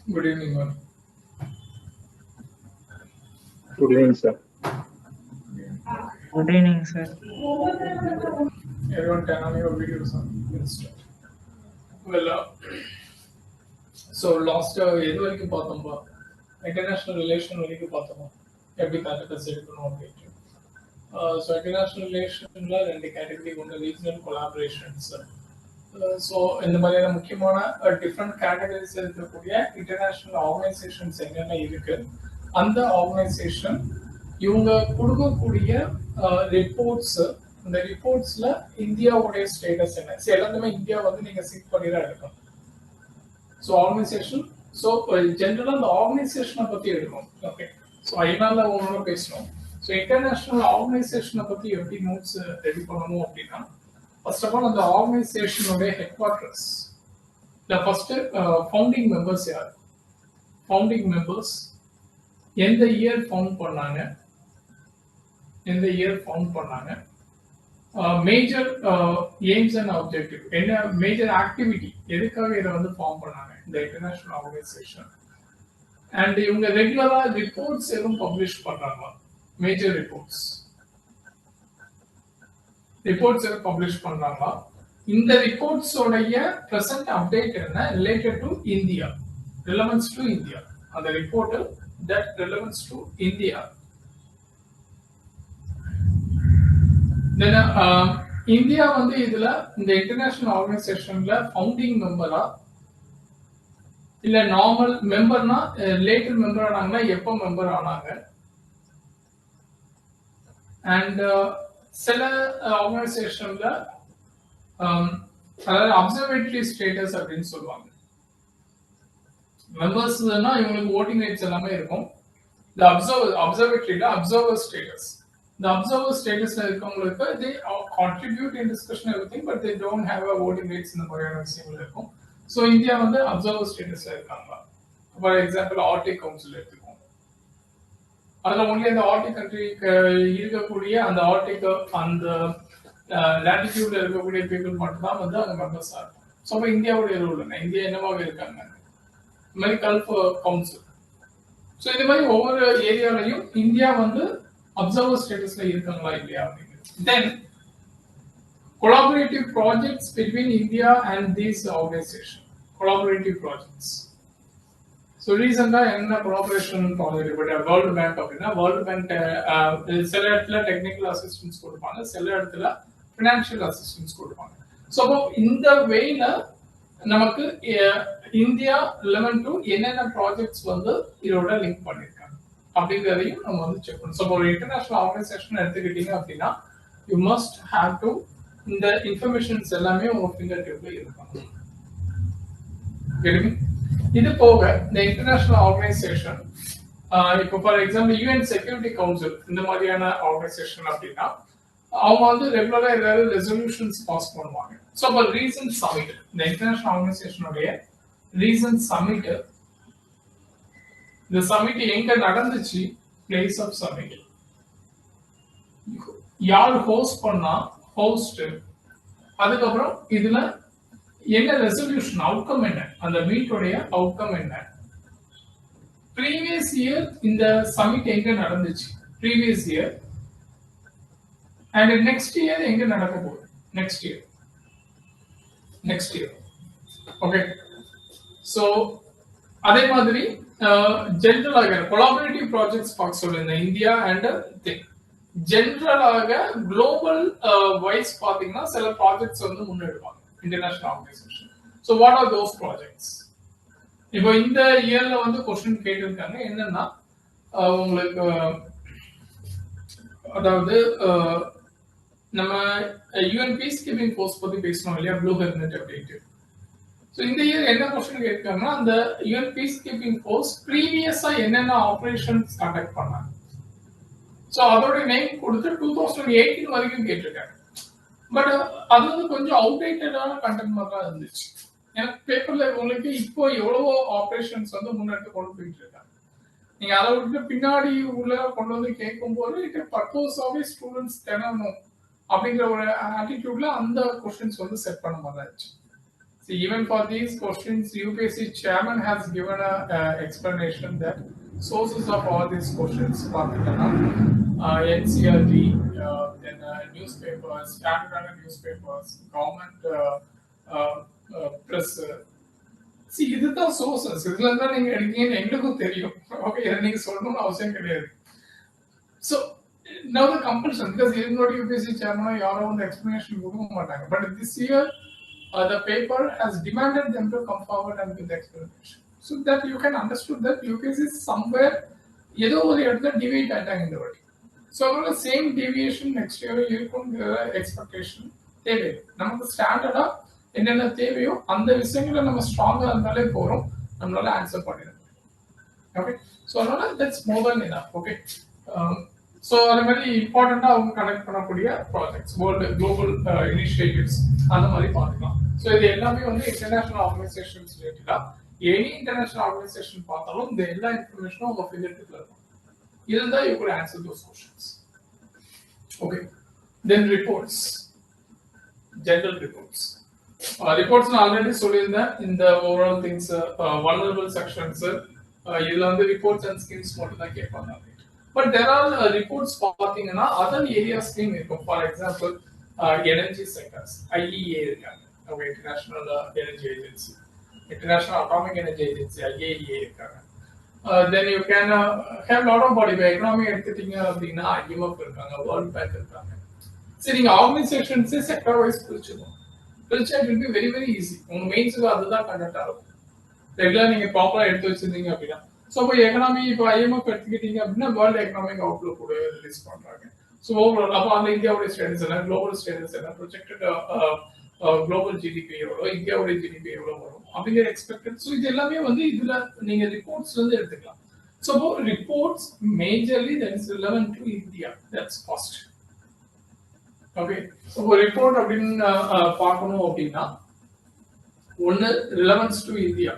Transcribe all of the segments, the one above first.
Good evening, all. Good evening, sir. Good evening, sir. Everyone turn on your videos on Insta. Well, so last எது வரைக்கும் பார்த்தோம்பா international relation வரைக்கும் பார்த்தோமா எப்படி contacts எடுக்கணும் அப்படின்ட்டு so international ரிலேஷன்ல ரெண்டு கேட்டகரி ஒன்று ரீஜனல் கொலாபரேஷன்ஸ் ஸோ இந்த மாதிரியான முக்கியமான டிஃப்ரெண்ட் கேட்டகரிஸ் இருக்கக்கூடிய இன்டர்நேஷனல் ஆர்கனைசேஷன்ஸ் என்னென்ன இருக்கு அந்த ஆர்கனைசேஷன் இவங்க கொடுக்கக்கூடிய ரிப்போர்ட்ஸ் இந்த ரிப்போர்ட்ஸ்ல இந்தியாவுடைய ஸ்டேட்டஸ் என்ன எல்லாத்துமே இந்தியா வந்து நீங்க சிக் பண்ணி தான் எடுக்கணும். ஸோ ஆர்கனைசேஷன் ஸோ ஜென்ரலாக அந்த ஆர்கனைசேஷனை பத்தி எடுக்கணும். ஓகே, ஸோ ஐநால ஒன்றோட பேசணும். ஸோ இன்டர்நேஷனல் ஆர்கனைசேஷனை பத்தி எப்படி நோட்ஸ் ரெடி பண்ணணும் அப்படின்னா ஃபர்ஸ்ட் ஆஃப் ஆல் அந்த ஆர்கனைசேஷனுடைய ஹெட் குவார்டர்ஸ் இந்த ஃபர்ஸ்ட் ஃபவுண்டிங் மெம்பர்ஸ் யார், ஃபவுண்டிங் மெம்பர்ஸ் எந்த இயர் ஃபவுண்ட் பண்ணாங்க, எந்த இயர் ஃபவுண்ட் பண்ணாங்க, மேஜர் எய்ம்ஸ் அண்ட் ஆப்ஜெக்டிவ் என்ன, மேஜர் ஆக்டிவிட்டி எதுக்காக இதை வந்து ஃபார்ம் பண்ணாங்க இந்த இன்டர்நேஷனல் ஆர்கனைசேஷன், அண்ட் இவங்க ரெகுலரா ரிப்போர்ட்ஸ் எதுவும் பப்ளிஷ் பண்றாங்களா, மேஜர் ரிப்போர்ட்ஸ் எதுவும் பப்ளிஷ் பண்றாங்களா, இந்த ரிப்போர்ட்ஸோடைய பிரசன்ட் அப்டேட் என்ன related to India, relevance to India, அந்த report that relevance to India. Then India வந்து இதுல இந்த இன்டர்நேஷனல் ஆர்கனைசேஷன்ல ஃபவுண்டிங் மெம்பரா இல்ல நார்மல் மெம்பர்னா லேட்டர் மெம்பர் ஆனாங்கன்னா எப்போ மெம்பர் ஆனாங்க, அண்ட் சில ஆர்கனைசேஷன்ல அதாவது அப்சர்வேட்டரி ஸ்டேட்டஸ் அப்படின்னு சொல்லுவாங்க. மெம்பர்ஸ்னா இவங்களுக்கு ஓட்டிங் ரைட்ஸ் எல்லாமே இருக்கும். இந்த அப்சர்வேட்டரியில அப்சர்வர் ஸ்டேட்டஸ், இந்த அப்சர்வர் ஸ்டேட்டஸ்ல இருக்கவங்களுக்கு they contribute in discussion everything but they don't have a voting rights இந்த மாதிரியான விஷயங்கள் இருக்கும். ஸோ இந்தியா வந்து அப்சர்வர் ஸ்டேட்டஸ்ல இருக்காங்க. ஃபார் எக்ஸாம்பிள் ஆர்டிக் கவுன்சில் எடுத்துக்கோம், அதுல ஒன்லி அந்த ஆர்டிக் கண்ட்ரிக்கு இருக்கக்கூடிய அந்த ஆர்டிக் அந்த லேட்டிடியூட்ல இருக்கக்கூடிய பீப்புள் மட்டும் தான் வந்து அங்க மெம்பர்ஸா இருக்கும். ஸோ அப்போ இந்தியாவுடைய ரூல் என்ன, இந்தியா என்னவாக இருக்காங்க, இந்த மாதிரி கல்ஃப் கவுன்சில். ஸோ இந்த மாதிரி ஒவ்வொரு ஏரியாலையும் இந்தியா வந்து அப்சர்வர் ஸ்டேட்டஸ்ல இருக்காங்களா இல்லையா அப்படிங்கிறது. Then collaborative projects between India and these organisation, collaborative projects. So ரீசெண்டா என்ன கொலாபரேஷன் ப்ராஜெக்ட் வேர்ல்டு பேங்க் அப்படின்னா, வேர்ல்டு பேங்க் சில இடத்துல டெக்னிக்கல் அசிஸ்டன்ஸ் கொடுப்பாங்க, சில இடத்துல ஃபினான்ஷியல் அசிஸ்டன்ஸ் கொடுப்பாங்க. ஸோ அப்போ இந்த வேல நமக்கு இந்தியா 11 என்னென்ன ப்ராஜெக்ட்ஸ் வந்து இதோட லிங்க் பண்ணிருக்காங்க அப்படிங்கிறதையும் நம்ம வந்து செக் பண்ணணும். ஸோ ஒரு இன்டர்நேஷனல் ஆர்கனைசேஷன் எடுத்துக்கிட்டீங்க அப்படின்னா யூ மஸ்ட் ஹேவ் டு இந்த இன்ஃபர்மேஷன்ஸ் எல்லாமே உங்க ஃபிங்கர் டிப்ல இருக்கணும். இது போக இந்த இன்டர்நேஷனல் ஆர்கனைசேஷன் இப்போ for example UN security council இந்த மாதிரியான ஆர்கனைசேஷன் அப்படின்னா அவங்க வந்து ரெகுலரா ஏதாவது ரெசல்யூஷன்ஸ் பாஸ் பண்ணுவாங்க. ஸோ அப்போ ரீசன்ட் சமிட், இந்த இன்டர்நேஷனல் ஆர்கனைசேஷனுடைய ரீசன்ட் சமிட், இந்த சமிட் எங்க நடந்துச்சு, பிளேஸ் ஆஃப் சமிட், யார் ஹோஸ்ட் பண்ணா, ஹோஸ்ட், அதுக்கப்புறம் இதுல என்ன ரெசல்யூஷன் அவுட்கம் என்ன, அந்த மீட்டோடைய அவுட்கம் என்ன, ப்ரீவியஸ் இயர் இந்த சமிட் எங்க நடந்துச்சு, previous year, and next year எங்க நடக்க போகுது, நெக்ஸ்ட் இயர் ஓகே. ஸோ அதே மாதிரி ஜென்ரலாக கொலாபரேட்டிவ் ப்ராஜெக்ட்ஸ் பார்க்க சொல்லுங்க இந்தியா அண்ட் ஜென்ரலாக குளோபல் வைஸ் பாத்தீங்கன்னா சில ப்ராஜெக்ட்ஸ் வந்து முன்னெடுப்பாங்க international organisation. So what are those projects? இப்போ இந்த இயர்ல வந்து கொஸ்டின் கேட்டிருக்காங்க என்னன்னா உங்களுக்கு அதாவது நம்ம யூஎன் பீஸ் கீப்பிங் ஃபோர்ஸ் பத்தி பேசணும் இல்லையா, ப்ளூ ஹெல்மெட் அப்படின்ட்டு. ஸோ இந்த இயர் என்ன கொஸ்டின் கேட்காங்கன்னா அந்த யூஎன் பீஸ் கீப்பிங் ஃபோர்ஸ் ப்ரீவியஸா என்னென்ன ஆப்ரேஷன்ஸ் கண்டக்ட் பண்ணாங்க, ஸோ அதோட நேம் கொடுத்து 2018 வரைக்கும் கேட்டிருக்காங்க. பட் அது வந்து கொஞ்சம் அவுடேட்டடான கண்டென்ட் மாதிரி தான் இருந்துச்சு. எனக்கு பேப்பர்ல உங்களுக்கு இப்போ எவ்வளவோ ஆப்ரேஷன்ஸ் வந்து முன்னெடுத்து கொண்டு போயிட்டு இருக்காங்க. நீங்க அதை விட்டு பின்னாடி உள்ள கொண்டு வந்து கேட்கும் போது இது பர்பஸாவே ஸ்டூடெண்ட்ஸ் தினமும் அப்படிங்கிற ஒரு ஆட்டிடியூட்ல அந்த கொஸ்டின்ஸ் வந்து செட் பண்ண மாதிரி இருந்துச்சு. See, even for these questions, UPSC chairman has given a explanation that sources of all these questions, NCRT, then newspapers, standard newspapers, government press. See, இதுதான் sources. இதுல இருந்தா நீங்க எடுக்கீங்கன்னு எங்களுக்கும் தெரியும். ஓகே, இதை நீங்க சொல்லணும்னு அவசியம் கிடையாது. So now the compulsion, because even though UPSC chairman யாரோ வந்து explanation கொடுக்க மாட்டாங்க, but this year the paper has demanded them to come forward and give the explanation, so that you can understood that UPSC is somewhere ஏதோ ஒரு இடத்துல deviate ஆயிட்டாங்க இந்த வாட்டி. So அதனால same deviation next year இருக்குங்கிற expectation தேவை. நமக்கு ஸ்டாண்டர்டா என்னென்ன தேவையோ அந்த விஷயங்களை நம்ம ஸ்ட்ராங்கா இருந்தாலே போறோம், நம்மளால ஆன்சர் பண்ணிடலாம். ஓகே, ஸோ அதனால that's more than enough. Okay, so அதே மாதிரி இம்பார்ட்டண்டா அவங்க கனெக்ட் பண்ணக்கூடிய ப்ராஜெக்ட்ஸ், வேர்ல்டு குளோபல் இனிஷியேட்டிவ்ஸ் அந்த மாதிரி பார்த்துக்கலாம். ஸோ இது எல்லாமே வந்து இன்டர்நேஷனல் ஆர்கனைசேஷன்ஸ் ரிலேட்டடா, எனி இன்டர்நேஷனல் ஆர்கனைசேஷன் பார்த்தாலும் இந்த எல்லா இன்ஃபர்மேஷனும் உங்க ஃபிங்கர்டிப்ல இருக்கும். இதுதான் you could answer those questions. Okay, then reports, general reports. Reports நான் ஆல்ரெடி சொல்லியிருந்தேன். இந்த ஓவரால் திங்ஸ், வல்னரபிள் செக்ஷன்ஸ், இதுல வந்து ரிப்போர்ட்ஸ் அண்ட் ஸ்கீம்ஸ் மட்டும் தான் கேட்பாங்க. பட் தேர் ஆர் ரிப்போர்ட்ஸ் பார்த்தீங்கன்னா அதர் ஏரியாஸ்லயும் இருக்கும். For example energy sectors, IEA இருக்காங்க, international energy agency, international atomic energy agency, IAEA இருக்காங்க. Then you can have lot of body. Economy எடுத்துட்டீங்க அப்படின்னா IMF இருக்காங்க, வேர்ல்ட் பேங்க் இருக்காங்க. சரி, நீங்க ஆர்கனைசேஷன்ஸே செக்டர் வைஸ் பிரிச்சுக்கணும். பிரிச்சா it will be very very easy. உங்க மெயின்ஸுக்கு அதுதான் கண்டக்ட் ஆகும். ரெகுலர் நீங்க ப்ராப்பரா எடுத்து வச்சிருந்தீங்க அப்படின்னா. ஸோ இப்போ எக்கனாமி, இப்போ IMF எடுத்துக்கிட்டீங்க அப்படின்னா வேர்ல்டு எக்கனாமிக் அவுட்லுக் கூட ரிலீஸ் பண்றாங்க. ஸோ ஓவரால் அப்போ அந்த இந்தியாவுடைய ஸ்டேட்டஸ் என்ன, குளோபல் ஸ்டேட்டஸ் என்ன, ப்ரொஜெக்டட் குளோபல் ஜிடிபி எவ்வளோ, இந்தியாவுடைய ஜிடிபி எவ்வளோ வரும் அப்படிங்கிற எக்ஸ்பெக்டட். ஸோ இது எல்லாமே வந்து இதுல நீங்க ரிப்போர்ட்ஸ்ல இருந்து எடுத்துக்கலாம். So reports majorly that is relevant to India, that's first. Okay, so report அப்படின்னு பார்க்கணும் அப்படின்னா ஒன்னு ரிலவன்ஸ் டு இந்தியா.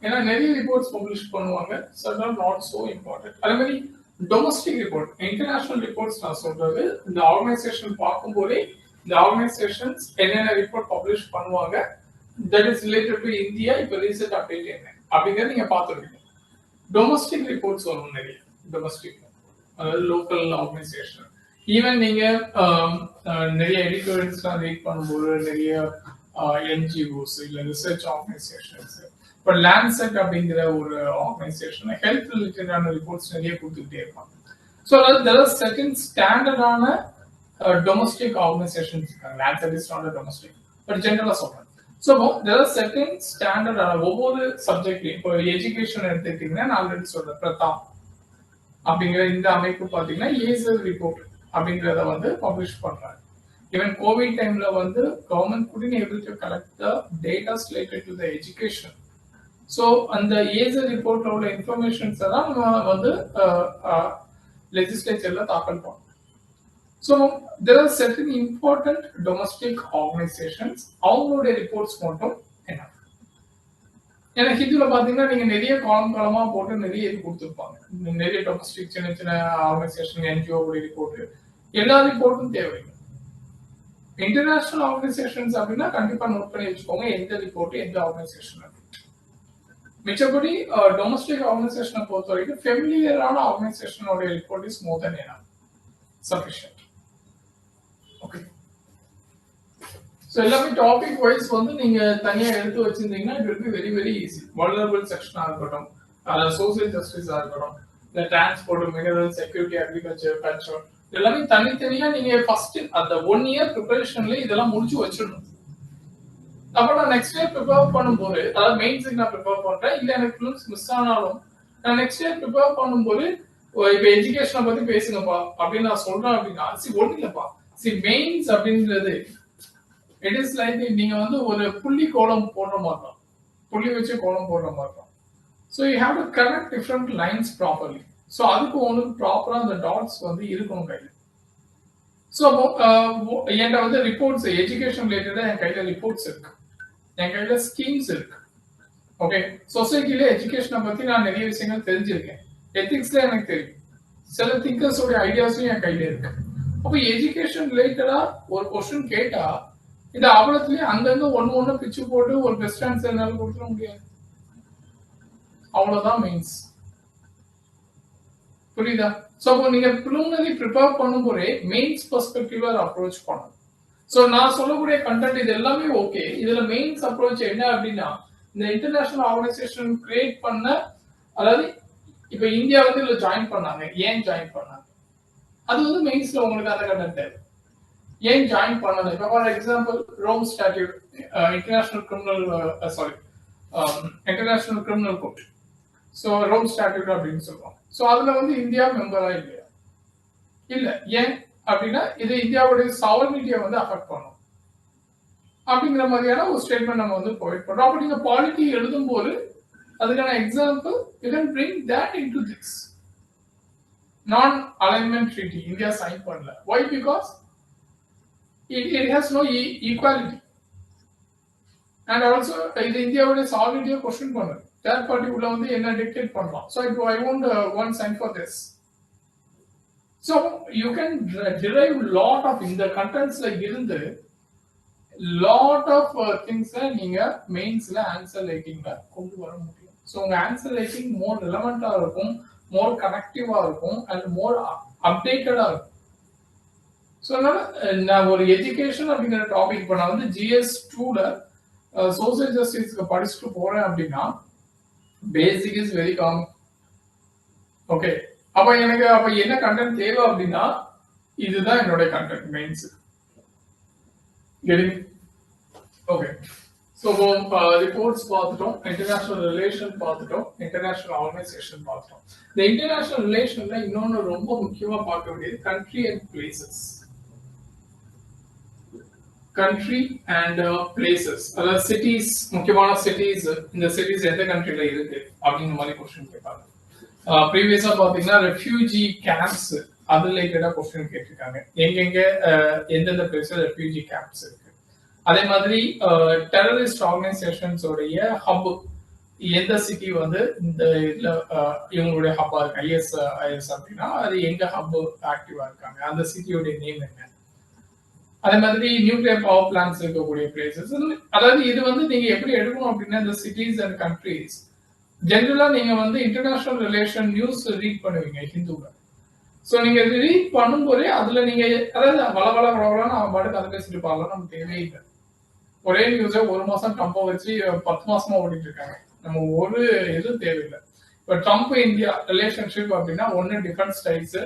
ஏன்னா நிறைய ரிப்போர்ட்ஸ் பப்ளிஷ் பண்ணுவாங்க, சம் நாட் சோ இம்பார்ட்டன்ட். அதே மாதிரி டொமஸ்டிக் ரிப்போர்ட், இன்டர்நேஷனல் ரிப்போர்ட்ஸ் நான் சொல்றது இந்த ஆர்கனைசேஷன் பார்க்கும்போதே இந்த ஆர்கனைசேஷன்ஸ் என்னென்ன ரிப்போர்ட் பப்ளிஷ் பண்ணுவாங்க that is related to India, இப்போ ரீசெண்ட் அப்டேட் என்ன அப்படிங்கிறத நீங்க பார்த்துருக்கீங்க. டொமஸ்டிக் ரிப்போர்ட்ஸ் வரும் நிறைய, டொமஸ்டிக் அதாவது லோக்கல் ஆர்கனைசேஷன். ஈவன் நீங்க நிறைய எடிட்டோரியல்ஸ்லாம் ரீட் பண்ணும்போது நிறைய NGOs இல்ல ரிசர்ச் ஆர்கனைசேஷன்ஸ், இப்போ லேண்ட்செட் அப்படிங்கிற ஒரு ஆர்கனைசேஷன் ஹெல்த் ரிலேட்டடான ரிப்போர்ட்ஸ் நிறைய கொடுத்துக்கிட்டே இருப்பாங்க. ஸோ அதாவது செகண்ட் ஸ்டாண்டர்டான டொமஸ்டிக் ஆர்கனைசேஷன்ஸ் இருக்காங்க. Lancet is not domestic, but ஜென்ரலா சொல்றேன். ஸோ தேர் ஆர் செகண்ட் ஸ்டாண்டர்டான ஒவ்வொரு சப்ஜெக்ட்லையும், இப்போ எஜுகேஷன் எடுத்துக்கிட்டீங்கன்னா நான் ஆல்ரெடி சொல்றேன், பிரதாப் அப்படிங்கிற இந்த அமைப்பு பார்த்தீங்கன்னா ஏசல் ரிப்போர்ட் அப்படிங்கிறத வந்து பப்ளிஷ் பண்றாங்க. ஈவன் கோவிட் டைம்ல வந்து government couldn't able to collect the data related to the education. So அந்த ஏசல் ரிப்போர்ட்ல உள்ள இன்ஃபர்மேஷன்ஸ் தான் நம்ம வந்து லெஜிஸ்லேச்சர்ல தாக்கல் பண்ணோம். So there are certain important domestic organizations, அவங்களுடைய ரிப்போர்ட்ஸ் மட்டும் என்ன. ஏன்னா ஹிந்துல பாத்தீங்கன்னா நீங்க நிறைய காலமா போட்டு நிறைய இது கொடுத்துருப்பாங்க. நிறைய டொமஸ்டிக் சின்ன சின்ன ஆர்கனைசேஷன், NGO ரிப்போர்ட், எல்லா ரிப்போர்ட்டும் தேவை. இன்டர்நேஷனல் ஆர்கனைசேஷன்ஸ் அப்படின்னா கண்டிப்பா நோட் பண்ணி வச்சுக்கோங்க எந்த ரிப்போர்ட் எந்த ஆர்கனைசேஷன். மிச்சபடி டொமஸ்டிக் ஆர்கனைசேஷனை பொறுத்த வரைக்கும் ஃபெமிலியரான ஆர்கனைசேஷனோட report is more than enough, sufficient. Okay, so எல்லாமே டாபிக் வைஸ் வந்து நீங்க தனியா எடுத்து வச்சிருந்தீங்கன்னா it will be very very easy. Vulnerable செக்ஷனா இருக்கட்டும், சோசியல் ஜஸ்டிஸா இருக்கட்டும், இந்த transport, mineral, security, agriculture, culture, எல்லாமே தனித்தனியா நீங்க ஃபர்ஸ்ட் அந்த 1 இயர் ப்ரிப்பரேஷன்ல இதெல்லாம் முடிச்சு வச்சிடணும். அப்ப நான் நெக்ஸ்ட் இயர் ப்ரிப்பேர் பண்ணும்போது, அதாவது மெயின்ஸுக்கு நான் ப்ரிப்பேர் பண்றேன், இல்ல எனக்கு ஃபிலிம்ஸ் மிஸ் ஆனாலும் நான் நெக்ஸ்ட் இயர் ப்ரிப்பேர் பண்ணும்போது இப்ப எஜுகேஷனை பத்தி பேசுங்கப்பா அப்படின்னு நான் சொல்றேன் அப்படின்னா ஒண்ணு இல்லப்பா. மெயின்ஸ் அப்படின்றது இட் இஸ் லைக் நீங்க வந்து ஒரு புள்ளி கோலம் போடுற மாதிரி தான், புள்ளி வச்சு கோலம் போடுற மாதிரி தான். So you have to connect different lines properly. So அதுக்கு ஒன்று ப்ராப்பரா அந்த டாட்ஸ் வந்து இருக்கணும் கையில். ஸோ என்கிட்ட வந்து ரிப்போர்ட்ஸ், எஜுகேஷன் ரிலேட்டடா என் கையில ரிப்போர்ட்ஸ் இருக்கு, என் கையில ஸ்கீம்ஸ் இருக்கு. ஓகே, சொசைட்டில எஜுகேஷனை பத்தி நான் நிறைய விஷயங்கள் தெரிஞ்சிருக்கேன், எத்திக்ஸ்ல எனக்கு தெரியும், சில திங்கர்ஸோட ஐடியாஸும் என் கையில இருக்கு. அப்போ எஜுகேஷன் ரிலேட்டடா ஒரு கொஸ்டின் கேட்டா இந்த அவலத்திலேயே அங்கங்க ஒண்ணு பிச்சு போட்டு ஒரு பெஸ்ட் ஆன்சர் என்னால கொடுத்துட முடியாது. அவ்வளவுதான் மெயின்ஸ். புரியுதா? சோ நீங்க preliminary ப்ரிப்பேர் பண்ணும்போதே மெயின்ஸ் பெர்ஸ்பெக்டிவ்ல அப்ரோச் பண்ணணும். சோ நான் சொல்லக்கூடிய கண்டென்ட் இது எல்லாமே ஓகே. இதுல மெயின்ஸ் அப்ரோச் என்ன அப்படின்னா, இந்த இன்டர்நேஷனல் ஆர்கனைசேஷன் கிரியேட் பண்ண, அதாவது இப்ப இந்தியா வந்து இதுல ஜாயின் பண்ணாங்க, ஏன் ஜாயின் பண்ணாங்க, அது வந்து மெயின்ஸ்ல உங்களுக்கு அந்த கண்டென்ட் தேவை. ஏன் ஜாயின் பண்ணணும்? இப்போ for example Rome statute, international criminal court, so Rome statute அப்படின்னு சொல்லுவோம். ஸோ அதுல வந்து இந்தியா மெம்பரா இல்லையா? இல்ல. ஏன் அப்படின்னா இது இந்தியாவுடைய சாவர்னிட்டியை வந்து அஃபெக்ட் பண்ணும் அப்படிங்கிற மாதிரியான ஒரு ஸ்டேட்மெண்ட் நம்ம வந்து ப்ரொவைட் பண்றோம். அப்ப நீங்க பாலிட்டி எழுதும் போது அதுக்கான example you can bring that into this. Non alignment treaty India sign பண்ணல. Why? Because it has no equality, and also இது இந்தியாவுடைய சாவர்னிட்டியை क्वेश्चन பண்ணுது. தேர்ட் பார்ட்டி உள்ள வந்து என்ன டிக்டேட் பண்ணலாம். so I won't one sign for this. so you can derive lot of இந்த கண்டென்ட்ஸ்ல இருந்து lot of things நீங்க மெயின்ஸ்ல ஆன்சர் ரைட்டிங்ல கொண்டு வர முடியும். so உங்க ஆன்சர் ரைட்டிங் மோர் ரெலவெண்டா இருக்கும், மோர் கனெக்டிவா இருக்கும், and மோர் அப்டேட்டடா இருக்கும். ஸோ அதனால நான் ஒரு எஜுகேஷன் அப்படிங்கிற டாபிக் இப்போ நான் வந்து GS 2ல சோசியல் ஜஸ்டிஸ்க்கு படிச்சுட்டு போறேன் அப்படின்னா பேசிக் இஸ் வெரி காமன். ஓகே, அப்ப எனக்கு அப்ப என்ன கண்டென்ட் தேவை அப்படின்னா இதுதான் என்னோட content mains. Okay, so reports பார்த்துட்டோம், இன்டர்நேஷனல் ரிலேஷன் பார்த்துட்டோம், இன்டர்நேஷனல் ஆர்கனைசேஷன் பார்த்துட்டோம். இந்த இன்டர்நேஷனல் ரிலேஷன்ல இன்னொன்று ரொம்ப முக்கியமா பார்க்க வேண்டியது country and places. Country and places, அதாவது சிட்டிஸ், முக்கியமான சிட்டிஸ், இந்த சிட்டிஸ் எந்த கண்ட்ரில இருக்கு அப்படிங்கிற மாதிரி கொஸ்டின் கேட்பாங்க. ப்ரீவியஸா பாத்தீங்கன்னா ரெஃப்யூஜி கேம்ப்ஸ் அது ரிலேட்டடா கொஸ்டின் கேட்டிருக்காங்க, எங்கெங்க எந்தெந்த பிளேஸ்ல ரெஃப்யூஜி கேம்ப்ஸ் இருக்கு. அதே மாதிரி டெரரிஸ்ட் ஆர்கனைசேஷன்ஸ் உடைய ஹப் எந்த சிட்டி வந்து இந்த இதுல இவங்களுடைய ஹப்பா இருக்கு, IS அப்படின்னா அது எங்க ஹப் ஆக்டிவா இருக்காங்க, அந்த சிட்டியோட நேம் என்ன. அதே மாதிரி நியூக்ளியர் பவர் பிளான்ஸ் இருக்கக்கூடிய பிளேசஸ். அதாவது இது வந்து நீங்க எப்படி எடுக்கணும் அப்படின்னா இந்த சிட்டிஸ் அண்ட் கண்ட்ரிஸ் ஜென்ரலா நீங்க வந்து இன்டர்நேஷனல் ரிலேஷன் நியூஸ் ரீட் பண்ணுவீங்க ஹிந்துல. ஸோ நீங்க ரீட் பண்ணும்போதே அதுல நீங்க அதாவது வளவளன்னு அவன் பாட்டுக்கு அதை பேசிட்டு பாடலாம், நமக்கு தேவையே இல்லை. ஒரே நியூஸை ஒரு மாசம் ட்ரம்பை வச்சு 10 மாசமா ஓடிட்டு இருக்காங்க, நம்ம ஒரு இதுவும் தேவையில்லை. இப்போ ட்ரம்ப் இந்தியா ரிலேஷன்ஷிப் அப்படின்னா ஒன்னு டிஃபென்ஸ் டைஸ்,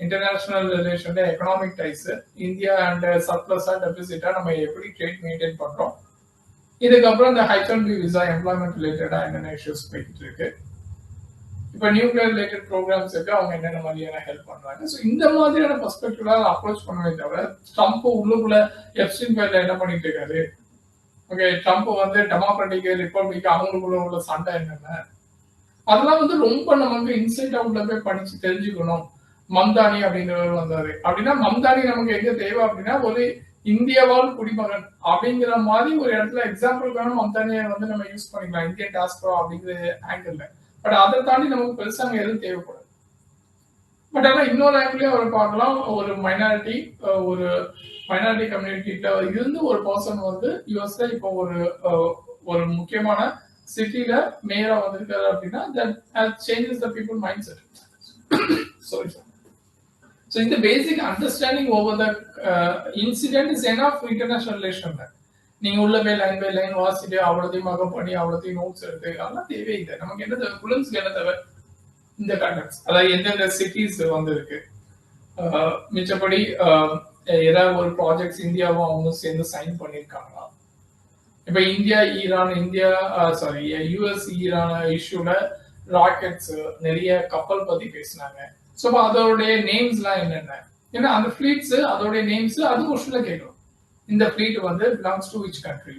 இன்டர்நேஷனல் ரிலேஷன்ல எக்கனாமிக் டைஸ், இந்தியா அண்ட் சர்ப்ளஸா டெபிசிட்டா நம்ம எப்படி ட்ரேட் மெயின்டைன் பண்றோம். இதுக்கப்புறம் இந்த H1B விசா எம்ப்ளாய்மெண்ட் ரிலேட்டடா என்னென்ன இஷ்யூஸ் போயிட்டு இருக்கு, இப்ப நியூக்ளியர் ரிலேட்டட் ப்ரோக்ராம்ஸ் இருக்கு, அவங்க என்னென்ன மாதிரியான ஹெல்ப் பண்றாங்க. ஸோ இந்த மாதிரியான பெர்ஸ்பெக்டிவ்ல அப்ரோச் பண்ணவே தவிர ட்ரம்ப் உள்ளுக்குள்ள எப்ஸ்டின் ஃபைல்ல என்ன பண்ணிட்டு இருக்காரு, ஓகே ட்ரம்ப் வந்து டெமோக்ராட்டிக் ரிப்பப்ளிக் அவங்களுக்குள்ள உள்ள சண்டை என்னென்ன, அதெல்லாம் வந்து ரொம்ப நமக்கு இன்சைட் அவுட்ல போய் படிச்சு தெரிஞ்சுக்கணும். மம்தானி அப்படிங்கிறவர் வந்தாரு அப்படின்னா மம்தானி நமக்கு எங்க தேவை அப்படின்னா ஒரு இந்தியாவால் குடிமகன் அப்படிங்கிற மாதிரி ஒரு இடத்துல எக்ஸாம்பிளுக்கான மம்தானியை வந்து நம்ம யூஸ் பண்ணிக்கலாம் இந்தியன் டாஸ்பரா அப்படிங்கிற ஆங்கிள். பட் அதை தாண்டி நமக்கு பெருசா அங்க எதுவும் தேவைப்படாது. பட் ஆனா இன்னொரு ஆங்கிளையும் அவர் பார்க்கலாம், ஒரு மைனாரிட்டி கம்யூனிட்டிட்ட இருந்து ஒரு பர்சன் வந்து யூஎஸ்ல இப்போ ஒரு முக்கியமான சிட்டில மேயரா வந்திருக்காரு அப்படின்னா that changes the people mindset. Sorry sir. So in the basic understanding over the incident is enough for international relation. நீங்க உள்ள போய் லைன் பை லைன் வாசிட்டு அவ்வளோத்தையும் மகம் பண்ணி அவ்வளோத்தையும் நோட்ஸ் எடுத்து அதெல்லாம் தேவையில்லை. நமக்கு என்ன தேவை, புலன்ஸ்க்கு என்ன தேவை, இந்த கண்டென்ட்ஸ், அதாவது எந்தெந்த சிட்டிஸ் வந்து இருக்கு, மிச்சப்படி ஏதாவது ஒரு ப்ராஜெக்ட்ஸ் இந்தியாவும் அவங்க சேர்ந்து சைன் பண்ணியிருக்காங்களா. இப்ப US ஈரான் இஷ்யூல ராக்கெட்ஸ் நிறைய கப்பல் பத்தி பேசினாங்க. ஸோ அதோடைய நேம்ஸ் எல்லாம் என்னென்ன, ஏன்னா அந்த ஃபிளீட்ஸ் அதோடைய நேம்ஸ் அது கொஸ்டின்ல கேட்கணும். இந்த ஃபிளீட் வந்து பிலாங்ஸ் டு விச் கண்ட்ரி,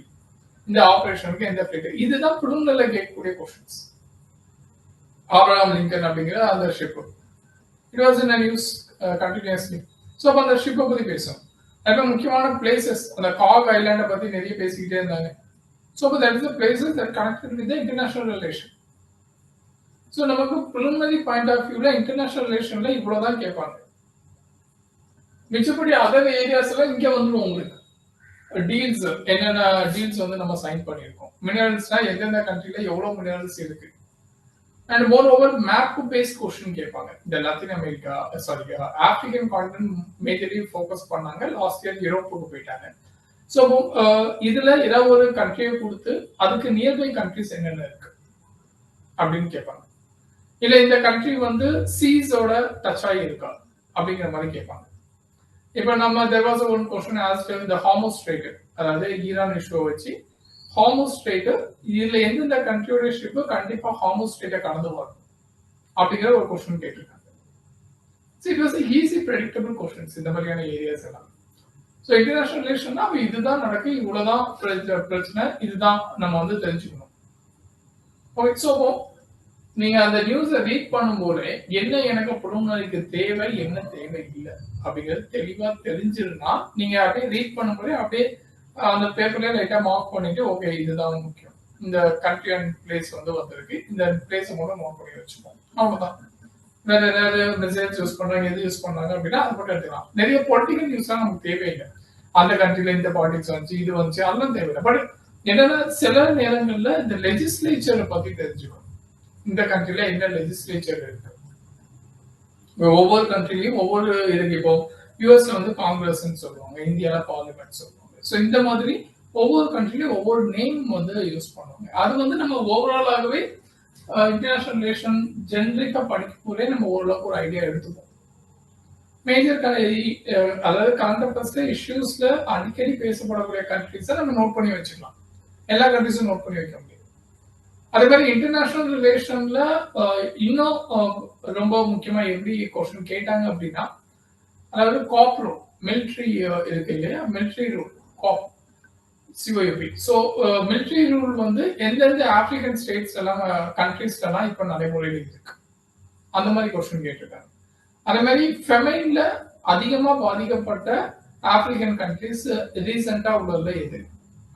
இந்த ஆபரேஷனுக்கு எந்த ஃபிளீட், இதுதான் புடுங்கல கேட்கக்கூடிய கொஸ்டின்ஸ். ஆப்ரஹாம் லிங்கன் அப்படிங்கிற அந்த ship it was in news continuously. So அப்போ அந்த ஷிப்பை பத்தி பேசும். அதுக்கு முக்கியமான பிளேசஸ், அந்த காக் ஐலாண்டை பத்தி நிறைய பேசிக்கிட்டே இருந்தாங்க. ஸோ அப்போ that is the places that connected with the international relation. So நமக்கு preliminary பாயிண்ட் ஆஃப் வியூல இன்டர்நேஷனல் ரிலேஷன்ல இவ்வளவுதான் கேட்பாங்க. மிச்சப்படி அதர் ஏரியாஸ்ல இங்க வந்துடும் உங்களுக்கு. டீல்ஸ் என்னென்ன டீல்ஸ் வந்து நம்ம சைன் பண்ணியிருக்கோம், மினரல்ஸ்னா எந்தெந்த கண்ட்ரில எவ்வளவு மினரல்ஸ் இருக்கு. And more over map based question கேட்பாங்க. இந்த Latin America sorry African continent majorly focus பண்ணாங்க. லாஸ்ட் இயர் யூரோப்புக்கு போயிட்டாங்க. ஸோ இதுல ஏதாவது ஒரு கண்ட்ரியை கொடுத்து அதுக்கு நியர்பை கண்ட்ரிஸ் என்னென்ன இருக்கு அப்படின்னு கேட்பாங்க. இல்ல இந்த கண்ட்ரி வந்து சீஸோட டச் ஆகி இருக்கா அப்படிங்கிற மாதிரி கேட்பாங்க. இப்ப நம்ம there was one question asked the Hormuz Strait, அதாவது ஈரான் இஷ்யூ வச்சு Hormuz Strait இதுல எந்தெந்த கண்ட்ரியோட ஷிப் கண்டிப்பா Hormuz Strait கடந்து வரும் அப்படிங்கிற ஒரு கொஸ்டின் கேட்டிருக்காங்க. It was easy predictable questions இந்த மாதிரியான ஏரியாஸ் எல்லாம். ஸோ இன்டர்நேஷனல் ரிலேஷன்னா இதுதான் நடக்கு, இவ்வளவுதான் பிரச்சனை, இதுதான் நம்ம வந்து தெரிஞ்சுக்கணும். ஓகே, ஸோ நீங்க அந்த நியூஸை ரீட் பண்ணும்போது என்ன எனக்கு புலனாய்வுக்கு தேவை, என்ன தேவை இல்லை அப்படிங்கிறது தெளிவா தெரிஞ்சிருந்தா நீங்க அப்படியே ரீட் பண்ணும்போது அப்படியே அந்த பேப்பர்ல லைட்டா மார்க் பண்ணிட்டு ஓகே இதுதான் முக்கியம், இந்த கண்ட்ரி அண்ட் பிளேஸ் வந்து வந்திருக்கு, இந்த பிளேஸ் மட்டும் நோட் பண்ணி வச்சுப்போம், அவ்வளவுதான். வேற ஏதாவது மெசேஜ் யூஸ் பண்றாங்க, எது யூஸ் பண்றாங்க அப்படின்னா அது மட்டும் எடுத்துக்கலாம். நிறைய பொலிட்டிக்கல் நியூஸ்லாம் நமக்கு தேவையில்லை. அந்த கண்ட்ரில இந்த பாலிடிக்ஸ் வந்துச்சு, இது வந்துச்சு, அதெல்லாம் தேவையில்லை. பட் என்னன்னா சில நேரங்கள்ல இந்த லெஜிஸ்லேச்சரை பத்தி தெரிஞ்சுக்கணும். இந்த கண்ட்ரில என்ன லெஜிஸ்லேச்சர் இருக்கு, ஒவ்வொரு கண்ட்ரிலையும் ஒவ்வொரு இருக்கு. இப்போ யூஎஸ்ல வந்து காங்கிரஸ் சொல்லுவாங்க, இந்தியால பார்லிமெண்ட் சொல்லுவாங்க. ஸோ இந்த மாதிரி ஒவ்வொரு கண்ட்ரிலையும் ஒவ்வொரு நேம் வந்து யூஸ் பண்ணுவாங்க. அது வந்து நம்ம ஓவராலாகவே இன்டர்நேஷனல் ரிலேஷன் ஜென்ரிக்கா படிக்கும்போதே நம்ம ஓரளவுக்கு ஒரு ஐடியா எடுத்துப்போம். மேஜர் அதாவது கரண்ட் இஷ்யூஸ்ல அடிக்கடி பேசப்படக்கூடிய கண்ட்ரிஸை நம்ம நோட் பண்ணி வச்சுக்கலாம். எல்லா கண்ட்ரிஸும் நோட் பண்ணி வைக்க முடியும். அதே மாதிரி இன்டர்நேஷனல் ரிலேஷன்ல இன்னும் ரொம்ப முக்கியமா எப்படி கொஸ்டின் கேட்டாங்க அப்படின்னா, அதாவது காப் ரூல், மிலிட்ரி இருக்கு இல்லையா, மிலிட்ரி ரூல் காப் சிஓபி. ஸோ மிலிட்ரி ரூல் வந்து எந்தெந்த ஆப்பிரிக்கன் ஸ்டேட்ஸ் எல்லாம் கண்ட்ரிஸ்ல எல்லாம் இப்ப நடைமுறையில் இருக்கு, அந்த மாதிரி கொஸ்டின் கேட்டிருக்காங்க. அதே மாதிரி ஃபெமைன்ல அதிகமா பாதிக்கப்பட்ட ஆப்பிரிக்கன் கண்ட்ரிஸ் ரீசெண்டா உள்ளதுல எது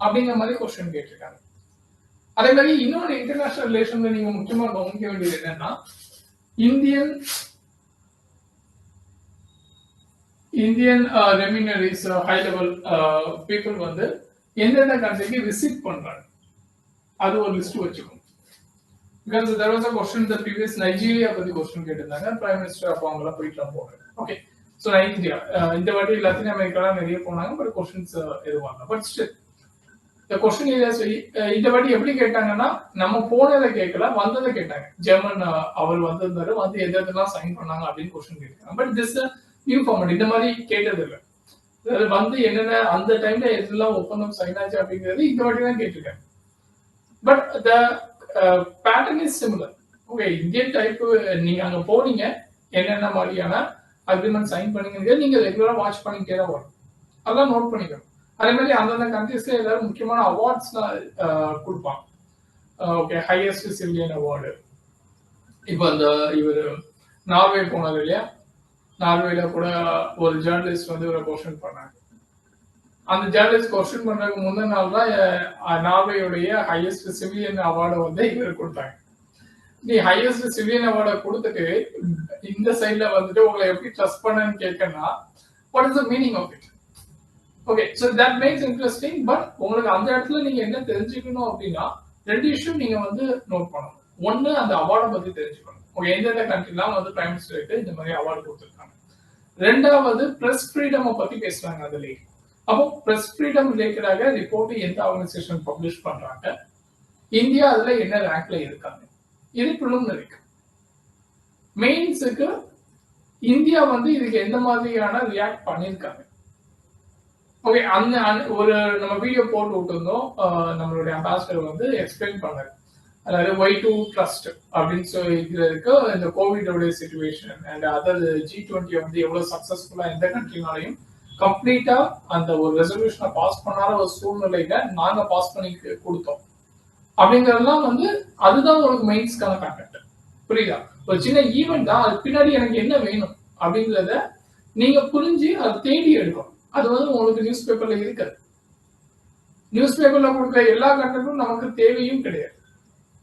அப்படிங்கிற மாதிரி கொஸ்டின் கேட்டிருக்காங்க. அதே மாதிரி இன்னொரு இன்டர்நேஷனல் ரிலேஷன்ல நீங்க முக்கியமா கவனிக்க வேண்டியது என்னன்னா, இந்தியன் ரெமினரிஸ் ஹை லெவல் பீப்புள் வந்து எந்தெந்த கண்ட்ரிக்கு விசிட் பண்றாங்க அது ஒரு லிஸ்ட் வச்சுக்கணும். Because there was a question in the previous Nigeria பத்தி கொஸ்டின் கேட்டிருந்தாங்க, பிரைம் மினிஸ்டர் அப்போ அவங்களாம் போயிட்டு போறாங்க. ஓகே, ஸோ நைஜீரியா இந்த வாட்டி லத்தீன் அமெரிக்காலாம் நிறைய போனாங்க, பட் கொஸ்டின்ஸ் எதுவாங்க. பட் ஸ்டில் இந்த கொஸ்டின் ஏரியாஸ் இந்த வாட்டி எப்படி கேட்டாங்கன்னா, நம்ம போனதை கேட்கல, வந்ததை கேட்டாங்க. ஜெர்மன் அவர் வந்திருந்தாரு, வந்து எதெல்லாம் சைன் பண்ணாங்க அப்படின்னு கொஸ்டின் கேட்டாங்க. பட் திஸ் நியூ ஃபார்மட், இந்த மாதிரி கேட்டது இல்லை. வந்து என்னென்ன அந்த டைம்ல எதெல்லாம் ஒப்பந்தம் சைன் ஆச்சு அப்படிங்கிறது இந்த வாட்டி தான் கேட்டிருக்காங்க. But the pattern is similar. Okay, Indian type நீங்க அங்க போனீங்க, என்னென்ன மாதிரியான அக்ரிமெண்ட் சைன் பண்ணீங்க நீங்க ரெகுலரா வாட்ச் பண்ணிக்கிட்டே தான் வரும், அதெல்லாம் நோட் பண்ணிக்கணும். அதே மாதிரி அந்தந்த கண்ட்ரீஸ்ல ஏதாவது முக்கியமான அவார்ட்ஸ்லாம் கொடுப்பாங்க. Okay, highest civilian award. இப்போ அந்த இவர் நார்வே போனார் இல்லையா, நார்வேல கூட ஒரு ஜேர்னலிஸ்ட் வந்து ஒரு கொஸ்டின் பண்ணாங்க. அந்த ஜேர்னலிஸ்ட் கொஸ்டின் பண்றதுக்கு முந்தின நாள் தான் நார்வேயுடைய ஹையஸ்ட் சிவிலியன் அவார்டை வந்து இவர் கொடுத்தாங்க. நீ ஹையஸ்ட் சிவிலியன் அவார்டை கொடுத்துட்டு இந்த சைட்ல வந்துட்டு உங்களை எப்படி ட்ரஸ்ட் பண்ணன்னு கேட்கனா, what is the meaning of it? Okay, so that makes interesting. But உங்களுக்கு அந்த இடத்துல நீங்க என்ன தெரிஞ்சுக்கணும் அப்படின்னா, ரெண்டு இஷ்யூ நீங்க வந்து நோட் பண்ணணும். ஒன்னு, அந்த அவார்டை பத்தி தெரிஞ்சுக்கணும். ஓகே, எந்தெந்த கண்ட்ரிலாம் வந்து பிரைம் மினிஸ்டருக்கு இந்த மாதிரி அவார்டு கொடுத்துருக்காங்க. ரெண்டாவது, பிரஸ் ஃப்ரீடம் பத்தி பேசுறாங்க அதுலயே. அப்போ பிரஸ் ஃப்ரீடம் ரிலேட்டடாக ரிப்போர்ட் எந்த ஆர்கனைசேஷன் பப்ளிஷ் பண்றாங்க, இந்தியா அதுல என்ன ரேங்க்ல இருக்காங்க, இது ப்ரிலிமினரி. மெயின்ஸுக்கு இந்தியா வந்து இதுக்கு எந்த மாதிரியான ரியாக்ட் பண்ணியிருக்காங்க. ஓகே, அந்த ஒரு நம்ம வீடியோ போட்டு விட்டுருந்தோம், நம்மளுடைய அம்பாசிடர் வந்து எக்ஸ்பிளைன் பண்ணாரு. அதாவது ஒய் டு ட்ரஸ்ட் அப்படின்னு சொல்லிக்கிறதுக்கு இந்த கோவிடோடைய சிச்சுவேஷன் அண்ட் அதர் G20 வந்து எவ்வளவு சக்சஸ்ஃபுல்லா எந்த கண்ட்ரினாலையும் கம்ப்ளீட்டா அந்த ஒரு ரெசல்யூஷனை பாஸ் பண்ணாத ஒரு சூழ்நிலையில நாங்க பாஸ் பண்ணி கொடுத்தோம் அப்படிங்கறதெல்லாம் வந்து அதுதான் உங்களுக்கு மெயின்ஸ்க்கான கான்டெக்ட். புரியுதா? ஒரு சின்ன ஈவெண்ட் தான், அது பின்னாடி எனக்கு என்ன வேணும் அப்படிங்கிறத நீங்க புரிஞ்சு அதை தேடி எடுக்கணும். அது வந்து உங்களுக்கு நியூஸ் பேப்பர்ல இருக்காது. நியூஸ் பேப்பர்ல கொடுக்குற எல்லா கண்டென்ட்டும் நமக்கு தேவையும் கிடையாது.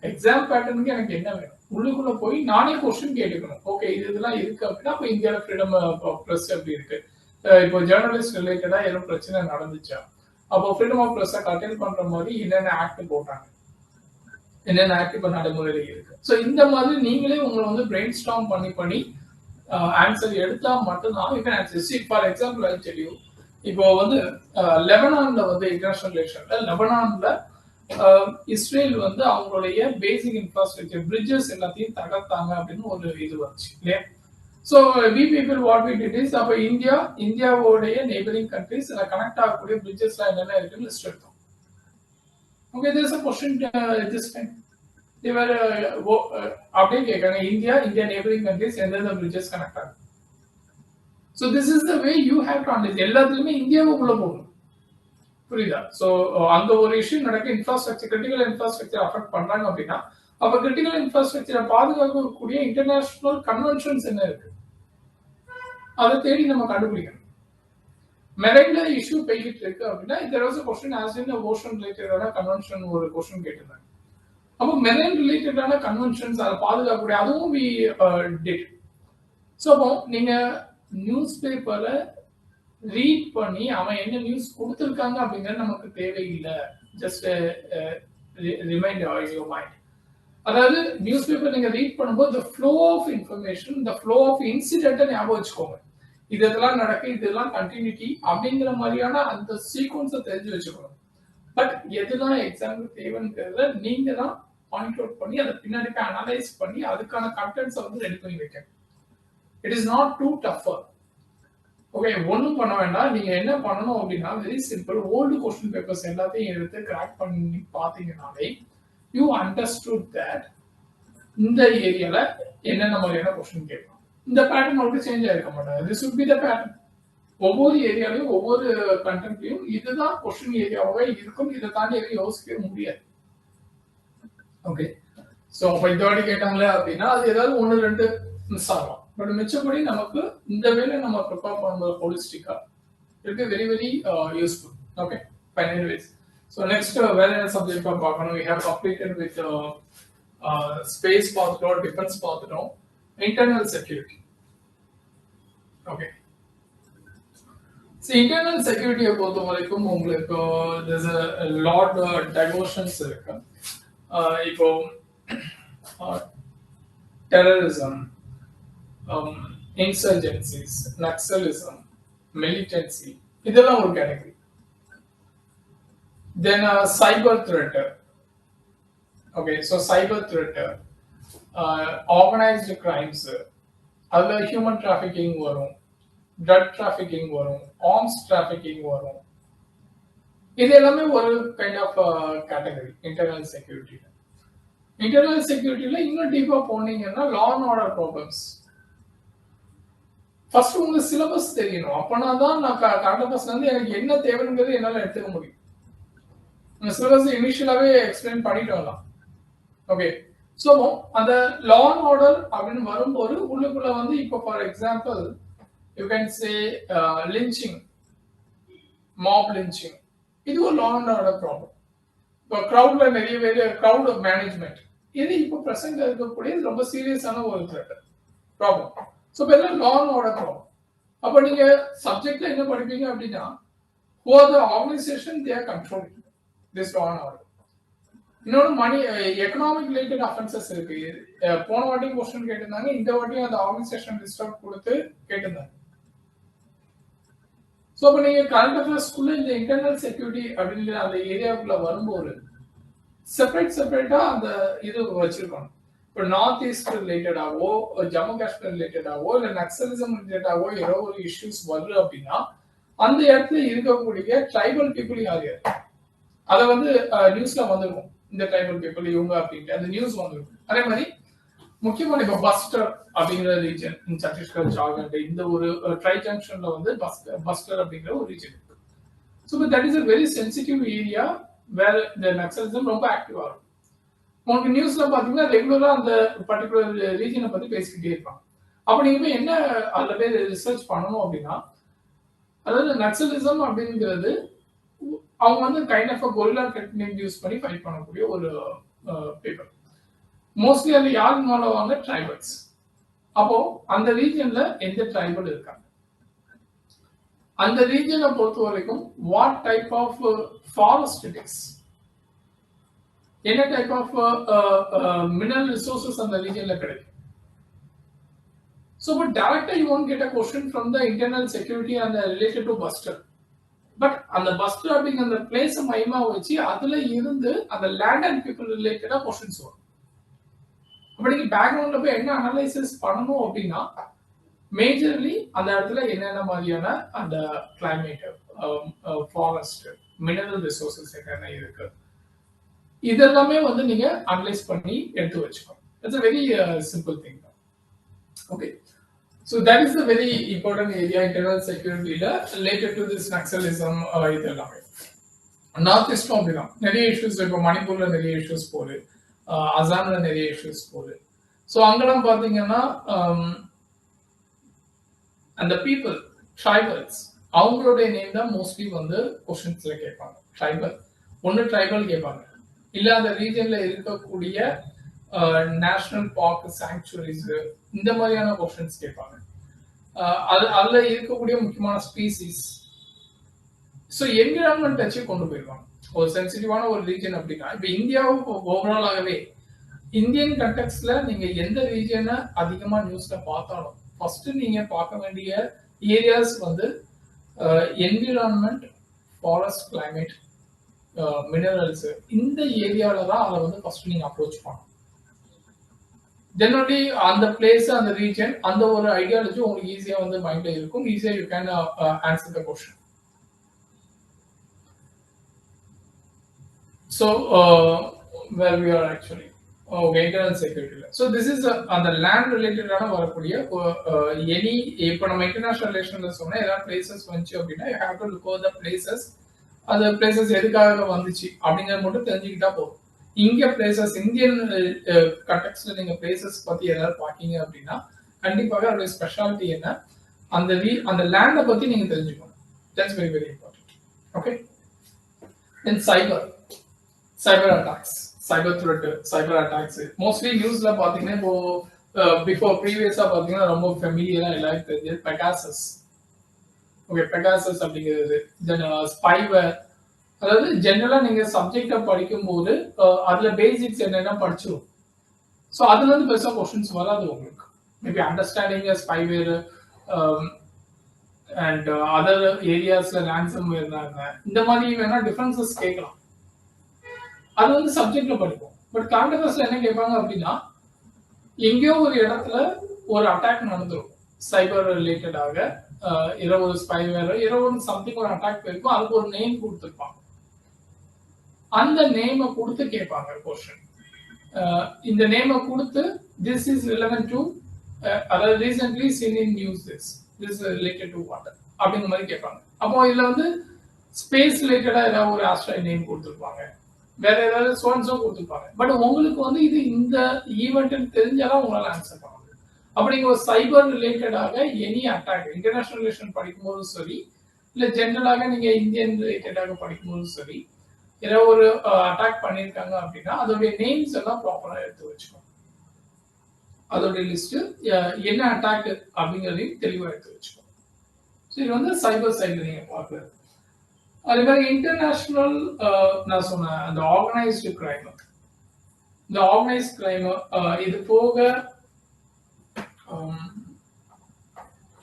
எக்ஸாம் பேட்டர்னுக்கு எனக்கு என்ன வேணும், உள்ளுக்குள்ள போய் நானே கொஸ்டின் கேட்டுக்கணும். ஓகே, இதெல்லாம் இருக்கு அப்படின்னா அப்ப இந்தியாவில ஃப்ரீடம் பிரஸ் எப்படி இருக்கு, இப்போ ஜேர்னலிஸ்ட் ரிலேட்டடா ஏதோ பிரச்சனை நடந்துச்சா, அப்போ ஃப்ரீடம் ஆஃப் ப்ரெஸ்ஸை கண்டெயின் பண்ற மாதிரி என்னென்ன ஆக்ட் போட்டாங்க, என்னென்ன ஆக்ட் இப்போ நடைமுறையில இருக்கு. ஸோ இந்த மாதிரி நீங்களே உங்களை வந்து பிரெயின் ஸ்டார்ம் பண்ணி ஆன்சர் எடுத்தா மட்டும்தான் you can answer. For example I tell you, இப்போ வந்து லெபனான்ல வந்து இன்டர்நேஷனல் ரிலேஷன்ல லெபனான்ல இஸ்ரேல் வந்து அவங்களுடைய பேசிக் இன்ஃப்ராஸ்ட்ரக்சர் பிரிட்ஜஸ் எல்லாத்தையும் தகர்த்தாங்க அப்படின்னு ஒரு இது வந்துச்சு இல்லையா. So we people what we did is, அப்போ இந்தியாவோடைய நெய்பரிங் கண்ட்ரிஸ் கனெக்ட் ஆகக்கூடிய பிரிட்ஜஸ்லாம் என்னென்ன இருக்குன்னு லிஸ்ட் எடுத்தோம். Okay, there is a question this time. they were அப்படியே கேட்காங்க, இந்தியா நெய்பரிங் கண்ட்ரிஸ் எந்தெந்த பிரிட்ஜஸ் கனெக்ட் ஆகும். So this is the way you have to understand. எல்லாத்துலயுமே இந்தியாவுக்குள்ள போகணும், புரியுதா? ஸோ அங்க ஒரு இஷ்யூ நடக்க இன்ஃப்ராஸ்ட்ரக்சர், கிரிட்டிக்கல் இன்ஃப்ராஸ்ட்ரக்சர் அஃபெக்ட் பண்றாங்க அப்படின்னா அப்ப கிரிட்டிக்கல் இன்ஃப்ராஸ்ட்ரக்சரை பாதுகாக்கக்கூடிய இன்டர்நேஷனல் கன்வென்ஷன்ஸ் என்ன இருக்கு, அதை தேடி நம்ம கண்டுபிடிக்கணும். மெரைன்ல இஷ்யூ போய்கிட்டு இருக்கு அப்படின்னா there was a question asked in the ocean related convention ஒரு கொஸ்டின் கேட்டிருந்தாங்க. அப்போ மெரைன் ரிலேட்டடான கன்வென்ஷன்ஸ் அதை பாதுகாக்கக்கூடிய அதுவும் we did. ஸோ அப்போ நீங்க நியூஸ் பேப்பரை ரீட் பண்ணி அவன் என்ன நியூஸ் கொடுத்துருக்காங்க அப்படிங்கிறது நமக்கு தேவையில்லை. Just remind your mind. அதாவது நியூஸ் பேப்பர் நீங்க ரீட் பண்ணும்போது the flow of information, the flow of incident ஞாபகம் வச்சுக்கோங்க. இதெல்லாம் நடக்கு, இதெல்லாம் கண்டினியூட்டி அப்படிங்கிற மாதிரியான அந்த சீக்வன்ஸை தெரிஞ்சு வச்சுக்கணும். பட் எதுதான் எக்ஸாம்பிள் தேவைங்கிறத நீங்க தான் பாயிண்ட் அவுட் பண்ணி அதை பின்னாடி அனலைஸ் பண்ணி அதுக்கான கண்டென்ட்ஸை வந்து ரெடி பண்ணி வைக்கணும். It is not too tougher. Okay, ஒன்றும் பண்ண வேண்டாம். நீங்க என்ன பண்ணணும் அப்படின்னா very simple, old question papers எல்லாத்தையும் எடுத்து கிராக் பண்ணி பார்த்தீங்கன்னாலே யூ அண்டர்ஸ்டுட் தட் இந்த ஏரியால என்னென்ன மாதிரியான கொஸ்டின் கேட்கலாம். இந்த பேட்டர்ன் உங்களுக்கு சேஞ்ச் ஆயிருக்க மாட்டாங்க. This would be the pattern. ஒவ்வொரு ஏரியாலையும் ஒவ்வொரு கண்டென்ட்லையும் இதுதான் கொஸ்டின் ஏரியாவே இருக்கும். இதை தாண்டி எதையும் யோசிக்க முடியாது. ஓகே, ஸோ அப்போ இந்த வாட்டி கேட்டாங்களே அப்படின்னா அது ஏதாவது ஒன்று ரெண்டு மிஸ் ஆகலாம். பட் மிச்சப்படி நமக்கு இந்த வேலை நம்ம ப்ரிப்பேர் பண்ணும்போது ஹோலிஸ்டிக்கா it be very very useful. Okay, fine. Anyways, so next வேற என்ன சப்ஜெக்ட் பார்க்கணும்? We have completed with space பார்த்துட்டோம், டிஃபென்ஸ் பார்த்துட்டோம், இன்டர்னல் செக்யூரிட்டி. ஓகே, இன்டர்னல் செக்யூரிட்டியை பொறுத்த வரைக்கும் உங்களுக்கு there's a lot diversions இருக்கு. இப்போ டெரரிசம், இன்சர்ஜென்சிஸ், நக்சலிசம், மிலிட்டன்சி, இதெல்லாம் ஒரு category. Then cyber threat. Okay, so cyber threat, organised crimes, அதுல ஹியூமன் டிராஃபிக்கிங் வரும், ட்ரக் டிராஃபிக்கிங் வரும், ஆர்ம்ஸ் டிராஃபிக்கிங் வரும். இது எல்லாமே ஒரு kind of category internal security. Internal செக்யூரிட்டியில இன்னும் டீப்பா போனீங்கன்னா law and order problems. First உங்க சிலபஸ் தெரியணும். அப்பனா தான் நான் கண்டபஸ்ல இருந்து எனக்கு என்ன தேவைங்கிறது என்னால எடுத்துக்க முடியும். உங்க சிலபஸ் இனிஷியலாவே எக்ஸ்பிளைன் பண்ணிட்டு வரலாம். ஓகே, ஸோ அந்த லா அண்ட் ஆர்டர் அப்படின்னு வரும்போது உள்ளுக்குள்ள வந்து இப்போ for example you can say lynching, mob lynching, இது ஒரு லா அண்ட் ஆர்டர் ப்ராப்ளம். இப்போ கிரௌட்ல நிறைய பேர் கிரௌட் மேனேஜ்மெண்ட், இது இப்போ பிரசன்ட் இருக்கக்கூடிய ரொம்ப சீரியஸான ஒரு த்ரெட் ப்ராப்ளம். ஸோ இப்போ லா அண்ட் ஆர்டர் ப்ராப்ளம். அப்போ நீங்க சப்ஜெக்ட்ல என்ன படிப்பீங்க அப்படின்னா who are the organization they are controlling this law and order. இன்னொரு மணி எக்கனாமிக் ரிலேட்டட் அஃபென்சஸ் இருக்கு. போன வாட்டி கொஸ்டின் கேட்டிருந்தாங்க, இந்த வாட்டியும் அந்த ஆர்கனைசேஷன் லிஸ்ட் அவுட் கொடுத்து கேட்டிருந்தாங்க. ஸோ அப்போ நீங்க கரண்ட் அஃபேர்ஸ்க்குள்ள இந்த இன்டர்னல் செக்யூரிட்டி அப்படிங்கிற அந்த ஏரியாவுக்குள்ள வரும்போது செப்பரேட்டா அந்த இது வச்சிருக்கணும். இப்போ நார்த் ஈஸ்ட் ரிலேட்டடாவோ, ஜம்மு காஷ்மீர் ரிலேட்டடாவோ, இல்லை நக்சலிசம் ரிலேட்டடாவோ ஏதோ ஒரு இஷ்யூஸ் வருது அப்படின்னா அந்த இடத்துல இருக்கக்கூடிய ட்ரைபல் பீப்புள் யார் யார், அதை வந்து நியூஸ்ல வந்துருக்கும். இந்த ட்ரைபல் பீப்புள் இவங்க அப்படின்ட்டு அந்த நியூஸ் வந்துருக்கும். அதே மாதிரி முக்கியமான இப்போ பஸ்டர் அப்படிங்கிற ரீஜன் சத்தீஸ்கர், ஜார்க்கண்ட், இந்த ஒரு ட்ரை ஜங்ஷன்ல வந்து பஸ்டர் அப்படிங்கிற ஒரு ரீஜன் இருக்கு. So that is a very sensitive area வேற இந்த நக்சலிசம் ரொம்ப ஆக்டிவா இருக்கும். உங்களுக்கு நியூஸ்ல பாத்தீங்கன்னா ரெகுலரா அந்த பர்டிகுலர் ரீஜனை பத்தி பேசிக்கிட்டே இருப்பாங்க. அப்ப நீங்க போய் என்ன அதுல போய் ரிசர்ச் பண்ணணும் அப்படின்னா, அதாவது நக்சலிசம் அப்படிங்கிறது அவங்க வந்து kind of guerrilla technique use பண்ணி ஃபைட் பண்ணக்கூடிய ஒரு பீப்புள். மோஸ்ட்லி அது யார் இன்வால்வ் ஆவாங்க? ட்ரைபல்ஸ். அப்போ அந்த ரீஜன்ல எந்த ட்ரைபல் இருக்காங்க? அந்த ரீஜனை பொறுத்த வரைக்கும் what type of forest it is, என்ன டைப் ஆஃப் மினரல் ரிசோர்சஸ் அந்த ரீஜன்ல கிடைக்கும். So, but directly you won't get a question from the internal security and related to buster. But on the buster being on the place மையமா வச்சு அதுல இருந்து அந்த land and people ரிலேட்டடா questions வரும். அப்ப நீங்க பேக்ரவுண்ட்ல போய் என்ன அனலைசிஸ் பண்ணணும் அப்படின்னா மேஜர்லி அந்த இடத்துல என்னென்ன மாதிரியான அந்த கிளைமேட், ஃபாரஸ்ட், மினரல் ரிசோர்சஸ் என்னென்ன இருக்கு இதெல்லாமே வந்து நீங்க அனலைஸ் பண்ணி எடுத்து வச்சுக்கணும். It's a very simple thing. Okay. So that is the very important area, internal security related to this Naxalism. இதெல்லாமே நார்த் ஈஸ்டும் அப்படிதான் நிறைய இஷ்யூஸ், இப்போ மணிப்பூர்ல நிறைய இஷ்யூஸ் போகுது, அசாம்ல நிறைய இஷ்யூஸ் போகுது. ஸோ அங்கெல்லாம் பார்த்தீங்கன்னா அந்த பீப்புள் ட்ரைபல்ஸ் அவங்களுடைய நேம் தான் மோஸ்ட்லி வந்து கொஸ்டின்ஸ்ல கேட்பாங்க. ட்ரைபல் கேட்பாங்க, இல்லை அந்த ரீஜன்ல இருக்கக்கூடிய நேஷனல் பார்க், சாங்சுவரிஸ், இந்த மாதிரியான கொஸ்டின்ஸ் கேட்பாங்க. அதுல இருக்கக்கூடிய முக்கியமான ஸ்பீசிஸ். ஸோ என்விரான்மெண்ட் வச்சு கொண்டு போயிருவாங்க. ஒரு சென்சிட்டிவான ஒரு ரீஜன் அப்படின்னா இப்போ இந்தியாவுக்கு ஓவராலாகவே இந்தியன் கண்டெக்ஸ்ட்ல நீங்க எந்த ரீஜனை அதிகமா நியூஸ்ல பார்த்தாலும் ஃபர்ஸ்ட் நீங்க பார்க்க வேண்டிய ஏரியாஸ் வந்து என்விரான்மெண்ட், ஃபாரஸ்ட், கிளைமேட், மினரல்ஸ், இந்த ஏரியாவில தான் அதை வந்து ஃபர்ஸ்ட் நீங்க அப்ரோச் பண்ணணும். ஜெனரலி அந்த பிளேஸ், அந்த ரீஜன், அந்த ஒரு ஐடியாலஜி உங்களுக்கு ஈஸியா வந்து மைண்ட்ல இருக்கும். ஈஸியா you can answer the question. So where we are actually internal security. So this is அந்த land related ஆன வரக்கூடிய எனி இப்போ நம்ம இன்டர்நேஷனல் ரிலேஷன்ல சொன்னா ஏதாவது பிளேசஸ் வந்துச்சு அப்படின்னா you have to look over the places. அந்த பிளேசஸ் எதுக்காக வந்துச்சு அப்படிங்கறது மட்டும் தெரிஞ்சுக்கிட்டா போதும். இங்க பிளேசஸ் இந்தியன் கண்டெக்ஸ்ட்ல நீங்க பிளேசஸ் பத்தி ஏதாவது பாக்கீங்க அப்படின்னா கண்டிப்பாக அதோட ஸ்பெஷாலிட்டி என்ன, அந்த லேண்ட பத்தி நீங்க தெரிஞ்சுக்கணும். That's very very important. Okay. Then cyber attacks, cyber threat, cyber attacks mostly நியூஸ்ல பாத்தீங்கன்னா இப்போ பிஃபோர் ப்ரீவியஸா பாத்தீங்கன்னா ரொம்ப ஃபெமிலியரா எல்லாருக்கும் தெரிஞ்சது பெகாசஸ். ஓகே, பெகாசஸ் அப்படிங்கிறது தென் ஸ்பைவேர். அதாவது ஜெனரலா நீங்க சப்ஜெக்டை படிக்கும் போது அதுல பேசிக்ஸ் என்னென்ன படிச்சிடும். ஸோ அதுல இருந்து பெருசா கொஸ்டின்ஸ் வராது உங்களுக்கு. Maybe understanding spyware and other ஏரியாஸ்ல ransomware இந்த மாதிரி வேணா டிஃபரன்சஸ் கேட்கலாம். அது வந்து சப்ஜெக்ட்ல படிப்போம். பட் கரண்ட் அஃபேர்ஸ்ல என்ன கேட்பாங்க அப்படின்னா எங்கேயோ ஒரு இடத்துல ஒரு அட்டாக் நடந்துடும் சைபர் ரிலேட்டடாக, ஏதோ ஒரு ஸ்பைவேர், ஏதோ ஒரு சம்திங் ஒரு அட்டாக் இருக்கும், அதுக்கு ஒரு நேம் கொடுத்துருப்பாங்க. அந்த நேமை கொடுத்து கேட்பாங்க क्वेश्चन. இந்த நேமை கொடுத்து திஸ் இஸ் ரிலவென்ட் டு, அதாவது recently seen in news, this related to what அப்படிங்கிற மாதிரி கேட்பாங்க. அப்போ இதுல வந்து ஸ்பேஸ் ரிலேட்டடா ஏதாவது ஒரு ஆஸ்ட்ராய்ட் நேம் கொடுத்துருப்பாங்க, வேற ஏதாவது சோன்ஸோ கொடுத்துருப்பாங்க. பட் உங்களுக்கு வந்து இது இந்த ஈவெண்ட் தெரிஞ்சாதான் உங்களால ஆன்சர் பண்ண முடியும். அப்படிங்கிற ஒரு சைபர் ரிலேட்டடாக எனி அட்டாக் இன்டர்நேஷனல் ரிலேஷன் படிக்கும்போதும் சரி, இல்லை ஜென்ரலாக நீங்க இந்தியன் ரிலேட்டடாக படிக்கும்போதும் சரி, ஏதோ ஒரு அட்டாக் பண்ணியிருக்காங்க அப்படின்னா அதோடைய நேம்ஸ் எல்லாம் ப்ராப்பரா எடுத்து வச்சுக்கணும். அதோடைய லிஸ்ட் என்ன அட்டாக் அப்படிங்கிறதையும் தெளிவா எடுத்து வச்சுக்கணும். ஸோ இது வந்து சைபர் சைட்ல நீங்க பார்க்குறது. அதே மாதிரி இன்டர்நேஷனல் நான் சொன்னேன் அந்த ஆர்கனைஸ்டு கிரைம், இந்த ஆர்கனைஸ்ட் கிரைம் இது போக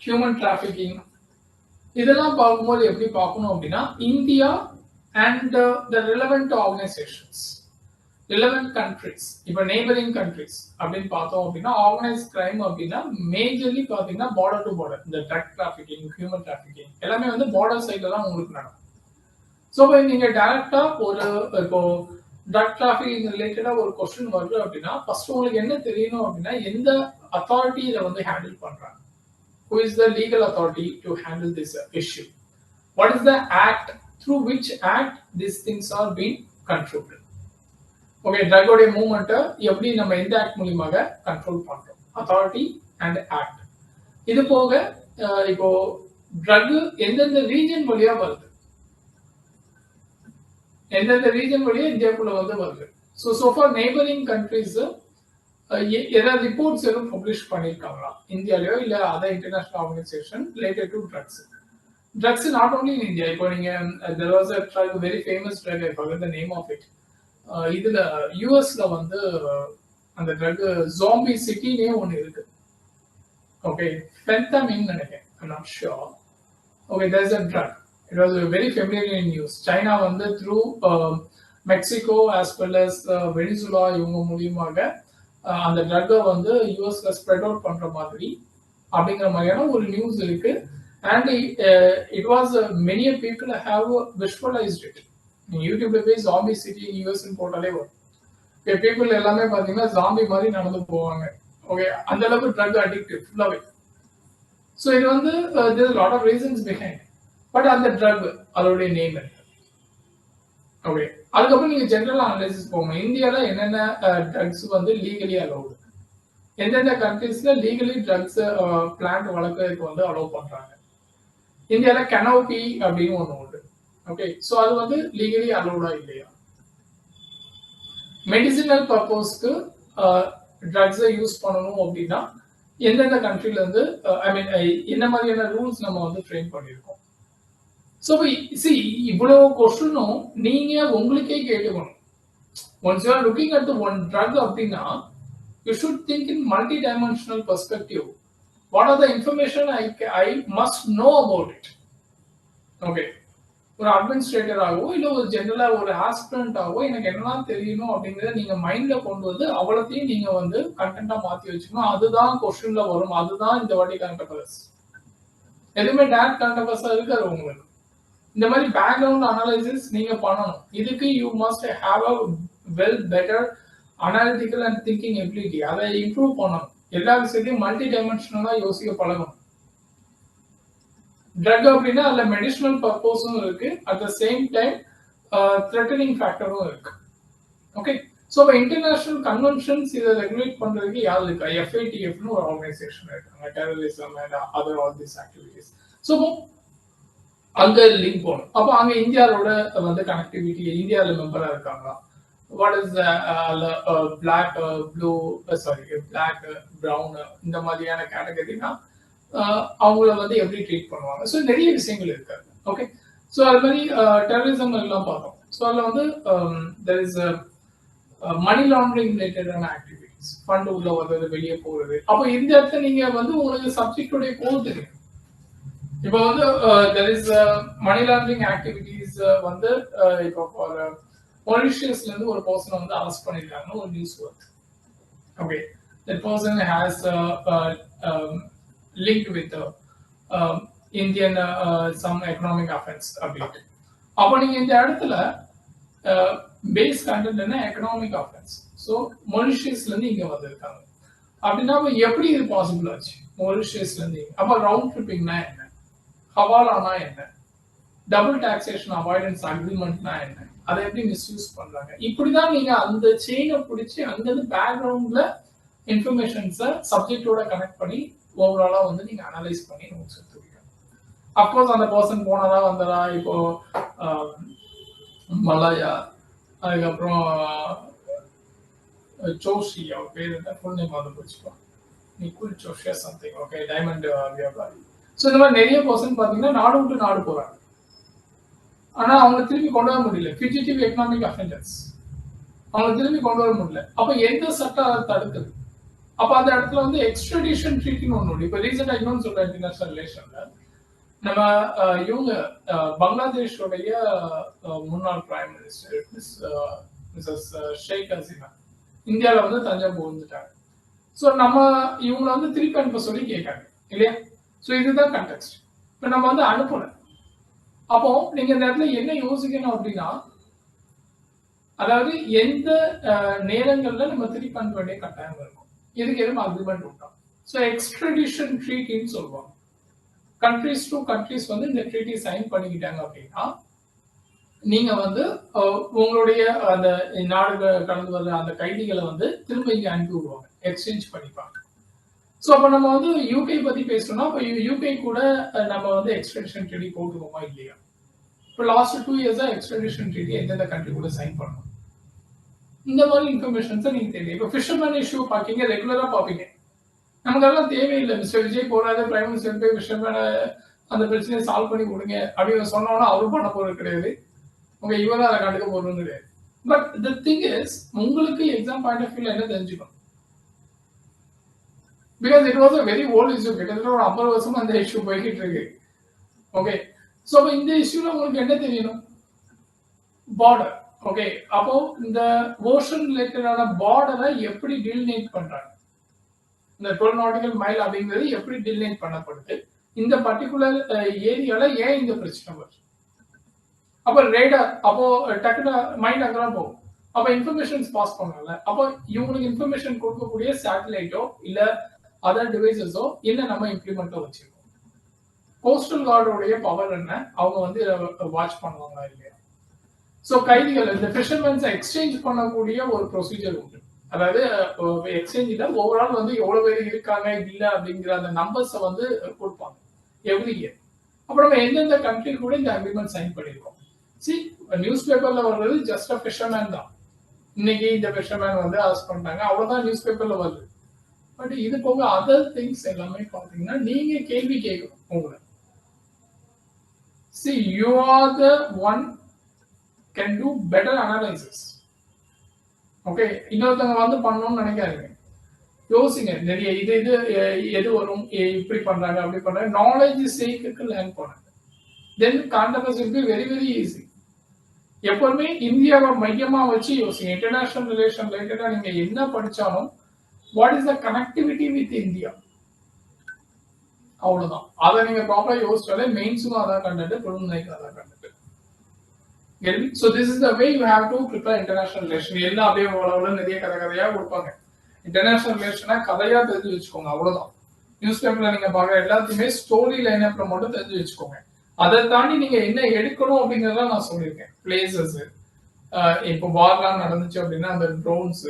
ஹியூமன் டிராஃபிக்கிங் இதெல்லாம் பார்க்கும்போது எப்படி பார்க்கணும் அப்படின்னா India and the relevant organizations, relevant countries, இப்போ neighboring countries அப்படின்னு பார்த்தோம் அப்படின்னா ஆர்கனைஸ்ட் கிரைம் அப்படின்னா மேஜர்லி பார்த்தீங்கன்னா பார்டர் டு பார்டர் இந்த ட்ரக் டிராஃபிக்கிங், ஹியூமன் டிராஃபிக்கிங் எல்லாமே வந்து பார்டர் சைட்ல தான் உங்களுக்கு நடக்கும். ஸோ இப்போ நீங்க டைரக்டா ஒரு இப்போ ட்ரக் டிராஃபிக்கிங் ரிலேட்டடா ஒரு கொஸ்டின் வருது அப்படின்னா ஃபர்ஸ்ட் உங்களுக்கு என்ன தெரியணும் அப்படின்னா எந்த அத்தாரிட்டி இதை வந்து ஹேண்டில் பண்றாங்க, who is the legal authority to handle this issue, what is the act through which act these things are being controlled. Okay, ட்ரக்கோடைய மூவ்மெண்ட்டை எப்படி நம்ம எந்த ஆக்ட் மூலியமாக கண்ட்ரோல் பண்றோம், அத்தாரிட்டி அண்ட் ஆக்ட். இது போக இப்போ ட்ரக் எந்தெந்த ரீஜன் வழியா வருது, எந்தெந்த ரீஜன் வழியா இந்தியாவுக்குள்ள வந்து வருது. ஸோ ஃபார் நெய்பரிங் கண்ட்ரிஸ் ஏதாவது ரிப்போர்ட்ஸ் எதுவும் பப்ளிஷ் பண்ணியிருக்காங்களா இந்தியாலயோ இல்லை other international organization related to drugs. drugs not only in India. இப்போ நீங்க there was a drug, very famous drug, I forgot the name of it. இதுல யூஎஸ்ல வந்து அந்த ட்ரக் ஜாம்பி சிட்டினே ஒன்னு இருக்கு. ஓகே, ஃபென்டமின் நினைக்கிறேன், I'm not sure. Okay, there's a drug. It was very familiar in news. China வந்து through Mexico as well as Venezuela இவங்க மூலியமாக அந்த ட்ரக்கை வந்து யூஎஸ்ல ஸ்ப்ரெட் அவுட் பண்ற மாதிரி அப்படிங்கிற மாதிரியான ஒரு நியூஸ் இருக்கு. And it was many people have visualized it. யூடியூப்ல போய் ஜாம்பி சிட்டி யூஎஸ் போட்டாலே வரும். பீப்புள் எல்லாமே பாத்தீங்கன்னா ஜாம்பி மாதிரி நடந்து போவாங்க. ஓகே, அந்த அளவுக்கு ட்ரக் அடிக்டிவ் ஃபுல்லாவே. ஸோ இது வந்து there lot of reasons behind. But அந்த ட்ரக் அதோடைய நேம் இருக்கு. ஓகே, அதுக்கப்புறம் நீங்க ஜெனரல் அனாலிசிஸ் போகணும். இந்தியால என்னென்ன ட்ரக்ஸ் வந்து லீகலி அலௌடு, எந்தெந்த கண்ட்ரீஸ்ல லீகலி ட்ரக்ஸ் பிளான்ட் வளர்க்கறதுக்கு வந்து அலோவ் பண்றாங்க. இந்தியால கனோபி அப்படின்னு ஒண்ணு உண்டு. ஓகே, ஸோ அது வந்து லீகலி அலௌடா இல்லையா? மெடிசினல் பர்பஸ்க்கு ட்ரக்ஸை யூஸ் பண்ணணும் அப்படின்னா எந்தெந்த கண்ட்ரில இருந்து ஐ மீன் என்ன மாதிரியான ரூல்ஸ் நம்ம வந்து ஃப்ரேம் பண்ணியிருக்கோம். ஸோ இவ்வளவு கொஸ்டினும் நீங்க உங்களுக்கே கேட்டுக்கணும். Once you are looking at one drug அப்படின்னா you should think in multi dimensional perspective. What are the information I must know about it. Okay, ஒரு அட்மினிஸ்ட்ரேட்டராகவோ இல்லை ஒரு ஜெனரலா ஒரு ஆஸ்பிரண்டாகவோ எனக்கு என்னெல்லாம் தெரியணும் அப்படிங்கிறத நீங்க மைண்ட்ல கொண்டு வந்து அவ்வளோத்தையும் நீங்க வந்து கண்டென்ட்டா மாத்தி வச்சுக்கணும். அதுதான் கொஸ்டின்ல வரும். அதுதான் இந்த வாட்டி கரண்ட் அஃபேர்ஸ். எதுவுமே டேரக்ட் கரண்ட் அஃபேர்ஸா இருக்காது உங்களுக்கு. இந்த மாதிரி பேக்ரவுண்ட் அனாலிசிஸ் நீங்க பண்ணணும். இதுக்கு you must have a well better analytical and thinking ability. அதை இம்ப்ரூவ் பண்ணணும். எல்லா விஷயத்தையும் மல்டி டைமென்ஷனலா யோசிக்க பழகணும். ட்ரக் அப்படின்னா அதுல மெடிசினல் பர்பஸும் இருக்கு, at the same time threatening ஃபேக்டரும் இருக்கு. ஓகே, ஸோ இப்போ இன்டர்நேஷனல் கன்வென்ஷன்ஸ் இதை ரெகுலேட் பண்றதுக்கு யார் இருக்கா? எஃப்ஏடிஎஃப்னு ஒரு ஆர்கனைசேஷன் இருக்காங்க, terrorism and other all this activities. So அங்க லிங்க் போகணும். அப்போ அங்க இந்தியாவோட வந்து கனெக்டிவிட்டி, இந்தியாவில் மெம்பரா இருக்காங்களா? What is black blue sorry black brown இந்த மாதிரியான கேட்டகரினா அவங்கள வந்து எப்படி ட்ரீட் பண்ணுவாங்க. ஸோ நிறைய விஷயங்கள் இருக்காது. ஓகே, ஸோ அது மாதிரி டெரரிசம் எல்லாம் பார்த்தோம். ஸோ அதில் வந்து தெர் இஸ் மணி லாண்டரிங் ரிலேட்டடான ஆக்டிவிட்டிஸ், ஃபண்ட் உள்ள வர்றது வெளியே போகிறது. அப்போ இந்த இடத்துல நீங்க வந்து உங்களுக்கு சப்ஜெக்டோடைய கோல் தெரியும். இப்போ வந்து there is money laundering activities வந்து இப்போ மொரிஷியஸ்ல இருந்து ஒரு பர்சனை வந்து அரெஸ்ட் பண்ணிருக்காங்கன்னு ஒரு நியூஸ் வருது. Okay, that person has linked with Indian some economic offense அப்படின்ட்டு. அப்போ நீங்க இந்த இடத்துல பேஸ் கண்டென்ட் என்ன? Economic offence. ஸோ மொரிஷியஸ்ல இருந்து இங்க வந்திருக்காங்க அப்படின்னா எப்படி இது பாசிபிள் ஆச்சு? மொரிஷியஸ்ல இருந்து அப்ப ரவுண்ட் ட்ரிப்பிங்னா என்ன? ஹவாலானா என்ன? டபுள் டாக்ஸேஷன் அவாய்டன்ஸ் அக்ரிமெண்ட்னா என்ன? அதை எப்படி மிஸ்யூஸ் பண்றாங்க? இப்படிதான் நீங்க அந்த செயினை பிடிச்சி அங்கிருந்து பேக்ரவுண்ட்ல இன்ஃபர்மேஷன்ஸை சப்ஜெக்டோட கனெக்ட் பண்ணி ஓவராலா வந்து நீங்க அனலைஸ் பண்ணி நோட்ஸ் எடுத்துக்கீங்க. அப்கோர்ஸ் அந்த பர்சன் போனதா வந்ததா, இப்போ மலாயா, அதுக்கப்புறம் ஜோஷி, அவர் பேர் என்ன, ஃபுல் நேம் வந்து வச்சுக்கோ, நிக்குல் ஜோஷியா சம்திங். ஓகே, டைமண்ட் வியாபாரி. ஸோ இந்த மாதிரி நிறைய பர்சன் பார்த்தீங்கன்னா நாடு விட்டு நாடு போறாங்க. ஆனா அவங்க திரும்பி கொண்டு வர முடியல. ஃபியூஜிட்டிவ் எக்கனாமிக் அஃபெண்டர்ஸ் அவங்க திரும்பி கொண்டு வர முடியல. அப்ப எந்த சட்டம் அதை தடுக்குது? அப்ப அந்த இடத்துல வந்து எக்ஸ்ட்ரடிஷன் ட்ரீட்னு ஒண்ணு. இப்ப ரீசெண்டா இன்னொன்னு சொல்றேன், இன்டர்நேஷனல் ரிலேஷன்ல நம்ம இவங்க பங்களாதேஷோடைய முன்னாள் prime minister Mrs Sheikh Hasina இந்தியாவில வந்து தஞ்சாவூர் வந்துட்டாங்க. ஸோ நம்ம இவங்களை வந்து திருப்பி அனுப்ப சொல்லி கேட்காங்க இல்லையா? ஸோ இதுதான் கண்டெக்ஸ்ட். இப்ப நம்ம வந்து அனுப்பல. அப்போ நீங்க இந்த இடத்துல என்ன யோசிக்கணும் அப்படின்னா, அதாவது எந்த நேரங்கள்ல நம்ம திருப்பி அனுப்ப வேண்டிய கட்டாயம் இருக்கும், இதுக்கு எதுவும் அக்ரிமெண்ட் உண்டா? ஸோ எக்ஸ்ட்ரடிஷன் ட்ரீட்டின்னு சொல்லுவாங்க. கண்ட்ரிஸ் டு கண்ட்ரிஸ் வந்து இந்த ட்ரீட்டி சைன் பண்ணிக்கிட்டாங்க அப்படின்னா நீங்க வந்து உங்களுடைய அந்த நாடு கடந்து வர அந்த கைதிகளை வந்து திரும்ப இங்க அனுப்பி விடுவாங்க, எக்ஸ்சேஞ்ச் பண்ணிப்பாங்க. ஸோ அப்போ நம்ம வந்து யூகே பத்தி பேசணும்னா இப்போ யூகே கூட நம்ம வந்து எக்ஸ்ட்ரடிஷன் ட்ரீட்டி போட்டுக்கோமா இல்லையா? இப்போ லாஸ்ட் 2 இயர்ஸா எக்ஸ்ட்ரடிஷன் ட்ரீட்டி எந்தெந்த கண்ட்ரி கூட சைன் பண்ணணும், இந்த மாதிரி இன்ஃபர்மேஷன்ஸை நீங்க தெரியும். இப்போ ஃபிஷர்மேன் இஷ்யூ பார்ப்பீங்க, ரெகுலரா பார்ப்பீங்க. நமக்கு அதெல்லாம் தேவையில்லை. மிஸ்டர் விஜய் போறாரு, பிரைம் மினிஸ்டர் போய் ஃபிஷர்மேனை அந்த பிரச்சனையை சால்வ் பண்ணி கொடுங்க அப்படின்னு சொன்னோன்னா அவரும் பண்ண போறது கிடையாது. ஓகே, இவரும் அதை கண்டுக்க போறது கிடையாது. பட் தி திங் இஸ், உங்களுக்கு எக்ஸாம் பாயிண்ட் ஆஃப் வியூல என்ன தெரிஞ்சுக்கணும்? Because it was a very old issue. கிட்டத்தட்ட ஒரு 50 வருஷமா அந்த இஷ்யூ போய்கிட்டு இருக்கு. ஓகே, ஸோ அப்போ இந்த இஷ்யூல உங்களுக்கு என்ன தெரியணும்? பார்டர். ஓகே, அப்போ இந்த ஓஷன் ரிலேட்டடான பார்டரை எப்படி டிலினேட் பண்றாங்க, இந்த 12 நாட்டிக்கல் மைல் அப்படிங்கிறது எப்படி டிலினேட் பண்ணப்படுது, இந்த பர்டிகுலர் ஏரியால ஏன் இந்த பிரச்சனை வருது. அப்போ ரேடார், அப்போ டக்குனு மைண்ட் அங்கதான் போகும். அப்போ இன்ஃபர்மேஷன்ஸ் பாஸ் பண்ணல. அப்போ இவங்களுக்கு இன்ஃபர்மேஷன் கொடுக்கக்கூடிய சேட்டலைட்டோ இல்ல அதர் டிவைசஸோ இல்ல நம்ம இம்ப்ளிமெண்டோ வச்சிருக்கோம். கோஸ்டல் கார்டோடைய பவர் என்ன, அவங்க வந்து வாட்ச் பண்ணுவாங்களா இல்லையா. ஸோ கைதிகள், இந்த ஃபிஷர்மேன்ஸை எக்ஸ்சேஞ்ச் பண்ணக்கூடிய ஒரு ப்ரொசீஜர் உண்டு. அதாவது எக்ஸ்சேஞ்சில் ஓவரால் வந்து எவ்வளவு பேர் இருக்காங்க இல்லை அப்படிங்கிற அந்த நம்பர்ஸை வந்து கொடுப்பாங்க எவ்ரி இயர். அப்புறம் நம்ம எந்தெந்த கண்ட்ரி கூட இந்த அக்ரிமெண்ட் சைன் பண்ணிருக்கோம். சி, நியூஸ் பேப்பர்ல வர்றது ஜஸ்ட் அ ஃபிஷர்மேன் தான். இன்னைக்கு இந்த ஃபிஷர்மேன் வந்து அரெஸ்ட் பண்ணிட்டாங்க, அவ்வளவுதான் நியூஸ் பேப்பர்ல வருது. பட் இது போக அதர் திங்ஸ் எல்லாமே பாத்தீங்கன்னா நீங்க கேள்வி கேட்கணும் உங்களை. See, you are the one can do better analysis. Okay, இன்னொருத்தங்க வந்து பண்ணணும்னு நினைக்காதீங்க. யோசிங்க, நிறைய இது எது வரும், இப்படி பண்றாங்க அப்படி பண்றாங்க, நாலேஜ் சேக்குக்கு லேர்ன் பண்ணுங்க. தென் கான்டெம்பஸ் will be very very easy. எப்பவுமே இந்தியாவை மையமா வச்சு யோசிங்க. இன்டர்நேஷனல் ரிலேஷன் ரிலேட்டடா நீங்க என்ன படிச்சாலும் what is the connectivity with India, அவ்வளவுதான். அதை நீங்க ப்ராப்பரா யோசிச்சாலே மெயின்ஸும் அதான் கண்டென்ட், ப்ரிலிமினரிக்கும் அதான் content. So this is the way you have to prepare international relation. எல்லாம் அப்படியே அவ்வளவு நிறைய கதையா கொடுப்பாங்க. இன்டர்நேஷனல் ரிலேஷனா கதையா தெரிஞ்சு வச்சுக்கோங்க, அவ்வளவுதான். நியூஸ் பேப்பர்ல நீங்க பாக்குற எல்லாத்தையுமே ஸ்டோரி லைன் அப்ல மட்டும் தெரிஞ்சு வச்சுக்கோங்க. அதை தாண்டி நீங்க என்ன எடுக்கணும் அப்படிங்கறத நான் சொல்லியிருக்கேன். பிளேசஸ், இப்போ வார்லாம் நடந்துச்சு அப்படின்னா அந்த ட்ரோன்ஸ்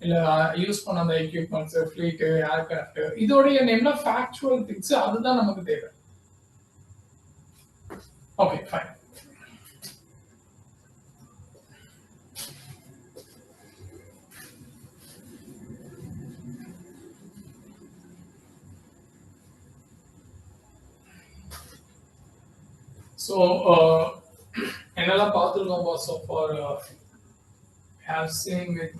இல்ல யூஸ் பண்ண அந்த எக்யூப்மெண்ட்ஸ், ஃபிளீட், ஏர்கிராஃப்ட், இதோடைய என்ன ஃபேக்சுவல் திங்ஸ், அதுதான் நமக்கு தேவை. Okay, fine. So, என்னெல்லாம் பார்த்துருக்கோம் so far, have seen with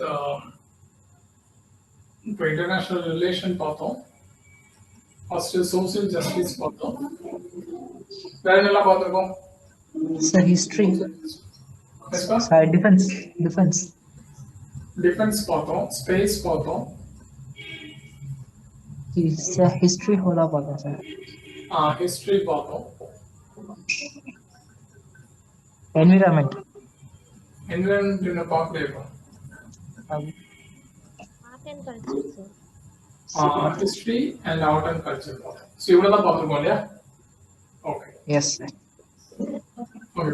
இப்போ இன்டர்நேஷனல் ரிலேஷன் பார்த்தோம், ஃபர்ஸ்ட் சோசியல் ஜஸ்டிஸ் பார்த்தோம், வேற என்னெல்லாம் பார்த்துருக்கோம் சார்? ஹிஸ்டரி சார், டிஃபென்ஸ் பார்த்தோம், ஸ்பேஸ் பார்த்தோம், ஹிஸ்டரி ஹோலா பார்த்தோம் சார். ஹிஸ்டரி பார்த்தோம், என்விரான்மெண்ட் என்ன பார்க்கலையா? History and art and culture பார்த்தோம். ஸோ இவ்வளோதான் பார்த்துருக்கோம் இல்லையா? Okay, yes sir. Okay,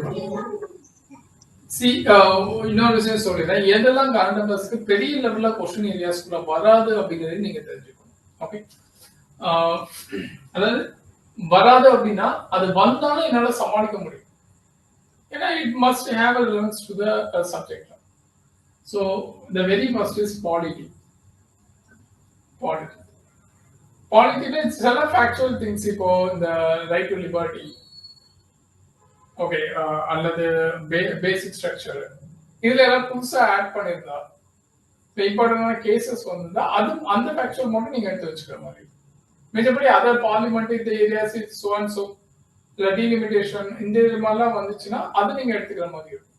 C, இன்னொரு விஷயம் சொல்லிடுறேன். எதெல்லாம் கரண்ட் அஃபேர்ஸ்க்கு பெரிய லெவல்ல கொஸ்டின் ஏரியாஸ்குள்ள வராது அப்படிங்கிறது நீங்க தெரிஞ்சுக்கணும். ஓகே, அதாவது வராது அப்படின்னா அது வந்தாலும் என்னால சமாளிக்க முடியும். ஏன்னா it must have a relevance to the subject. So the very first is polity. Polity is சில factual things. இப்போ இந்த right to liberty, ஓகே, அல்லது பேசிக் ஸ்ட்ரக்சர், இதுல எல்லாம் புதுசா ஆட் பண்ணிருந்தா, இம்பார்ட்டன்டான கேசஸ் வந்திருந்தா அது அந்த ஃபேக்சுவல் மட்டும் நீங்க எடுத்து வச்சுக்கிற மாதிரி. மிச்சபடி அதர் பார்லிமெண்ட் இந்த ஏரியாஸ் சோ அண்ட் சோ இல்ல டீலிமிட்டேஷன் இந்த இது மாதிரிலாம் வந்துச்சுன்னா அது நீங்க எடுத்துக்கிற மாதிரி இருக்கும்.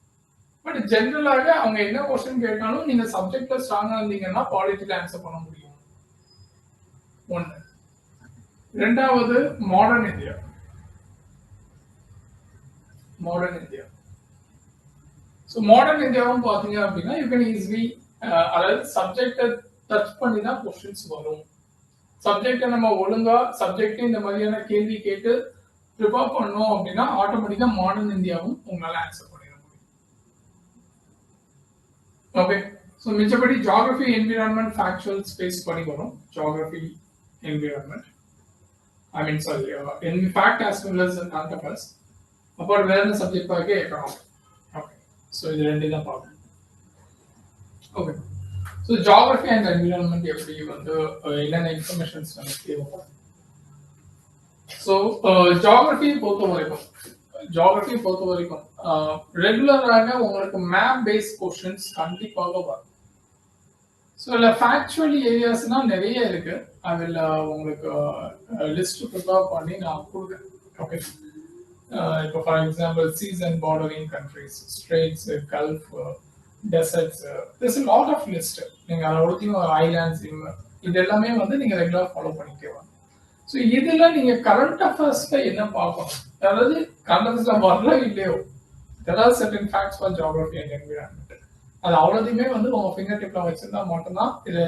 பட் ஜென்ரலாக அவங்க என்ன கொஸ்டின் கேட்டாலும் நீங்க சப்ஜெக்ட்ல ஸ்ட்ராங்கா இருந்தீங்கன்னா பாலிட்டில ஆன்சர் பண்ண முடியும். ஒன்னு. ரெண்டாவது மாடர்ன் இந்தியா. ஸோ மாடர்ன் இந்தியாவும் பாத்தீங்க அப்படின்னா யூ கேன் ஈஸிலி, அதாவது சப்ஜெக்டை டச் பண்ணி தான் கொஸ்டின்ஸ் வரும். சப்ஜெக்டை நம்ம ஒழுங்கா சப்ஜெக்ட் இந்த மாதிரியான கேள்வி கேட்டு ப்ரிப்பேர் பண்ணோம் அப்படின்னா ஆட்டோமேட்டிக்கா மாடர்ன் இந்தியாவும் உங்களால ஆன்சர் பண்ணிட முடியும். ஓகே, ஸோ மிச்சபடி ஜியாகிரபி, என்விரான்மெண்ட், ஃபேக்சுவல், ஸ்பேஸ் பண்ணி வரும். Geography, environment, I mean sorry, in fact as well as current affairs. அப்புறம் வேற என்ன சப்ஜெக்ட் பார்க்க எக்கனாமி. ஓகே, ஸோ இது ரெண்டு தான் பார்க்கணும். Okay, so geography and environment எப்படி வந்து என்னென்ன இன்ஃபர்மேஷன்ஸ் நமக்கு தேவைப்படும். ஸோ ஜியாகிரபியை பொறுத்த வரைக்கும் ரெகுலராக உங்களுக்கு மேப் பேஸ் கொஸ்டின்ஸ் கண்டிப்பாக வரும். ஸோ இல்லை ஃபேக்சுவல் ஏரியாஸ்னா நிறைய இருக்கு. அதில் உங்களுக்கு லிஸ்ட் ப்ரிப்பேர் பண்ணி நான் கொடுக்குறேன். ஓகே, இப்போ for example seas and bordering countries, straits, gulf, deserts, this is lot of list. நீங்கள் அதை ஒருத்தையும் ஐலாண்ட்ஸ், இது எல்லாமே வந்து நீங்கள் ரெகுலராக ஃபாலோ பண்ணிக்கலாம். ஸோ இதுல நீங்க கரண்ட் அஃபேர்ஸ்ல என்ன பார்க்கணும், அதாவது கரண்ட் அஃபேர்ஸ்ல வரல இல்லையோ, there are certain facts for geography and environment. அது அவ்வளோதையுமே வந்து உங்க ஃபிங்கர் டிப்ல வச்சிருந்தா மட்டும்தான் இதை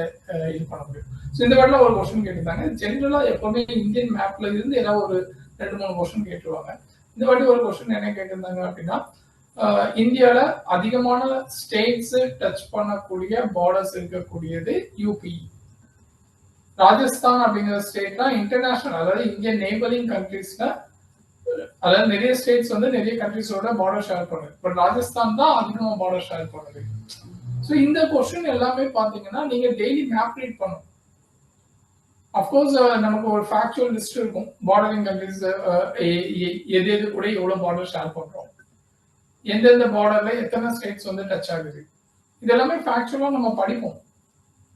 இது பண்ண முடியும். ஸோ இந்த வாட்டில ஒரு கொஸ்டின் கேட்டிருந்தாங்க. ஜென்ரலா எப்பவுமே இந்தியன் மேப்ல இருந்து ஏதாவது ஒரு 2-3 கொஸ்டின் கேட்டுருவாங்க. இந்த வாட்டி ஒரு கொஸ்டின் என்ன கேட்டிருந்தாங்க அப்படின்னா, இந்தியால அதிகமான ஸ்டேட்ஸ் டச் பண்ணக்கூடிய பார்டர்ஸ் இருக்கக்கூடியது யூபி. ராஜஸ்தான் அப்படிங்கிற ஸ்டேட் தான் இன்டர்நேஷனல், அதாவது இந்தியன் நெய்பரிங் கண்ட்ரீஸ்ல, அதாவது நிறைய ஸ்டேட்ஸ் வந்து நிறைய கண்ட்ரீஸோட பார்டர் ஷேர் பண்ணுது. பட் ராஜஸ்தான் தான் அதிகமா பார்டர் ஷேர் பண்ணுது. ஸோ இந்த கொஸ்டின் எல்லாமே பாத்தீங்கன்னா நீங்க டெய்லி மேப் ரீட் பண்ணணும். அஃப்கோர்ஸ் நமக்கு ஒரு ஃபேக்சுவல் லிஸ்ட் இருக்கும், பார்டரிங் கண்ட்ரீஸ் எது எது கூட எவ்வளவு பார்டர் ஷேர் பண்றோம், எந்தெந்த பார்டர்ல எத்தனை ஸ்டேட்ஸ் வந்து டச் ஆகுது, இது எல்லாமே ஃபேக்சுவலா நம்ம படிப்போம்.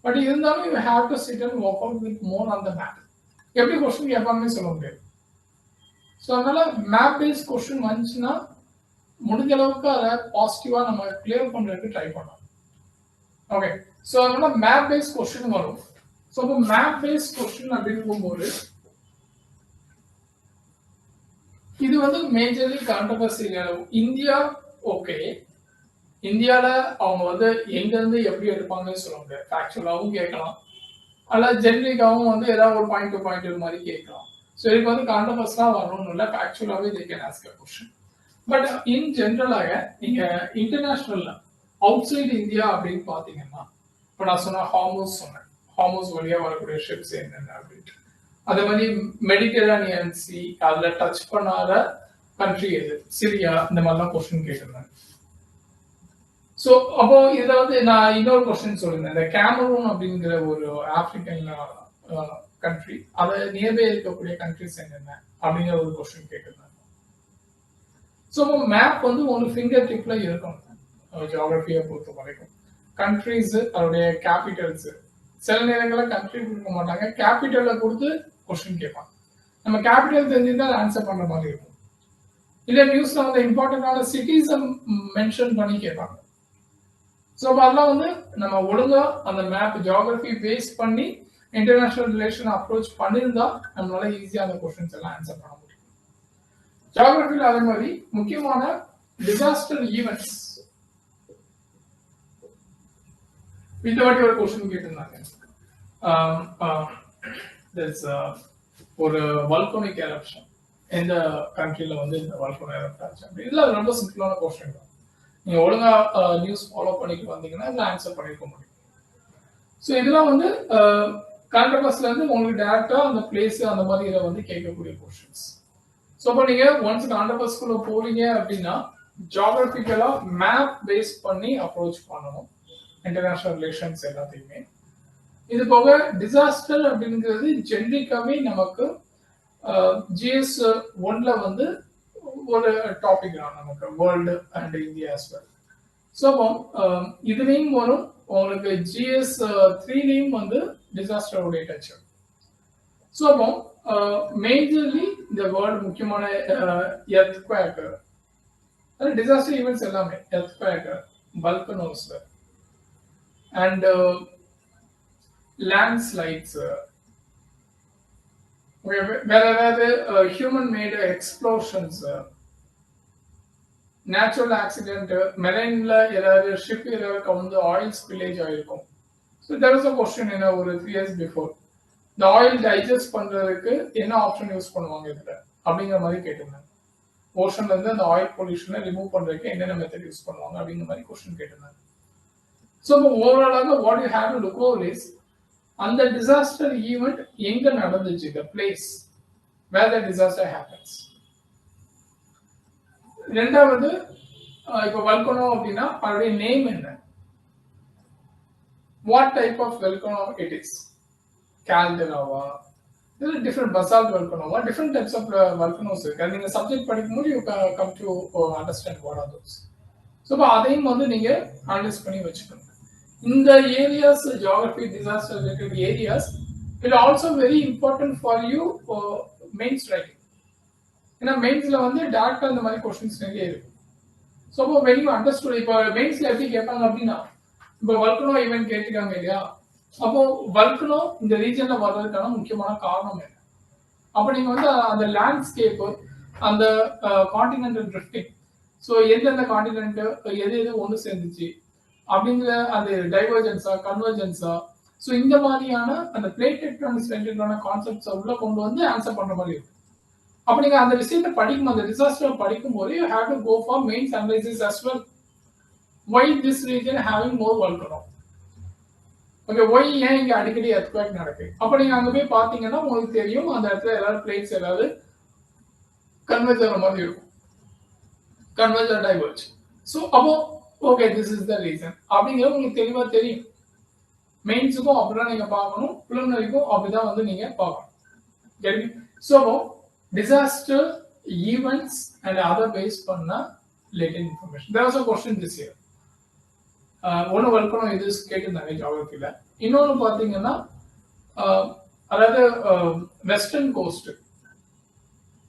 பட் இருந்தாலும் you have to sit and work out with more on the map. எப்படி கொஸ்டின் கேட்பாங்கன்னு சொல்ல முடியாது. ஸோ அதனால மேப் பேஸ்ட் கொஸ்டின் வந்துச்சுன்னா முடிஞ்ச அளவுக்கு அதை பாசிட்டிவா நம்ம கிளியர் பண்றதுக்கு ட்ரை பண்ணலாம். ஓகே, ஸோ அதனால மேப் பேஸ்ட் கொஸ்டின் வரும். ஸோ இப்போ மேப் பேஸ்ட் கொஸ்டின் அப்படின்னு போது இது வந்து மேஜர்லி கான்ட்ரோவர்சி. இந்தியா ஓகே, இந்தியால அவங்க வந்து எங்க இருந்து எப்படி எடுப்பாங்கன்னு சொல்ல முடியாது. ஃபேக்சுவலாவும் கேட்கலாம், அல்ல ஜெனரிக்காவும் வந்து ஏதாவது ஒரு பாயிண்ட் டு பாயிண்ட் மாதிரி கேட்கலாம். ஸோ இதுக்கு வந்து கான்ட்ரோவர்ஸ்லாம் வரணும்னு இல்லை, ஃபேக்சுவலாவே they can ask a question. But in ஜென்ரலாக நீங்க இன்டர்நேஷனல்ல அவுட் சைடு இந்தியா அப்படின்னு பாத்தீங்கன்னா, இப்போ நான் சொன்ன சொன்னேன், ஹார்மோஸ் வழியா வரக்கூடிய ஷிப்ஸ் என்னென்ன அப்படின்ட்டு. அதே மாதிரி மெடிட்டரேனியன் சி, அதுல டச் பண்ணாத கண்ட்ரி எது, சிரியா, இந்த மாதிரிலாம் கொஸ்டின் கேட்டிருந்தாங்க. ஸோ அப்போ இதுல வந்து நான் இன்னொரு கொஸ்டின் சொல்லியிருந்தேன், இந்த கேமரூன் அப்படிங்கிற ஒரு ஆப்பிரிக்கன் கண்ட்ரி, அதை நியர்பை இருக்கக்கூடிய கண்ட்ரிஸ் என்னென்ன அப்படிங்கிற ஒரு கொஸ்டின் கேட்டிருந்தாங்க. ஸோ அப்போ மேப் வந்து உங்களுக்கு ஃபிங்கர் டிப்ல இருக்கணும். ஜியாகிரபியை பொறுத்த வரைக்கும் கண்ட்ரிஸ், அதோடைய கேபிட்டல்ஸ், சில நேரங்களில் கண்ட்ரி கொடுக்க மாட்டாங்க, கேபிட்டலை கொடுத்து கொஸ்டின் கேட்பாங்க. நம்ம கேபிட்டல் தெரிஞ்சுதான் ஆன்சர் பண்ற மாதிரி இருக்கும். இல்ல நியூஸ்ல வந்து இம்பார்ட்டன்டான சிட்டிஸை மென்ஷன் பண்ணி கேட்பாங்க. ஸோ அதெல்லாம் வந்து நம்ம ஒழுங்கா அந்த மேப் ஜியாகிரபி பேஸ் பண்ணி இன்டர்நேஷனல் ரிலேஷன் அப்ரோச் பண்ணியிருந்தா நம்மளால ஈஸியா அந்த கொஸ்டின்ஸ் எல்லாம் ஆன்சர் பண்ண முடியும். ஜியாகிரபியில் அதே மாதிரி முக்கியமான டிசாஸ்டர் ஈவெண்ட்ஸ், இந்த வாட்டி ஒரு கொஸ்டின் கேட்டிருந்தாங்க. ஒரு வல்கனிக் எரப்ஷன் எந்த கண்ட்ரில வந்து இந்த வல்கனோ எரப்ட் ஆச்சு அப்படி. இதுல ரொம்ப சிம்பிளான கொஸ்டின் தான், நீங்க ஒழுங்கா நியூஸ் ஃபாலோ பண்ணிட்டு வந்தீங்கன்னா இதை ஆன்சர் பண்ணிருக்க முடியும். ஸோ இதெல்லாம் வந்து கான்ட்ரோவர்ஸ்ல இருந்து உங்களுக்கு டைரக்டா அந்த பிளேஸ் அந்த மாதிரி இதை வந்து கேட்கக்கூடிய கொஸ்டின்ஸ். ஸோ இப்போ நீங்க ஒன்ஸ் கான்ட்ரோவர்ஸ்குள்ள போறீங்க அப்படின்னா ஜியாகிரபிக்கலா மேப் பேஸ் பண்ணி அப்ரோச் பண்ணணும் இன்டர்நேஷனல் ரிலேஷன்ஸ் எல்லாத்தையுமே. இது போக டிசாஸ்டர் அப்படிங்கிறது ஜென்ரிக்காவே நமக்கு GS 1ல வந்து ஒரு டாபிக் தான் நமக்கு, world and India as well. So இதுலேயும் வரும் உங்களுக்கு GS 3லையும் வந்து டிசாஸ்டருடைய டச். ஸோ மேஜர்லி இந்த வேர்ல்டு முக்கியமான எர்த்குவேக், டிசாஸ்டர் ஈவெண்ட்ஸ் எல்லாமே எர்த்குவேக், வல்கனோஸ் அண்ட் லேண்ட்ஸ்லைட்ஸ், வேற ஏதாவது human made explosions, natural accident, மெரைன்ல ஏதாவது ஷிப் ஏதாவது கவுந்து ஆயில் ஸ்பில்லேஜ் ஆயிருக்கும். So there is a question என்ன ஒரு 3 years பிஃபோர், இந்த ஆயில் டைஜஸ்ட் பண்றதுக்கு என்ன ஆப்ஷன் யூஸ் பண்ணுவாங்க இதுல அப்படிங்கிற மாதிரி கேட்டிருந்தாங்க. ஓஷன்ல இருந்து அந்த ஆயில் பொல்யூஷனை ரிமூவ் பண்றதுக்கு என்னென்ன மெத்தட் யூஸ் பண்ணுவாங்க அப்படிங்கிற மாதிரி கொஸ்டின் கேட்டிருந்தாங்க. ஸோ இப்போ ஓவராலாக what you have to look over is அந்த டிசாஸ்டர் ஈவெண்ட் எங்க நடந்துச்சு, the place where the disaster happens. ரெண்டாவது இப்போ வல்கனோ அப்படின்னா அதோடைய நேம் என்ன, what type of volcano it is, கால்டெராவா, இதில் டிஃப்ரெண்ட் பசால்ட் வல்கனோவா டிஃப்ரெண்ட் டைப்ஸ் ஆஃப் வல்கனோஸ் இருக்கு. அது நீங்கள் சப்ஜெக்ட் படிக்கும்போது you come to understand what are those. So இப்போ அதையும் வந்து நீங்கள் அனலைஸ் பண்ணி வச்சுக்கணும். இந்த areas geography disaster related areas will also very important for you mains writing. ஏன்னா மெயின்ஸில் வந்து டேரக்டாக இந்த மாதிரி கொஸ்டின்ஸ் நிறைய இருக்கு. ஸோ இப்போ வெரி அண்டர்ஸ்டுட். இப்போ மெயின்ஸில் எப்படி கேட்பாங்க அப்படின்னா இப்போ வல்கனோ ஈவென்ட் கேட்டுக்காங்க இல்லையா, அப்போ வல்கனோ இந்த ரீஜன்ல வர்றதுக்கான முக்கியமான காரணம் என்ன? அப்போ நீங்க வந்து அந்த லேண்ட்ஸ்கேப், அந்த கான்டினென்டல் ட்ரிஃப்டிங், ஸோ எந்தெந்த கான்டினென்ட் எது எது ஒன்று சேர்ந்துச்சு அப்படிங்கிற அந்த டைவர்ஜென்ஸா கன்வர்ஜென்ஸா, ஸோ இந்த மாதிரியான அந்த பிளேட் டெக்டானிக்ஸ் ரிலேட்டடான கான்செப்ட்ஸை உள்ள கொண்டு வந்து ஆன்சர் பண்ற மாதிரி இருக்கும். அப்போ நீங்க அந்த விஷயத்தை படிக்கும், அந்த டிசாஸ்டர் படிக்கும் போது you have to go for mains analysis as well. Why this region having more volcano? Okay, why ஏன் இங்க அடிக்கடி எர்த்குவேக் நடக்குது? அப்ப நீங்க அங்க போய் பாத்தீங்கன்னா உங்களுக்கு தெரியும் அந்த இடத்துல ஏதாவது பிளேட்ஸ் ஏதாவது கன்வெர்ஜ் ஆன மாதிரி இருக்கும், கன்வெர்ஜ் ஆர் டைவர்ஜ். ஸோ அப்போ okay this is the reason அப்படிங்கிறது உங்களுக்கு தெளிவா தெரியும். மெயின்ஸுக்கும் அப்படிதான் நீங்க பார்க்கணும், பிலிமினரிக்கும் அப்படிதான் வந்து நீங்க பார்க்கணும். So disaster events and other base பண்ண latent information. There was a question this year. ஒன்று வல்கனோ இது கேட்டிருந்தாங்க ஜியோகிராஃபியில். இன்னொன்று பார்த்தீங்கன்னா அதாவது வெஸ்டர்ன் கோஸ்ட்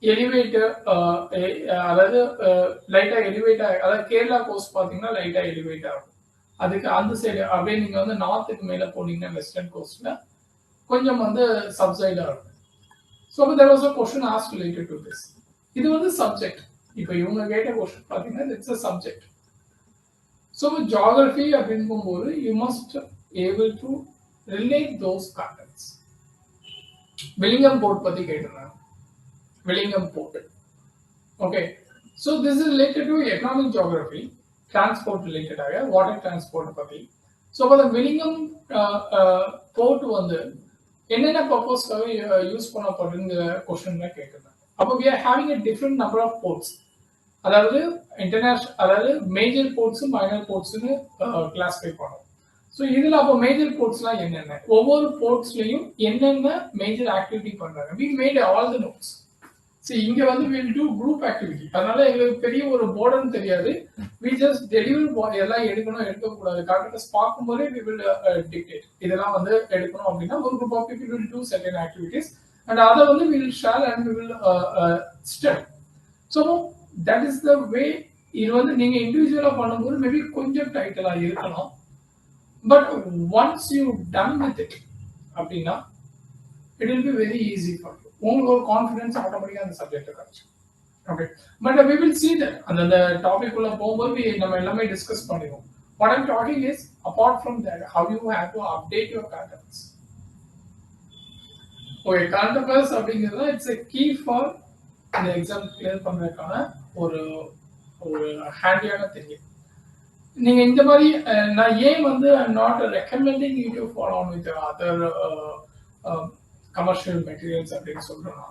எலிவேட்டர், அதாவது லைட்டாக எலிவேட் ஆகும். அதாவது கேரளா கோஸ்ட் பார்த்தீங்கன்னா லைட்டாக எலிவேட் ஆகும். அதுக்கு அந்த சைடு அப்படியே நீங்கள் வந்து நார்த்துக்கு மேலே போனீங்கன்னா வெஸ்டர்ன் கோஸ்ட்ல கொஞ்சம் வந்து சப்சைடாக இருக்கும். So there was a question asked related to this. இது வந்து சப்ஜெக்ட். இப்போ இவங்க கேட்ட கொஸ்டின் பார்த்தீங்கன்னா it's a subject. So geography அப்படிங்கும்போது you must able to relate those contents. Willingham Port பத்தி கேட்டிருந்தாங்க. Willingham Port. Okay. So this is related to economic geography, transport related ஆக water transport பத்தி. So for the Willingham Port வந்து என்னென்ன பர்பஸ்க்காக use பண்ணப்படுங்கிற கொஸ்டின்ல கேட்டிருந்தாங்க. அப்போ we are having a different number of ports. அதாவது இன்டர்நேஷனல், அதாவது மேஜர் போர்ட்ஸும் மைனர் போர்ட்ஸ்னு கிளாஸிஃபை பண்ணுவோம். ஸோ இதில் அப்போ மேஜர் போர்ட்ஸ்லாம் என்னென்ன, ஒவ்வொரு போர்ட்ஸ்லையும் என்னென்ன மேஜர் ஆக்டிவிட்டி பண்ணுறாங்க, we made all the notes. சரி, இங்கே வந்து வில் டூ குரூப் ஆக்டிவிட்டி. அதனால எங்களுக்கு பெரிய ஒரு போர்டுன்னு தெரியாது. வி ஜஸ்ட் டெலிவர் எல்லாம் எடுக்கணும் எடுக்கக்கூடாது கரெக்டாக பார்க்கும்போதே வி வில் டிக்டேட் இதெல்லாம் வந்து எடுக்கணும் அப்படின்னா ஒரு group of people will do certain activities and அதை வந்து will share and we will study. So that is the way. இது வந்து நீங்க இண்டிவிஜுவலா பண்ணும்போது மேபி கொஞ்சம் டைட்டிலா இருக்கலாம், but once you done with it அப்படின்னா it will be very easy for you. உங்களுக்கு ஒரு கான்ஃபிடன்ஸ் ஆட்டோமேட்டிக்கா அந்த சப்ஜெக்ட் கிடைச்சு. Okay, but we will see that அந்த டாபிக் உள்ள போகும்போது நம்ம எல்லாமே டிஸ்கஸ் பண்ணிடுவோம். what I'm talking is apart from that how you have to update your contents. Okay, current affairs அப்படிங்கிறது it's a key for இந்த எக்ஸாம் கிளியர் பண்றதுக்கான ஒரு ஒரு ஹேண்டியான தெரியும். நீங்க இந்த மாதிரி நான் ஏன் வந்து I'm not recommending you to follow on with other commercial materials அப்படின்னு சொல்றேன்னா,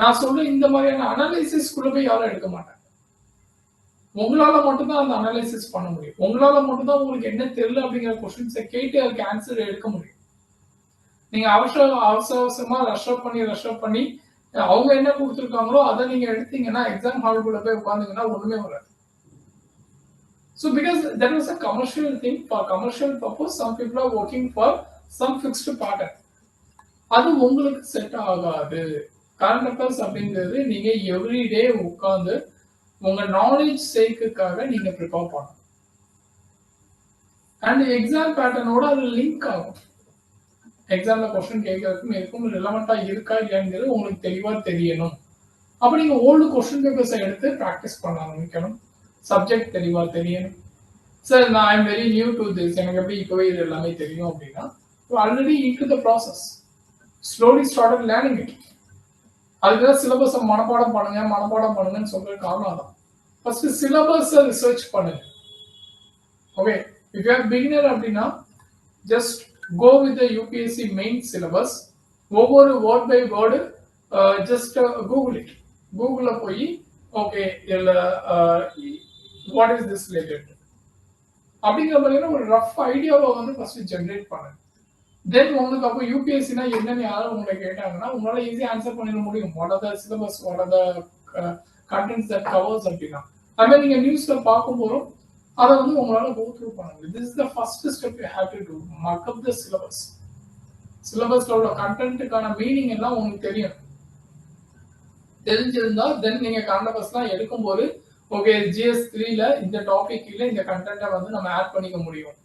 நான் சொல்ற இந்த மாதிரியான அனாலிசிஸ்குள்ள போய் யாரும் எடுக்க மாட்டாங்க. உங்களால மட்டும்தான் அந்த அனாலிசிஸ் பண்ண முடியும். உங்களால மட்டும்தான் உங்களுக்கு என்ன தெரியல அப்படிங்கிற கொஸ்டின்ஸை கேட்டு அதுக்கு ஆன்சர் எடுக்க முடியும். நீங்க அவசரமா ரஷ் அப் பண்ணி அவங்க என்ன கொடுத்துருக்காங்களோ அதை நீங்க எடுத்தீங்கன்னா எக்ஸாம் ஹாலுக்குள்ள போய் உட்கார்ந்தீங்கன்னா ஒண்ணுமே வராது. So because that was a commercial thing, for commercial purpose some people are working for some fixed pattern. அது உங்களுக்கு செட் ஆகாது. கரண்ட் அஃபேர்ஸ் அப்படிங்கிறது நீங்க எவ்ரிடே உட்கார்ந்து உங்க நாலேஜ் சேக்குக்காக நீங்க ப்ரிப்பேர் பண்ணணும். அண்ட் எக்ஸாம் பேட்டர்னோட அது லிங்க் ஆகும். எக்ஸாம்ல கொஸ்டின் கேட்கறதுக்கும் எதுக்கும் ரிலவெண்டா இருக்கா இல்லையாங்கிறது உங்களுக்கு தெளிவா தெரியணும். அப்ப நீங்க ஓல்டு கொஸ்டின் பேப்பர்ஸை எடுத்து ப்ராக்டிஸ் பண்ண ஆரம்பிக்கணும். சப்ஜெக்ட் தெளிவா தெரியணும். சார் நான் I'm very new to this, எனக்கு எப்படி இப்பவே இது எல்லாமே தெரியும் அப்படின்னா already into the process slowly started learning it. அதுக்குதான் சிலபஸை மனப்பாடம் பண்ணுங்கன்னு சொல்ற காரணம் தான். ஃபர்ஸ்ட் சிலபஸை ரிசர்ச் பண்ணுங்க. Okay, if you are beginner அப்படின்னா just go with the UPSC main syllabus. ஒவ்வொரு word by word just google it. Google போய் okay what is this related அப்படிங்கிற மாதிரி ஒரு ரஃப் ஐடியாவை வந்து ஃபர்ஸ்ட் ஜெனரேட் பண்ணுங்க. தென் உங்களுக்கு அப்போ யூபிஎஸ்சினா என்னன்னு யாரும் உங்களை கேட்டாங்கன்னா உங்களால ஈஸியா ஆன்சர் பண்ணிட முடியும். What are the syllabus, what are the contents that covers அப்படின்னா அதே நீங்க நியூஸ்ல பார்க்கும்போது அதை வந்து உங்களால கோ த்ரூ பண்ண முடியும். This is the first step you have to do, mark up the syllabus. சிலபஸ்ல உள்ள கண்டென்ட்டுக்கான மீனிங் எல்லாம் உங்களுக்கு தெரியும். தெரிஞ்சிருந்தா தென் நீங்க காண்டபஸ்லாம் எடுக்கும்போது ஓகே GS3ல இந்த டாபிக்ல இந்த கண்டென்ட்டை வந்து நம்ம ஆட் பண்ணிக்க முடியும்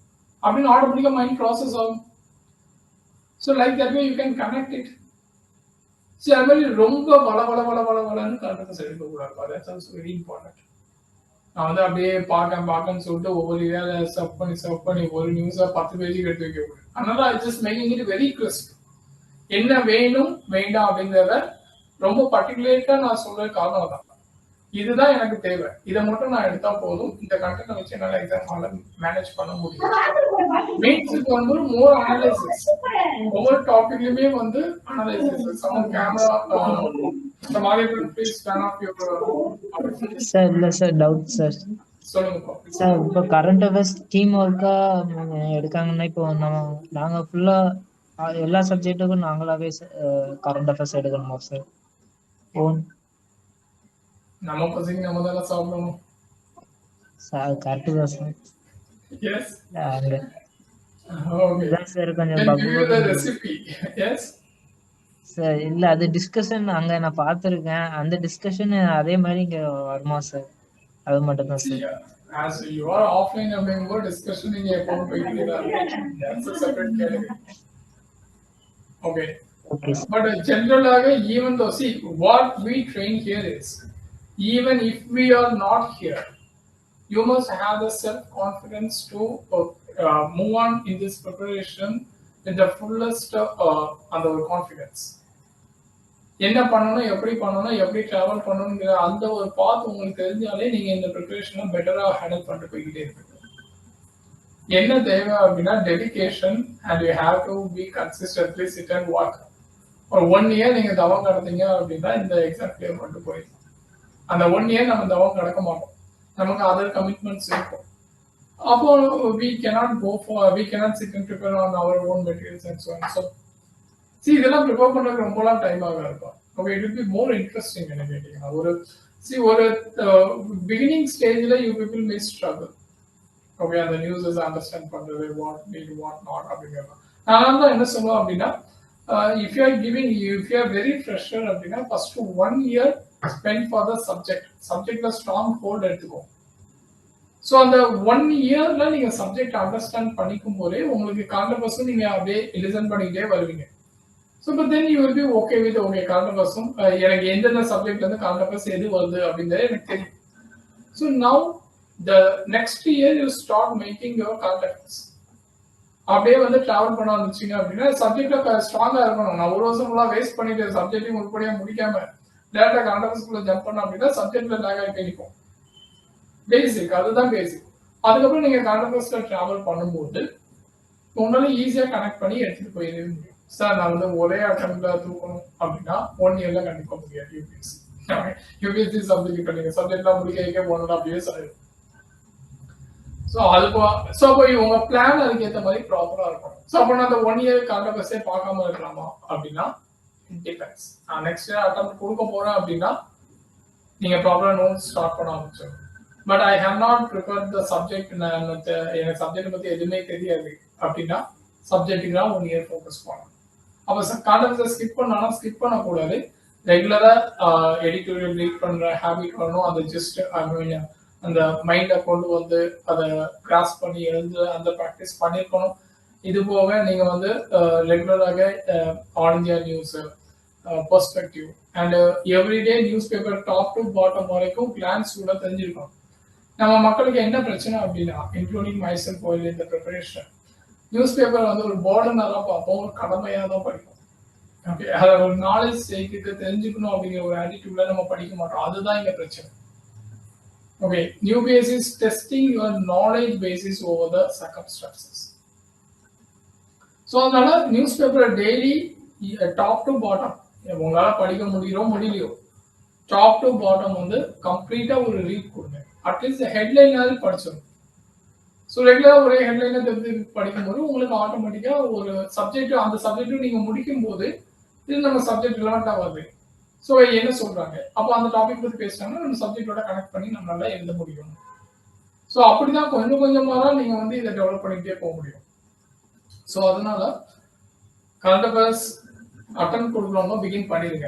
அப்படின்னு ஆட்டோமேட்டிக்கா மைண்ட் ப்ராசஸ் ஆகும். So like that way you can connect it. சரி, அது மாதிரி ரொம்ப வளன்னு காண்டபஸ் எடுக்கக்கூடாது. That's also very important. நான் வந்து அப்படியே பார்க்கன்னு சொல்லிட்டு ஒவ்வொரு ஏரியால சர்வ் பண்ணி ஒரு நியூஸை 10 பேஜுக்கு எடுத்து வைக்க முடியும். அதனால I just making it very crisp. என்ன வேணும் வேண்டாம் அப்படிங்கிறத ரொம்ப பர்டிகுலேட்டா நான் சொல்ற காரணம் தான். இதுதான் எனக்கு தேவை, இதை மட்டும் நான் எடுத்தா போதும், இந்த கண்டென்ட் வச்சு என்னால எக்ஸாம் ஹால்ல மேனேஜ் பண்ண முடியும். மெயின்ஸுக்கு வந்து மோர் அனலைசிஸ், ஒவ்வொரு டாபிக்லயுமே வந்து analysis. Some camera some other please turn off your sir இல்ல சார் டவுட் சார். சொல்லுங்க சார் இப்போ கரண்ட் அஃபேர்ஸ் டீம் ஒர்க்கா எடுக்காங்கன்னா இப்போ நாங்க ஃபுல்லா எல்லா சப்ஜெக்ட்டுக்கும் நாங்களாவே கரண்ட் அஃபேர்ஸ் எடுக்கணுமா சார்? ஓன் நம்ம பசங்க நம்ம தான் சாப்பிடணும் சார். கரெக்டு தான் சார். எஸ் அங்க ஓகே சார் கொஞ்சம் can give you the recipe. yes sir இல்ல அது டிஸ்கஷன் அங்க நான் பார்த்திருக்கேன். அந்த டிஸ்கஷன் அதே மாதிரி இங்க வருமா சார்? அது மட்டும் தான் sir. as you are offline அப்படிங்கும்போது டிஸ்கஷன் நீங்க எப்பவும் போயிட்டு that's a separate category. okay but generally even though see what we train here is even if we are not here you must have the self confidence to move on in this preparation with the fullest and the confidence. என்ன பண்ணணும், எப்படி பண்ணணும், எப்படி travel பண்ணணுங்கிற அந்த ஒரு பாத் உங்களுக்கு தெரிஞ்சாலே நீங்க இந்த ப்ரிப்பரேஷனை பெட்டரா ஹேண்டில் பண்ணிட்டு போய்கிட்டே இருப்பீங்க. என்ன தேவை அப்படின்னா dedication and you have to be consistently sit and work. ஒரு 1 year நீங்க தவம் கடந்தீங்க அப்படின்னா இந்த எக்ஸாம் கிளியர் பண்ணிட்டு போயிடும். அந்த 1 year நம்ம தவம் கடக்க மாட்டோம், நமக்கு அதர் கமிட்மெண்ட்ஸ் இருக்கும். அப்போ we cannot sit and prepare on our own materials and so on. So see இதெல்லாம் ப்ரிப்பேர் பண்றதுக்கு ரொம்பலாம் டைம் இருக்கும். Okay it will be more interesting என்ன கேட்டீங்கன்னா. ஒரு பிகினிங் ஸ்டேஜ்ல you people may struggle. Okay அந்த நியூஸஸ் அண்டர்ஸ்டாண்ட் பண்றது, வாட் நீட் வாட் நாட் அப்படிங்கிறது. நான் தான் என்ன சொல்லுவேன் அப்படின்னா if you are very fresher அப்படின்னா first 1 year spend for the subjectல ஸ்ட்ராங் ஹோல்ட் எடுத்துக்கோ. ஸோ அந்த 1 yearல நீங்க சப்ஜெக்ட் அண்டர்ஸ்டாண்ட் பண்ணிக்கும் போதே உங்களுக்கு கான்டெபஸும் நீங்க அப்படியே லிசன் பண்ணிக்கிட்டே வருவீங்க. So but then you will be okay with okay கான்டெபஸும் எனக்கு எந்தெந்த சப்ஜெக்ட்ல இருந்து கான்டெபஸ் எது வருது அப்படிங்கிறது எனக்கு தெரியும். So now the next year you start making your கான்டெபஸ். அப்படியே வந்து டிராவல் பண்ண வந்துச்சிங்க அப்படின்னா சப்ஜெக்ட்ல ஸ்ட்ராங்கா இருக்கணும். நான் 1 வருஷம் ஃபுல்லா வேஸ்ட் பண்ணிட்டு சப்ஜெக்டையும் உருப்படியா முடிக்காம டேரக்டா கான்டெபஸ்க்குள்ள ஜம்ப் பண்ண அப்படின்னா சப்ஜெக்ட்ல லேக் ஆகி நிற்கும். பேசிக், அதுதான் பேசிக். அதுக்கப்புறம் நீங்க கான்டெபஸ்ல டிராவல் பண்ணும்போது உங்களால ஈஸியா கனெக்ட் பண்ணி எடுத்துட்டு போயிடவே முடியும். சார் நான் வந்து ஒரே அட்டம்ப்ட்ல தூக்கணும் அப்படின்னா 1 yearல கண்டிப்பா முடியாது. யூபிஎஸ்சி சப்ஜெக்ட் இப்ப நீங்க சப்ஜெக்ட்லாம் முடிக்க 1.5 years ஆயிடும். ஸோ அப்போ உங்க பிளான் அதுக்கு ஏற்ற மாதிரி ப்ராப்பரா இருக்கணும். ஸோ அப்போ நான் அந்த 1 year கான்டெபஸே பார்க்காம இருக்கலாமா அப்படின்னா டிபெண்ட்ஸ். நான் நெக்ஸ்ட் இயர் அட்டெம்ப்ட் கொடுக்க போறேன் அப்படின்னா நீங்க ப்ராப்பரா நோட்ஸ் ஸ்டார்ட் பண்ண ஆரம்பிச்சிடும். But I have not prepare the subject, எனக்கு சப்ஜெக்ட் பத்தி எதுவுமே தெரியாது அப்படின்னா சப்ஜெக்ட்டுக்கு தான் 1 year ஃபோக்கஸ் பண்ணணும். அப்போ கான்டெபஸை ஸ்கிப் பண்ணக்கூடாது. ரெகுலரா எடிட்டோரியல் ரீட் பண்ற ஹேபிட் வரணும். அது ஜஸ்ட் அந்த மைண்டை கொண்டு வந்து அதை கிராஸ் பண்ணி எழுந்து அந்த ப்ராக்டிஸ் பண்ணிருக்கணும். இது போக நீங்க வந்து ரெகுலராக all India news, perspective and everyday news paper top to bottom வரைக்கும் கிளான்ஸ் கூட தெரிஞ்சிருக்கணும். நம்ம மக்களுக்கு என்ன பிரச்சனை அப்படின்னா இன்க்ளூடிங் மைசெல்ஃப் ஆயில் இந்த ப்ரிப்பரேஷன் நியூஸ் பேப்பர் வந்து ஒரு போர்டனா தான் பார்ப்போம், ஒரு கடமையா தான் படிப்போம். ஓகே அதை ஒரு நாலேஜ் சேர்த்துட்டு தெரிஞ்சுக்கணும் அப்படிங்கிற ஒரு ஆட்டிடியூட்ல நம்ம படிக்க மாட்டோம். அதுதான் இங்க பிரச்சனை. Okay, new base is testing your knowledge basis over the circumstances. So, அதனால news paper daily top to bottom உங்களால படிக்க முடியலையோ டாப் டு பாட்டம் வந்து கம்ப்ளீட்டா ஒரு ரீட் கொடுங்க. அட்லீஸ்ட் ஹெட்லைனாவது படிச்சிடும். ஸோ ரெகுலராக ஒரே ஹெட்லைனை திருப்பி படிக்கும்போது உங்களுக்கு ஆட்டோமேட்டிக்காக ஒரு சப்ஜெக்ட் அந்த சப்ஜெக்ட்டும் நீங்கள் முடிக்கும் போது இது நம்ம சப்ஜெக்ட் ரிலவெண்ட்டாக வருது. ஸோ என்ன சொல்றாங்க, அப்போ அந்த டாபிக் பற்றி பேசுறாங்கன்னா நம்ம சப்ஜெக்டோட கனெக்ட் பண்ணி நம்மளால எழுத முடியும். ஸோ அப்படிதான் கொஞ்சம் கொஞ்சமாக தான் நீங்கள் வந்து இதை டெவலப் பண்ணிக்கிட்டே போக முடியும். ஸோ அதனால கரண்ட் அஃபேர்ஸ் அட்டன் கொடுக்குறவங்க பிகின் பண்ணிடுங்க.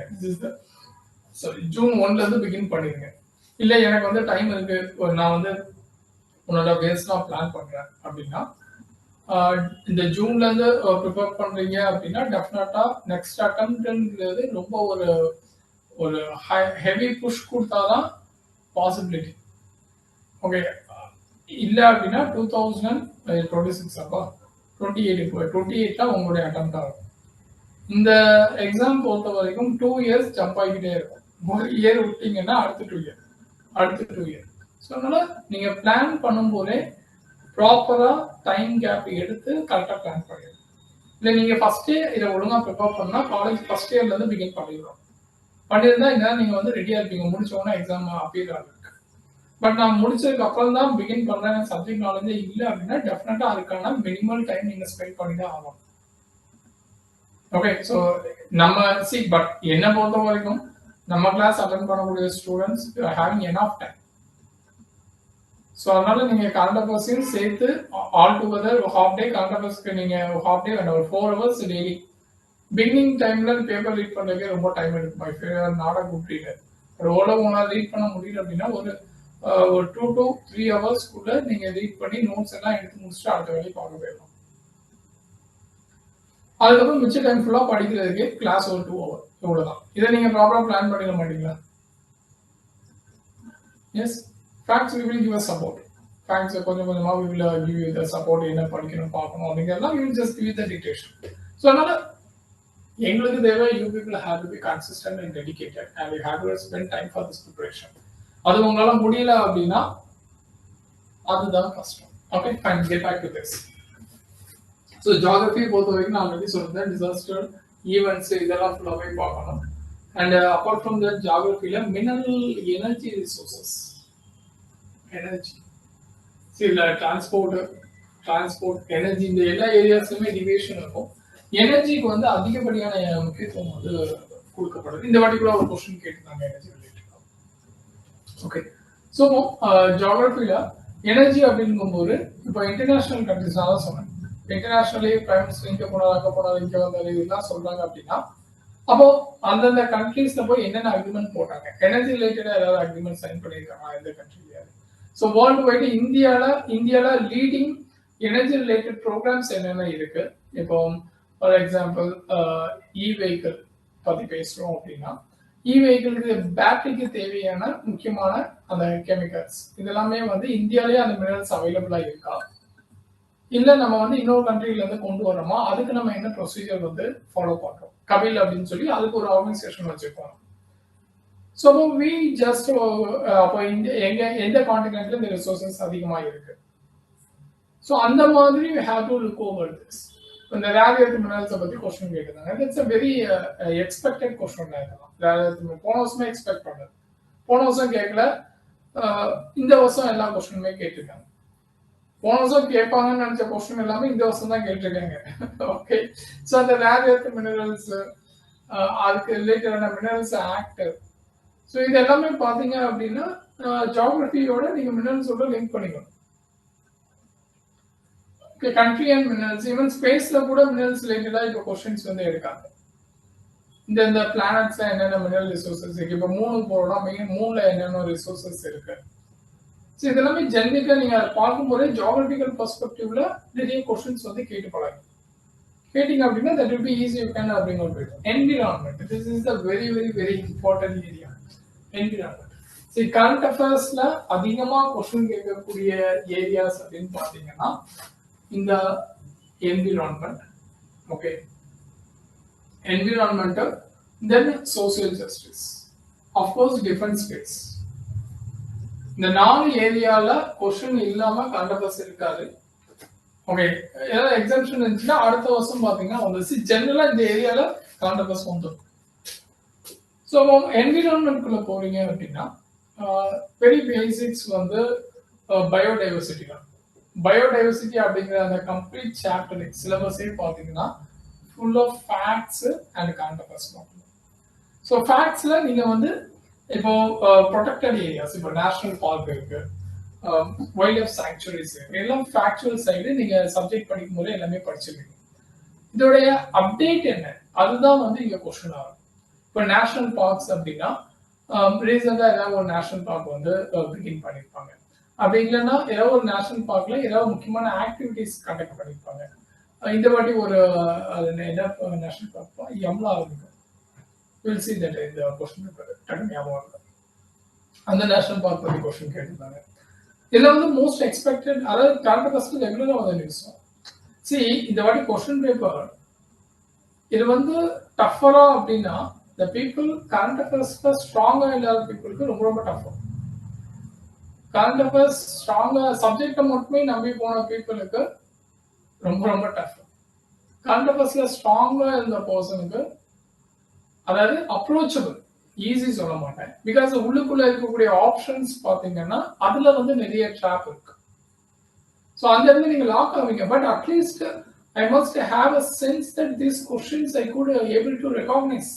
சாரி, ஜூன் 1ல இருந்து பிகின் பண்ணிடுங்க. இல்லை எனக்கு வந்து டைம் இருக்கு, நான் வந்து உன்னோட பேஸ்லாம் பிளான் பண்றேன் அப்படின்னா இந்த ஜூன்ல இருந்து ப்ரிப்பேர் பண்றீங்க அப்படின்னா டெஃபினட்டா நெக்ஸ்ட் அட்டெம்ப்ட்ன்றது ரொம்ப ஒரு ஹெவி புஷ் கொடுத்தாதான் பாசிபிலிட்டி. ஓகே, இல்லை அப்படின்னா 2026 அப்பா 28 உங்களுடைய அட்டெம்ப்டா இருக்கும். இந்த எக்ஸாம் பொறுத்த வரைக்கும் 2 இயர்ஸ் ஜம்ப் ஆகிக்கிட்டே இருக்கும். ஒரு இயர் விட்டீங்கன்னா அடுத்த 2 இயர். ஸோ அதனால நீங்க பிளான் பண்ணும்போதே ப்ராப்பரா டைம் கேப் எடுத்து கரெக்டாக பிளான் பண்ணிடுங்க. இல்லை நீங்க ஃபர்ஸ்டே இதை ஒழுங்கா ப்ரிப்பேர் பண்ணா காலேஜ் ஃபர்ஸ்ட் இயர்ல இருந்து பிகின் பண்ணிருந்தா இன்னும் நீங்க வந்து ரெடியா இருப்பீங்க, முடிச்ச உடனே எக்ஸாம் அப்பீல் ஆகுது. பட் நான் முடிச்சதுக்கு அப்புறம் தான் பிகின் பண்றேன், சப்ஜெக்ட் நாலேஜே இல்லை அப்படின்னா டெஃபினட்டா அதுக்கான மினிமல் டைம் நீங்க ஸ்பெண்ட் பண்ணி தான் ஆகணும். ஓகே, ஸோ நம்ம பட் என்ன பொறுத்த வரைக்கும் நம்ம கிளாஸ் அட்டென்ட் பண்ணக்கூடிய students having enough time. So அதனால நீங்க கரண்ட் அஃபேர்ஸையும் சேர்த்து all together half day current அஃபேர்ஸ்க்கு நீங்க ஹாஃப் டே வேண்டாம், ஒரு 4 hours டெய்லி. பிகினிங் டைம்ல பேப்பர் ரீட் பண்றதுக்கே ரொம்ப டைம் எடுக்கும். My favourite not a good reader. ஒரு ஓரளவு உங்களால் ரீட் பண்ண முடியல அப்படின்னா ஒரு 2 to 3 hours கூட நீங்க ரீட் பண்ணி நோட்ஸ் எல்லாம் எடுத்து முடிச்சுட்டு அடுத்த வேலையை பார்க்க போயிடலாம். அதுக்கப்புறம் மிச்ச டைம் ஃபுல்லா படிக்கிறதுக்கு கிளாஸ் ஒரு 2 hours இவ்வளவுதான். இதை நீங்க ப்ராப்பரா பிளான் பண்ணிட மாட்டீங்களா? Yes, facts we will give a support. Facts கொஞ்சம் கொஞ்சமா we will give you the support. என்ன படிக்கணும் பார்க்கணும் அப்படிங்கிறதெல்லாம் we will just give you the dictation. So அதனால எங்களுக்கு தேவை you people have to be consistent and dedicated and you have to spend time for this preparation. அது உங்களால முடியல அப்படின்னா அதுதான் கஷ்டம். Okay, fine, get back to this. So geography பொறுத்த வரைக்கும் நான் ஆல்ரெடி சொல்லியிருந்தேன், டிசாஸ்டர் ஈவெண்ட்ஸ் இதெல்லாம் ஃபுல்லாகவே பார்க்கணும். அண்ட் அப்பார்ட் ஃப்ரம் தட் ஜியாகிரபியில் மினரல் எனர்ஜி ரிசோர்சஸ், எனர்ஜி இல்லை டிரான்ஸ்போர்ட் எனர்ஜி, இந்த எல்லா ஏரியாஸ்லையுமே டிவியேஷன் இருக்கும். எனர்ஜிக்கு வந்து அதிகப்படியான முக்கியத்துவம் வந்து கொடுக்கப்படுது. இந்த வாட்டி கூட ஒரு கொஸ்டின் கேட்டிருந்தாங்க எனர்ஜி ரிலேட்டட். ஓகே, ஸோ ஜியாகிரபியில் எனர்ஜி அப்படிங்கும்போது இப்போ இன்டர்நேஷனல் கண்ட்ரிஸ் தான் சொன்னேன். இன்டர்நேஷனலி பிரைம் மினிஸ்டர் இங்கே போனார், அங்கே போனார், இங்கே வந்தார், இதெல்லாம் சொல்றாங்க அப்படின்னா அப்போ அந்தந்த கண்ட்ரீஸ்ல போய் என்னென்ன அக்ரிமெண்ட் போட்டாங்க, எனர்ஜி ரிலேட்டடா ஏதாவது அக்ரிமெண்ட் சைன் பண்ணியிருக்காங்க எந்த கண்ட்ரிலையாவது. ஸோ வேர்ல்டு வைடு இந்தியால லீடிங் எனர்ஜி ரிலேட்டட் ப்ரோக்ராம்ஸ் என்னென்ன இருக்கு. இப்போ ஃபார் எக்ஸாம்பிள் வெஹிக்கிள் பத்தி பேசுறோம் அப்படின்னா வெஹிக்கிளுக்கு பேட்டரிக்கு தேவையான முக்கியமான அந்த கெமிக்கல்ஸ் இதெல்லாமே வந்து இந்தியாலேயே அந்த மினரல்ஸ் அவைலபிளா இருக்கா, இல்ல நம்ம வந்து இன்னொரு கண்ட்ரில இருந்து கொண்டு வரோமா, அதுக்கு நம்ம என்ன ப்ரொசீஜர் வந்து ஃபாலோ பண்றோம், கபில் அப்படின்னு சொல்லி அதுக்கு ஒரு ஆர்கனைசேஷன் வச்சிருக்கோம். ஸோ வி ஜஸ்ட் அப்போ எந்த கான்டினென்ட்ல இந்த ரிசோர்சஸ் அதிகமாக இருக்கு. ஸோ அந்த மாதிரி we have to look over this. இந்த ரேர் எர்த் மினரல்ஸை பத்தி கொஸ்டின் கேட்டிருந்தாங்க. It's a very expected question. Rare earth போன வருஷமே எக்ஸ்பெக்ட் பண்ணது, போன வருஷம் கேட்கல, இந்த வருஷம் எல்லா கொஸ்டினுமே கேட்டிருக்காங்க. போன வருஷம் கேட்பாங்கன்னு நினைச்ச கொஸ்டின் எல்லாமே இந்த வருஷம் தான் கேட்டிருக்காங்க. ஓகே, ஸோ அந்த ரேர் எர்த் மினரல்ஸ், அதுக்கு ரிலேட்டடான மினரல்ஸ் ஆக்ட், ஸோ இது எல்லாமே பார்த்தீங்க அப்படின்னா ஜியாகிரபியோட நீங்க மினரல்ஸோட லிங்க் பண்ணிக்கணும். Okay, country and minerals, even ஸ்பேஸ்ல கூட மினரல்ஸ் ரிலேட்டடா இப்போ கொஸ்டின்ஸ் வந்து எடுக்காங்க. இந்த பிளானட்ஸ்ல என்னென்ன மினரல் ரிசோர்சஸ் இருக்கு, இப்போ மூணுக்கு போறோம்னா மூணுல என்னென்ன ரிசோர்சஸ் இருக்கு. ஸோ இதெல்லாமே ஜென்ரிக்கா நீங்க பார்க்கும்போதே ஜியாகிரபிக்கல் பெர்ஸ்பெக்டிவ்ல நிறைய கொஸ்டின்ஸ் வந்து கேட்டீங்க அப்படின்னா that will be easy you can bring out it. Environment, this is a very very very important area. Environment, see current affairsல அதிகமா கொஸ்டின் கேட்கக்கூடிய ஏரியாஸ் அப்படின்னு பாத்தீங்கன்னா இந்த environment, okay, environmental, then social justice, of course defense space. இந்த 4 ஏரியால question இல்லாம current affairs இருக்காது. Okay, ஏதாவது எக்ஸாம்ஷன் இருந்துச்சுன்னா அடுத்த வருஷம் பாத்தீங்கன்னா வந்து ஜெனரலா இந்த ஏரியால கரண்ட் அஃபேர்ஸ் வந்துடும். ஸோ என்விரான்மெண்ட்குள்ள போறீங்க அப்படின்னா வெரி பேசிக்ஸ் வந்து பயோடைவர்சிட்டி தான். பயோடைவர்சிட்டி அப்படிங்கிற அந்த கம்ப்ளீட் சாப்டர் சிலபஸே பார்த்தீங்கன்னா full of facts and current affairs மட்டும். ஸோ ஃபேக்ட்ஸ்ல நீங்க வந்து இப்போ ப்ரொடெக்டட் ஏரியாஸ், இப்போ நேஷனல் பார்க் இருக்கு, வைல்ட் லைஃப் சாங்சுரிஸ் இருக்கு, எல்லாம் ஃபேக்சுவல் சைடு நீங்க சப்ஜெக்ட் படிக்கும் போது எல்லாமே படிச்சிருக்கீங்க. இதோடைய அப்டேட் என்ன, அதுதான் வந்து இங்க கொஸ்டின் ஆகும். இப்போ நேஷனல் பார்க்ஸ் அப்படின்னா ரீசெண்டா ஏதாவது ஒரு நேஷனல் பார்க் வந்து பிகின் பண்ணிருப்பாங்க. அப்படி இல்லைன்னா ஏதாவது ஒரு நேஷனல் பார்க்ல ஏதாவது முக்கியமான ஆக்டிவிட்டிஸ் கண்டக்ட் பண்ணிருப்பாங்க. இந்த வாட்டி ஒரு என்ன நேஷனல் பார்க் யம்லா இருக்கு, வில் சி தட் இந்த கொஸ்டின் டக்கு ஞாபகம் இருக்கு. அந்த நேஷனல் பார்க் பத்தி கொஸ்டின் கேட்டிருந்தாங்க. இதுல வந்து மோஸ்ட் எக்ஸ்பெக்டட், அதாவது கரண்ட் அஃபேர்ஸ்க்கு ரெகுலரா வந்து நியூஸ். சி இந்த வாட்டி கொஸ்டின் பேப்பர் இது வந்து டஃபரா அப்படின்னா the people current affairs ஸ்ட்ராங்கா இல்லாத பீப்புளுக்கு ரொம்ப ரொம்ப டஃப். கரண்ட் அஃபேர்ஸ் ஸ்ட்ராங்கா சப்ஜெக்டை மட்டுமே நம்பி போன பீப்புளுக்கு ரொம்ப ரொம்ப டஃப். கரண்ட் அஃபேர்ஸ்ல ஸ்ட்ராங்கா இருந்த பர்சனுக்கு, அதாவது அப்ரோச்சபிள், ஈஸி சொல்ல மாட்டேன், பிகாஸ் உள்ளுக்குள்ள இருக்கக்கூடிய ஆப்ஷன்ஸ் பாத்தீங்கன்னா அதுல வந்து நிறைய ட்ராப் இருக்கு. ஸோ அந்த இடத்துல நீங்க லாக் ஆவீங்க. But at least I must have a sense that these questions I could able to recognize.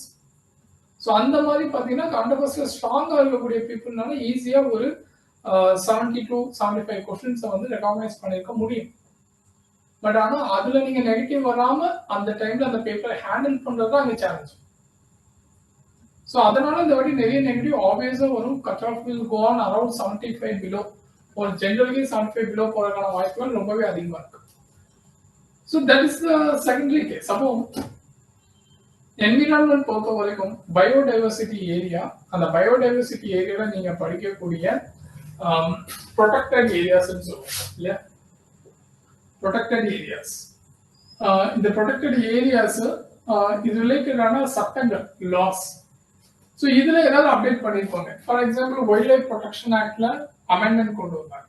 So அந்த மாதிரி பார்த்தீங்கன்னா கரண்ட் அஃபேர்ஸ்ல ஸ்ட்ராங்காக இருக்கக்கூடிய பீப்புள்னால ஈஸியாக ஒரு 70 to 75 கொஸ்டின்ஸை வந்து ரெகக்னைஸ் பண்ணியிருக்க முடியும். பட் ஆனால் அதில் நீங்கள் நெகட்டிவ் வராமல் அந்த டைமில் அந்த பேப்பரை ஹேண்டில் பண்ணுறது தான் அங்கே சேலஞ்ச். ஸோ அதனால இந்த வாட்டி நிறைய நெகட்டிவ் ஆப்வியஸாக வரும். Cut off will go on around 75 below, ஒரு ஜென்ரலி 75 பிலோ போகிறதுக்கான வாய்ப்புகள் ரொம்பவே அதிகமாக இருக்கு. So that is the secondary case. அப்போ என்விரான்மெண்ட் பொறுத்த வரைக்கும் பயோடைவர்சிட்டி ஏரியா, அந்த பயோடைவர்சிட்டி ஏரியால நீங்க படிக்கக்கூடிய ப்ரொடெக்டட் ஏரியாஸ் சொல்லுவோம் இல்லையா, ப்ரொடெக்டட் ஏரியாஸ். இந்த ப்ரொடெக்டட் ஏரியாஸ் இது ரிலேட்டடான சட்டங்கள், லாஸ். ஸோ இதுல ஏதாவது அப்டேட் பண்ணிருப்பாங்க. For example wildlife protection ஆக்ட்ல அமெண்ட்மெண்ட் கொண்டு வந்தாங்க.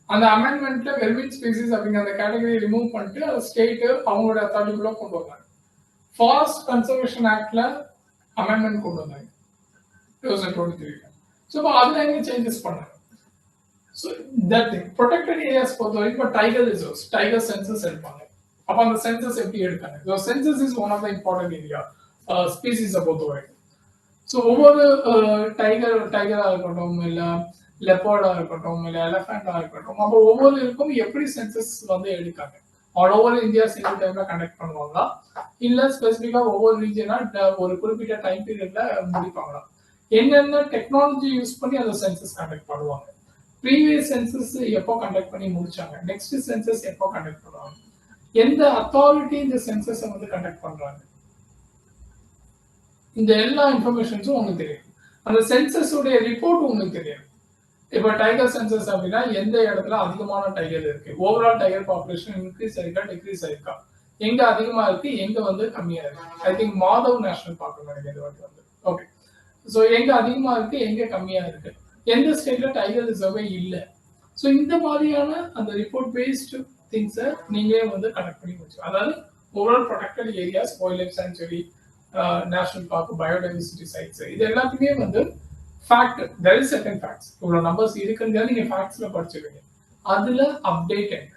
அந்த அமெண்ட்மெண்ட்ல வெல்விட் ஸ்பீசிஸ் அப்படிங்கிற அந்த கேட்டகரி ரிமூவ் பண்ணிட்டு அது ஸ்டேட் அவங்களோட அத்தாரிட்டிக்குள்ள கொண்டு வந்தாங்க. ஃபாரஸ்ட் கன்சர்வேஷன் ஆக்ட்ல அமெண்ட்மெண்ட் கொண்டு வந்தாங்க 2023. ஸோ இப்போ அதுல எங்க சேஞ்சஸ் பண்ணாங்க. So that thing protected areas பொறுத்த வரைக்கும் இப்போ டைகர் ரிசர்வ்ஸ், டைகர் சென்சஸ் எடுப்பாங்க. அப்போ அந்த சென்சஸ் எப்படி எடுக்காங்க? So census is one of the important area ஸ்பீசிஸை பொறுத்த வரைக்கும். ஸோ ஒவ்வொரு டைகரா இருக்கட்டும், இல்லை லெப்பர்டா இருக்கட்டும், இல்லை எலஃபண்டா இருக்கட்டும், அப்போ ஒவ்வொரு இருக்கும் எப்படி சென்சஸ் வந்து எடுக்காங்க. ஆல் ஓவர் இந்தியா சிங்கிள் டைம்ல கண்டக்ட் பண்ணுவாங்களா, இல்ல ஸ்பெசிபிக்கா ஒவ்வொரு ரீஜனா ஒரு குறிப்பிட்ட டைம் பீரியட்ல முடிப்பாங்களா, என்னென்ன டெக்னாலஜி யூஸ் பண்ணி அந்த சென்சஸ் கண்டக்ட் பண்ணுவாங்க, ப்ரீவியஸ் சென்சஸ் எப்போ கண்டக்ட் பண்ணி முடிச்சாங்க, நெக்ஸ்ட் சென்சஸ் எப்போ கண்டக்ட் பண்ணுவாங்க, எந்த அத்தாரிட்டி இந்த சென்சஸை வந்து கண்டக்ட் பண்றாங்க, இந்த எல்லா இன்ஃபர்மேஷன்ஸும் உங்களுக்கு தெரியும். அந்த சென்சஸ் உடைய ரிப்போர்ட் உங்களுக்கு தெரியும். இப்போ டைகர் சென்சஸ் அப்படின்னா எந்த இடத்துல அதிகமான டைகர் இருக்கு, ஓவரால் டைகர் பாப்புலேஷன் இன்க்ரீஸ் ஆயிருக்கா டிக்ரீஸ் ஆயிருக்கா, எங்க அதிகமா இருக்கு எங்க வந்து கம்மியா இருக்கு. I think Madhav national park நினைக்கிறது வந்து ஓகே. ஸோ எங்க அதிகமா இருக்கு எங்க கம்மியா இருக்கு, எந்த ஸ்டேட்ல டைகர் ரிசர்வே இல்லை. ஸோ இந்த மாதிரியான அந்த ரிப்போர்ட் பேஸ்டு திங்ஸை நீங்களே வந்து கனெக்ட் பண்ணி வச்சு, அதாவது overall protected areas, wild life sanctuary, national park, biodiversity sites, இது எல்லாத்துக்குமே வந்து fact, there is certain facts, இவ்வளவு நம்பர்ஸ் இருக்குங்கிறத நீங்க ஃபேக்ட்ஸ்ல படிச்சிருக்கீங்க. அதுல அப்டேட் என்ன,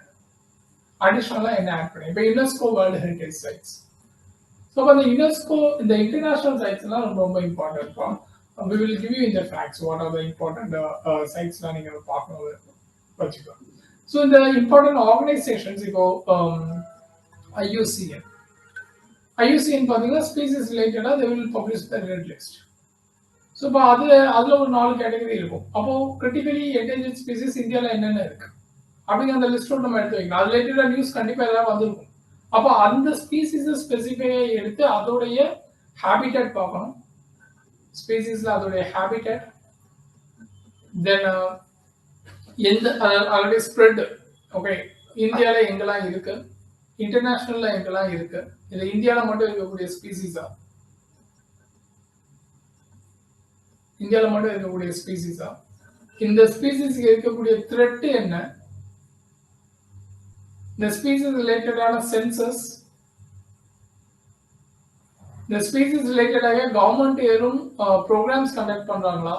அடிஷனலா என்ன ஆட் பண்ணி, இப்போ UNESCO world heritage sides. So அந்த யுனெஸ்கோ இந்த இன்டர்நேஷனல் சைட்ஸ் எல்லாம் ரொம்ப ரொம்ப important. we will give you in the facts what are the important sites நீங்க பார்க்கணும் வச்சுக்கலாம். ஸோ இந்த இம்பார்ட்டன்ட் ஆர்கனைசேஷன்ஸ் இப்போ IUCN பார்த்தீங்கன்னா ஸ்பீசிஸ் ரிலேட்டடா they will publish the red list. So இப்போ அதுல ஒரு 4 கேட்டகரி இருக்கும். அப்போ கிரிட்டிக்கலி என்டேஞ்சர்ட் ஸ்பீசிஸ் இந்தியாவில் என்னென்ன இருக்கு அப்படிங்கிற அந்த லிஸ்டோட நம்ம எடுத்து வைக்கணும். அது ரிலேட்டடாக நியூஸ் கண்டிப்பாக ஏதாவது வந்திருக்கும். அப்போ அந்த ஸ்பீசிஸை ஸ்பெசிஃபையாக எடுத்து அதோடைய ஹேபிட்டட் பார்க்கணும். ஸ்பீசிஸ்ல அதோடைய ஹேபிட்டட், தென் எந்த அதோடைய ஸ்ப்ரெட், ஓகே இந்தியாவில் எங்கெல்லாம் இருக்கு, இன்டர்நேஷனல்ல எங்கெல்லாம் இருக்கு, இல்லை இந்தியாவில் மட்டும் இருக்கக்கூடிய ஸ்பீசிஸா, இந்தியாவில் மட்டும் இருக்கக்கூடிய ஸ்பீசிஸா, இந்த ஸ்பீசிஸ்க்கு இருக்கக்கூடிய த்ரெட் என்ன, இந்த ஸ்பீசிஸ் ரிலேட்டடான சென்சஸ், இந்த ஸ்பீசிஸ் ரிலேட்டடாக கவர்மெண்ட் ஏறும் ப்ரோக்ராம்ஸ் கண்டக்ட் பண்றாங்களா,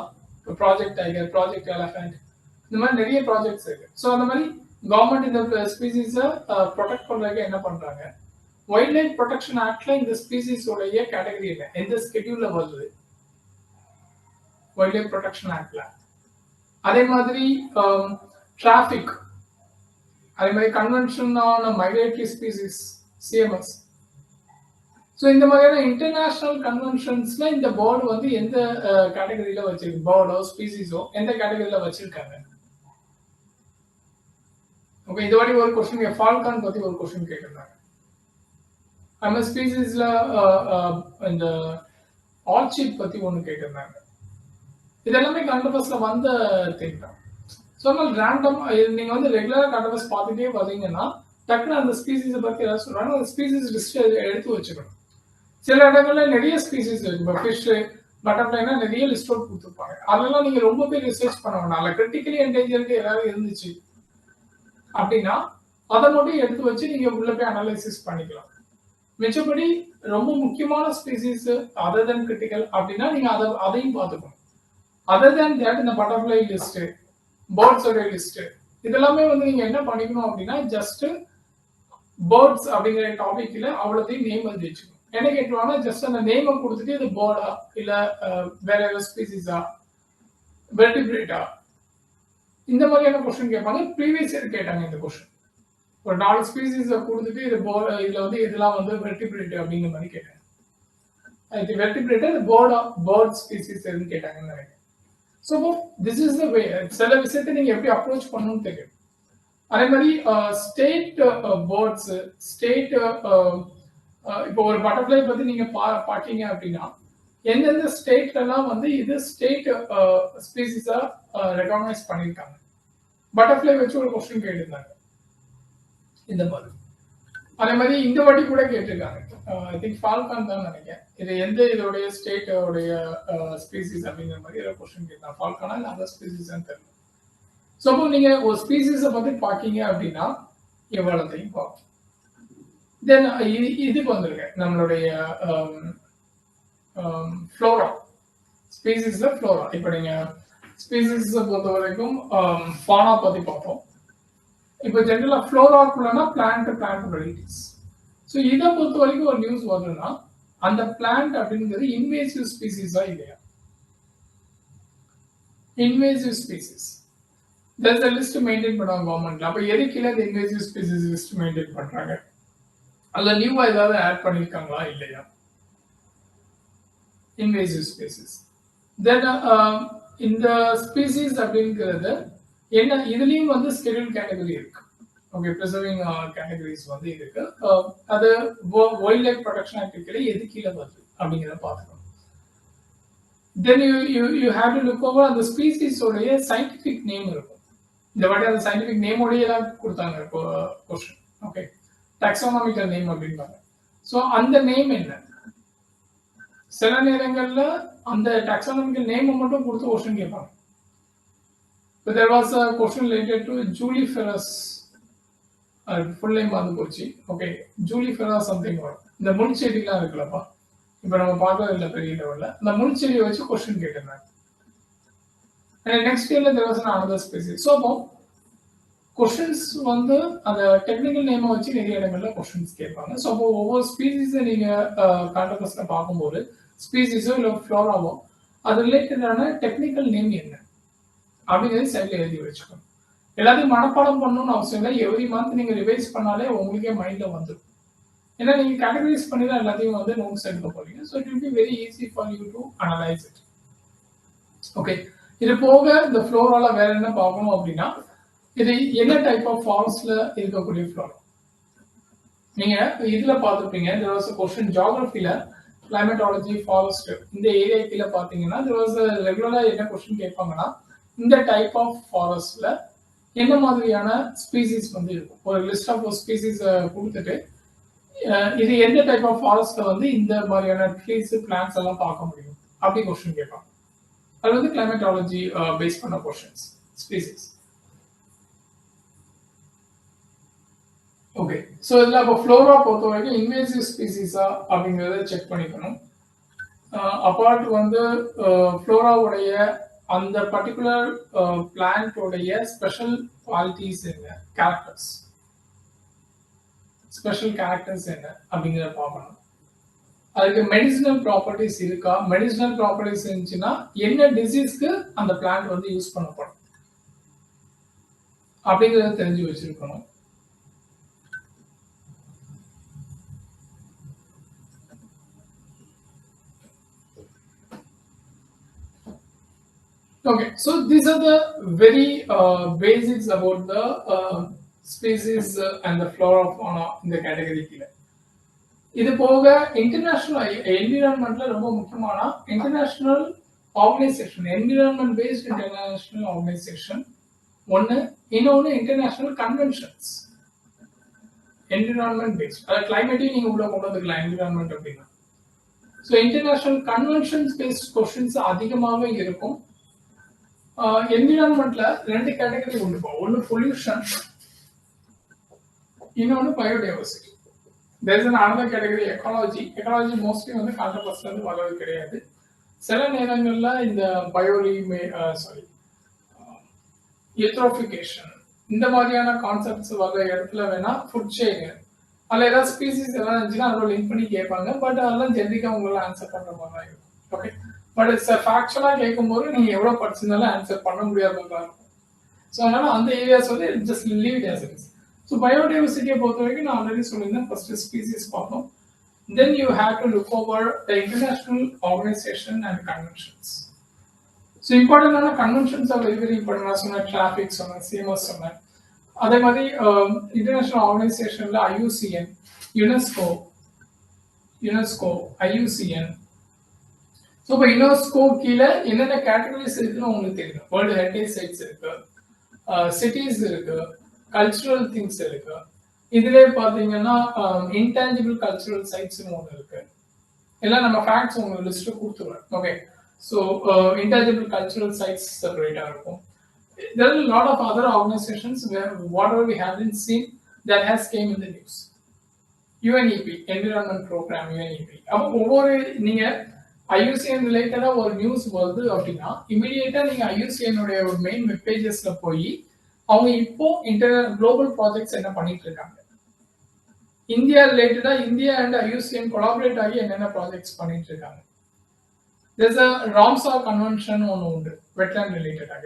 ப்ராஜெக்ட் டைகர், ப்ராஜெக்ட் எலஃபண்ட், இந்த மாதிரி நிறைய ப்ராஜெக்ட்ஸ் இருக்கு. ஸோ அந்த மாதிரி கவர்மெண்ட் இந்த ஸ்பீசிஸை ப்ரொடெக்ட் பண்றதுக்கு என்ன பண்றாங்க? வைல்ட் லைஃப் ப்ரொடெக்ஷன் ஆக்ட்ல இந்த ஸ்பீசிஸ் உடைய கேட்டகரி என்ன, எந்த ஸ்கெட்யூல்ல வருது வைல்ட் லைஃப் ப்ரொடெக்ஷன் ஆக்ட்ல? அதே மாதிரி டிராஃபிக், அதே மாதிரி convention on migratory species CMS. So இந்த மாதிரியான இன்டர்நேஷனல் கன்வென்ஷன்ஸ்ல இந்த பேர்டு வந்து எந்த கேட்டகரியில வச்சிருக்கு, பேர்டோ ஸ்பீசிஸோ எந்த கேட்டகரியில வச்சிருக்காங்க? ஓகே, இது வரை ஒரு கொஸ்டின் ஃபால்கான் பத்தி ஒரு கொஸ்டின் கேட்டிருந்தாங்க. நம்ம ஸ்பீசிஸ்ல இந்த ஆர்ச்சிட் பத்தி ஒன்று கேட்டிருந்தாங்க. இதெல்லாமே கண்டபஸ்ல வந்த திங் தான். ஸோ அதனால ரேண்டம் நீங்க வந்து ரெகுலரா கண்டபஸ் பார்த்துட்டே வரீங்கன்னா டக்குனு அந்த ஸ்பீசிஸை பத்தி ஏதாவது சொல்றாங்க, அந்த ஸ்பீசிஸ் லிஸ்ட் எடுத்து வச்சுக்கணும். சில இடங்கள்ல நிறைய ஸ்பீசிஸ் இருக்கு, இப்போ ஃபிஷ் பட்டர்ஃப்ளைனா நிறைய லிஸ்ட் அவுட் கொடுத்துருப்பாங்க. அதெல்லாம் நீங்க ரொம்ப பேர் ரிசர்ச் பண்ண வேண்டாம். அதில் கிரிட்டிக்கலி என்டேஞ்சர்டு ஏதாவது இருந்துச்சு அப்படின்னா அதை மட்டும் எடுத்து வச்சு நீங்க உள்ள போய் அனலைசிஸ் பண்ணிக்கலாம். மிச்சபடி ரொம்ப முக்கியமான ஸ்பீசிஸ் அதர் தென் கிரிட்டிக்கல் அப்படின்னா நீங்க அதையும் பார்த்துக்கணும். அதர் தென் தட் இந்த பட்டர்ஃப்ளை லிஸ்ட், பேர்ட்ஸோட லிஸ்ட், இதெல்லாமே வந்து நீங்க என்ன பண்ணிக்கணும் அப்படின்னா ஜஸ்ட் பேர்ட்ஸ் அப்படிங்கிற டாபிக்ல அவ்வளோத்தையும் நேம் வந்து வச்சுக்கணும். என்ன கேட்டுவாங்கன்னா ஜஸ்ட் அந்த நேமை கொடுத்துட்டு இது பேர்டா இல்ல வேற ஏதாவது ஸ்பீசிஸா வெர்டிபிரேட்டா இந்த மாதிரியான கொஸ்டின் கேட்பாங்க. ப்ரீவியஸ் இயர் கேட்டாங்க இந்த கொஸ்டின். ஒரு 4 ஸ்பீசிஸை கொடுத்துட்டு இது இதுல வந்து இதெல்லாம் வந்து வெர்டிபிரேட் அப்படிங்கிற மாதிரி கேட்டாங்க. இது வெர்டிபிரேட் இது பேர்ட் ஸ்பீசிஸ் எதுன்னு கேட்டாங்கன்னு நினைக்கிறேன். ஸோ திஸ் இஸ் த வே. சில விஷயத்தை நீங்க எப்படி அப்ரோச் பண்ணணும்னு தெரியும். அதே மாதிரி ஸ்டேட் பேர்ட்ஸ், ஸ்டேட் இப்போ ஒரு பட்டர்ஃப்ளை பத்தி நீங்க பாத்தீங்க அப்படின்னா எந்தெந்த ஸ்டேட்லாம் வந்து இது ஸ்டேட் ஸ்பீசிஸா ரெகக்னைஸ் பண்ணிருக்காங்க. பட்டர்ஃப்ளை வச்சு ஒரு கொஸ்டின் கேட்டிருந்தாங்க இந்த மாதிரி. அதே மாதிரி இந்த வாட்டி கூட கேட்டிருக்காங்க, ஐ திங்க் ஃபால்கான் தான் நினைக்கிறேன், இது எந்த இதோடைய ஸ்டேட்டோடைய ஸ்பீசிஸ் அப்படிங்கிற மாதிரி ஒரு கொஸ்டின் கேட்டாங்க. ஃபால்கானா இல்லை அதர் ஸ்பீசிஸ் தெரியல. ஸோ நீங்க ஒரு ஸ்பீசிஸை பத்தி பாக்கீங்க அப்படின்னா எவ்வளோத்தையும் பார்ப்போம். தென் இதுக்கு வந்துருங்க நம்மளுடைய ஃப்ளோரா ஸ்பீசிஸ்ல ஃப்ளோரா. இப்போ நீங்க ஸ்பீசிஸ் பொறுத்த வரைக்கும் ஃபானா பத்தி பார்ப்போம். இப்போ ஜென்ரலா ஃப்ளோராக்குள்ளனா பிளான்ட் வெரைட்டிஸ். ஸோ இதை பொறுத்த வரைக்கும் ஒரு நியூஸ் வருதுன்னா அந்த பிளான்ட் அப்படிங்கிறது இன்வேசிவ் ஸ்பீசிஸா இல்லையா? Invasive species there's a list maintain பண்ணுவாங்க கவர்மெண்ட்ல. அப்போ எதுக்கு இல்லை இந்த இன்வேசிவ் ஸ்பீசிஸ் லிஸ்ட் மெயின்டைன் பண்றாங்க? அதுல நியூவா ஏதாவது ஆட் பண்ணிருக்காங்களா இல்லையா? Invasive species. தென் இந்த ஸ்பீசிஸ் அப்படிங்கிறது என்ன, இதுலயும் வந்து ஸ்கெடியூல் கேட்டகரி இருக்கு. ஓகே, ப்ரிசர்விங் கேட்டகரிஸ் வந்து இருக்கு. அது வைல்ட் லைஃப் ப்ரொடெக்ஷன் ஆக்ட் கீழே எது கீழே வருது அப்படிங்கிறத பார்த்துக்கணும். Then you have to look over அந்த ஸ்பீசிஸ் உடைய சயின்டிபிக் நேம் இருக்கும். இந்த வாட்டி அந்த சயின்டிபிக் நேமோடய தான் கொடுத்தாங்க கொஸ்டின். ஓகே, டாக்ஸானமிக்கல் நேம் அப்படின்பாங்க. ஸோ அந்த நேம் என்ன? சில நேரங்கள்ல அந்த டாக்ஸானமிக்கல் நேமை மட்டும் கொடுத்து கொஸ்டின் கேட்பாங்க. But there was a question related to Julliferous. Full name வந்து போச்சு. ஓகே, Julliferous something வரும். இந்த முள்செடிலாம் இருக்குல்லப்பா, இப்போ நம்ம பார்க்கறது இல்லை பெரிய லெவலில். இந்த முள்செடியை வச்சு கொஸ்டின் கேட்டிருந்தாங்க. And next year there was another species. So questions வந்து அந்த டெக்னிக்கல் நேமை வச்சு நிறைய இடங்கள்ல கொஸ்டின்ஸ் கேட்பாங்க. ஸோ அப்போ ஒவ்வொரு ஸ்பீசிஸை நீங்க கான்டெக்ஸ்ட்ல பார்க்கும்போது ஸ்பீசிஸோ இல்லை ஃப்ளோராவோ அது ரிலேட்டடான டெக்னிக்கல் நேம் என்ன அப்படிங்கிறது சைட்ல எழுதி வச்சுக்கணும். எல்லாத்தையும் மனப்பாடம் பண்ணணும்னு அவசியம் இல்லை. எவ்ரி மந்த் நீங்க ரிவைஸ் பண்ணாலே உங்களுக்கே மைண்ட்ல வந்துடும். ஏன்னா நீங்க கேட்டகரைஸ் பண்ணி தான் எல்லாத்தையும் வந்து நோட்ஸ் எடுக்க போறீங்க. So it will be very easy for you to analyse it. Okay, இது போக இந்த ஃப்ளோரால வேற என்ன பார்க்கணும் அப்படின்னா இது என்ன டைப் ஆஃப் ஃபாரஸ்ட்ல இருக்கக்கூடிய ஃப்ளோரா. நீங்க இதுல பார்த்துருப்பீங்க, there was a question ஜியோகிராஃபில கிளைமேட்டாலஜி ஃபாரஸ்ட் இந்த ஏரியா கீழே பார்த்தீங்கன்னா there was a ரெகுலரா என்ன கொஸ்டின் கேட்பாங்கன்னா இந்த டைப் ஆஃப் ஃபாரஸ்ட்ல என்ன மாதிரியான ஸ்பீசிஸ் வந்து இருக்கும். ஒரு லிஸ்ட் ஆஃப் ஸ்பீசிஸ் கொடுத்துட்டு இது எந்த டைப் ஆஃப் ஃபாரஸ்ட்ல வந்து இந்த மாதிரியான ட்ரீஸ் பிளான்ட்ஸ் எல்லாம் பார்க்க முடியும் அப்படி கொஸ்டின் கேட்பாங்க. அது வந்து கிளைமேட்டாலஜி பேஸ் பண்ண கொஸ்டின்ஸ் ஸ்பீசிஸ். ஓகே, ஸோ இதில் அப்போ ஃப்ளோரா பொறுத்த வரைக்கும் இன்வேசிவ் ஸ்பீசிஸா அப்படிங்கிறத செக் பண்ணிக்கணும். அப்பார்ட் வந்து ஃப்ளோராவுடைய அந்த பர்டிகுலர் பிளான்ட்டோடைய ஸ்பெஷல் குவாலிட்டிஸ் என்ன, கேரக்டர்ஸ், ஸ்பெஷல் கேரக்டர்ஸ் என்ன அப்படிங்கிறத பார்க்கணும். அதுக்கு மெடிசினல் ப்ராப்பர்ட்டிஸ் இருக்கா, மெடிசினல் ப்ராப்பர்ட்டிஸ் இருந்துச்சுன்னா என்ன டிசீஸ்க்கு அந்த பிளான்ட் வந்து யூஸ் பண்ணப்படும் அப்படிங்கிறத தெரிஞ்சு வச்சிருக்கணும். Okay, so these are the very basics about the species and the flora fauna in the category கீழ. இது போக இன்டர்நேஷனல் என்விரான்மெண்ட்ல ரொம்ப முக்கியமான international organization, environment based international organization ஒன்னு, இன்னொன்னு இன்டர்நேஷனல் கன்வென்ஷன்ஸ். என்விரான்மெண்ட் பேஸ்ட், அதாவது கிளைமேட்டையும் நீங்க உள்ள கொண்டு வந்துக்கலாம் என்விரான்மெண்ட் அப்படின்னா. So international conventions paste questions அதிகமாகவே இருக்கும். என்விரான்மெண்ட்ல ரெண்டு கேட்டகரி உண்டு. ஒன்னு பொல்யூஷன், இன்னொன்னு biodiversity. There is another category ecology. Ecology mostly வந்து கான்ட்ரோவர்ஸ்ல இருந்து வரது கிடையாது. சில நேரங்கள்ல இந்த யூட்ரோஃபிகேஷன் இந்த மாதிரியான கான்செப்ட்ஸ் வர இடத்துல வேணா ஃபுட் செயின் அதில் ஏதாவது ஸ்பீசிஸ் எதாவது இருந்துச்சுன்னா அதோட லிங்க் பண்ணி கேட்பாங்க. பட் அதெல்லாம் ஜென்ரிக்காக உங்களால் ஆன்சர் பண்ணுற மாதிரி தான் இருக்கும். ஓகே, பட் ஃபேக்சுவலாக கேட்கும்போது நீங்கள் எவ்வளோ படிச்சிருந்தாலும் ஆன்சர் பண்ண முடியாததாக இருக்கும். ஸோ அதனால அந்த ஏரியாஸ் வந்து just leave it as it is. So பயோடைவர்சிட்டியை பொறுத்த வரைக்கும் நான் ஆல்ரெடி சொல்லியிருந்தேன், ஃபர்ஸ்ட் ஸ்பீசிஸ் பார்ப்போம். Then you have to look over the international organization and conventions. So important conventions are very very important. As soon as traffic, CMS, அதே மாதிரி international organizationல IUCN, UNESCO, IUCN. So இப்போ UNESCO கீழே என்னென்ன categories இருக்குன்னு உங்களுக்கு தெரியும். World heritage sides இருக்கு, cities இருக்கு, கல்ச்சுரல் திங்ஸ் இருக்கு. இதுல பாத்தீங்கன்னா இன்டான்ஜிபிள் கல்ச்சுரல் சைட்ஸ்னு ஒன்று இருக்கு. எல்லாம் நம்ம ஃபேக்ட்ஸ் உங்களுக்கு லிஸ்ட் கொடுத்துருவேன். Okay, so intangible cultural sites செப்பரேட்டா இருக்கும். There are a lot of other organizations where whatever we haven't seen that has came in the news. UNEP, Environment Program, UNEP. அப்போ ஒவ்வொரு நீங்க IUCN ரிலேட்டடா ஒரு நியூஸ் வருது அப்படின்னா இமிடியேட்டா நீங்க IUCN உடைய மெயின் வெப் பேஜஸ்ல போய் அவங்க இப்போ குளோபல் ப்ராஜெக்ட்ஸ் என்ன பண்ணிட்டு இருக்காங்க, இந்தியா ரிலேட்டடா இந்தியா அண்ட் IUCN கொலாபரேட் ஆகி என்னென்ன ப்ராஜெக்ட்ஸ் பண்ணிட்டு இருக்காங்க. There's a ராம்சார் கன்வென்ஷன் ஒன்று உண்டு வெட்லேண்ட் ரிலேட்டடாக.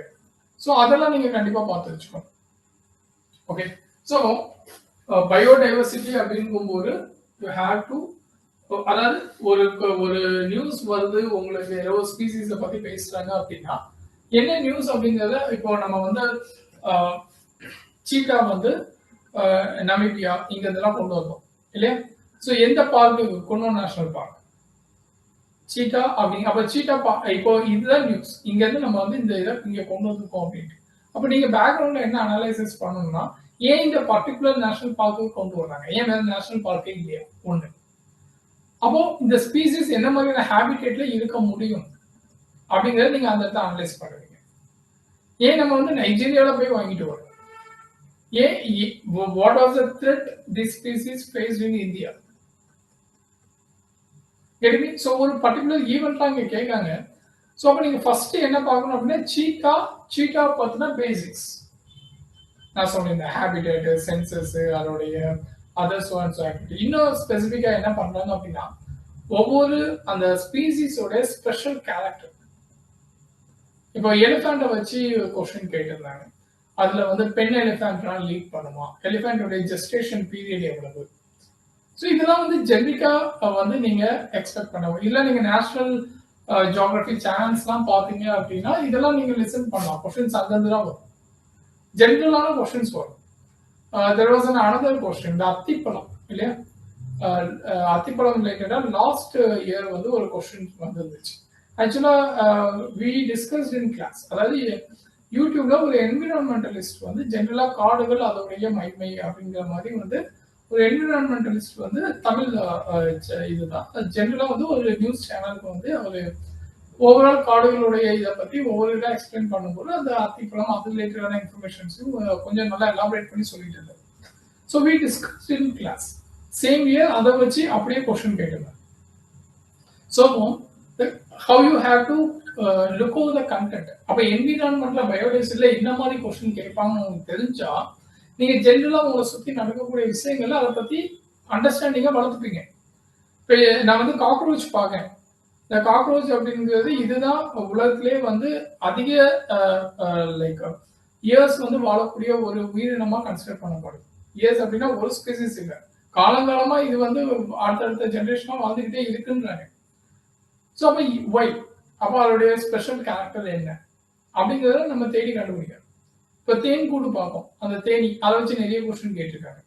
ஸோ அதெல்லாம் நீங்க கண்டிப்பா பார்த்து வச்சுக்கணும். ஓகே, ஸோ பயோடைவர்சிட்டி அப்படிங்கும்போது யூ ஹேவ் டு, அதாவது ஒரு நியூஸ் வருது உங்களுக்கு ஏதோ ஸ்பீசிஸை பத்தி பேசுறாங்க அப்படின்னா என்ன நியூஸ் அப்படிங்கிறத இப்போ நம்ம வந்து சீட்டா வந்து நமீபியா இங்க இதெல்லாம் கொண்டு வந்தோம் இல்லையா. ஸோ எந்த பார்க்கு, குன்னோ நேஷனல் பார்க், சீட்டா அப்படிங்க. அப்ப சீட்டா இப்போ இதுதான் நியூஸ், இங்க இருந்து நம்ம வந்து இந்த இதை இங்க கொண்டு வந்திருக்கோம் அப்படின்ட்டு. அப்ப நீங்க பேக்ரவுண்ட்ல என்ன அனலைசிஸ் பண்ணணும்னா ஏன் இந்த பர்டிகுலர் நேஷனல் பார்க்கு கொண்டு வர்றாங்க, ஏன் வேற நேஷனல் பார்க்கே இல்லையா ஒண்ணு. அப்போ இந்த ஸ்பீசிஸ் என்ன மாதிரியான ஹேபிடேட்ல இருக்க முடியும் அப்படிங்கறத நீங்க அந்த இடத்த அனலைஸ் பண்ணுவீங்க. ஏன் நம்ம வந்து நைஜீரியால போய் வாங்கிட்டு வரோம், ஏன் what was the threat this species faced in India. So ஒரு பர்டிகுலர் ஈவெண்ட்லாம் இங்க கேட்காங்க. ஸோ அப்போ நீங்க ஃபர்ஸ்ட் என்ன பார்க்கணும் அப்படின்னா சீட்டா பத்தின பேசிக்ஸ் நான் சொல்லியிருந்தேன், ஹேபிடேட், சென்சஸ், அதோடைய other so and so activity. இன்னும் ஸ்பெசிஃபிக்கா என்ன பண்றாங்க அப்படின்னா ஒவ்வொரு அந்த ஸ்பீசிஸோட ஸ்பெஷல் கேரக்டர். இப்போ எலிஃபண்ட்டை வச்சு கொஸ்டின் கேட்டிருந்தாங்க, அதுல வந்து பெண் எலிஃபண்ட்னா லீட் பண்ணுமா, எலிஃபண்டோட ஜெஸ்டேஷன் பீரியட் எவ்வளவு. ஸோ இதெல்லாம் வந்து ஜென்ரிக்கா வந்து நீங்க எக்ஸ்பெக்ட் பண்ணவும் இல்லை. நீங்க நேஷனல் ஜியோகிராஃபி சேனல்ஸ்லாம் பார்த்தீங்க அப்படின்னா இதெல்லாம் நீங்க லிசன் பண்ணலாம். கொஸ்டின்ஸ் அங்கிருந்து தான் வரும், ஜென்ரலான கொஸ்டின்ஸ் வரும். தெர் வாஸ் அனதர் கொஸ்டின், இந்த அத்திப்பழம் இல்லையா, அத்திப்பழம் ரிலேட்டடா லாஸ்ட் இயர் வந்து ஒரு கொஸ்டின் வந்துருந்துச்சு. ஆக்சுவலா வி டிஸ்கஸ்ட் இன் கிளாஸ். அதாவது யூடியூப்ல ஒரு என்விரான்மெண்டலிஸ்ட் வந்து ஜென்ரலா காடுகள் அதோடைய மகிமை அப்படிங்கிற மாதிரி வந்து ஒரு என்விரான்மெண்டலிஸ்ட் வந்து தமிழ் இதுதான் ஜென்ரலா வந்து ஒரு நியூஸ் சேனலுக்கு வந்து ஒரு ஓவரால் காடுகளுடைய இதை பத்தி ஒவ்வொரு இதாக எக்ஸ்பிளைன் பண்ணும்போது அந்த அத்திப்பழம் அது ரிலேட்டடான இன்ஃபர்மேஷன்ஸையும் கொஞ்சம் நல்லா எலாபரேட் பண்ணி சொல்லிட்டு இருந்தார். So we discussed in class. Same year அதை வச்சு அப்படியே கொஸ்டின் கேட்டிருந்தாங்க. So how you have to look over the content. அப்ப என்விரான்மெண்ட்ல பயோடேஸ்ல என்ன மாதிரி கொஸ்டின் கேட்பாங்கன்னு உங்களுக்கு தெரிஞ்சா நீங்க ஜென்ரலா உங்களை சுத்தி நடக்கக்கூடிய விஷயங்கள்ல அதை பத்தி அண்டர்ஸ்டாண்டிங்கா வளர்த்துப்பீங்க. இப்போ நான் வந்து காக்ரோச் பார்க்கேன். இந்த காக்ரோச் அப்படிங்கிறது இதுதான் உலகத்திலே வந்து அதிக லைக் இயர்ஸ் வந்து வாழக்கூடிய ஒரு உயிரினமா கன்சிடர் பண்ணப்படுது. இயர்ஸ் அப்படின்னா ஒரு ஸ்பீசிஸ் இல்லை, காலங்காலமா இது வந்து அடுத்தடுத்த ஜென்ரேஷனா வாழ்ந்துகிட்டே இருக்குன்றாங்க. ஸோ அப்போ ஒய், அப்போ அதோடைய ஸ்பெஷல் கேரக்டர் என்ன அப்படிங்கிறத நம்ம தேடி கண்டுபிடிக்கணும். இப்போ தேன் கூடு பார்ப்போம், அந்த தேனி அதை வச்சு நிறைய கொஸ்டின் கேட்டிருக்காங்க.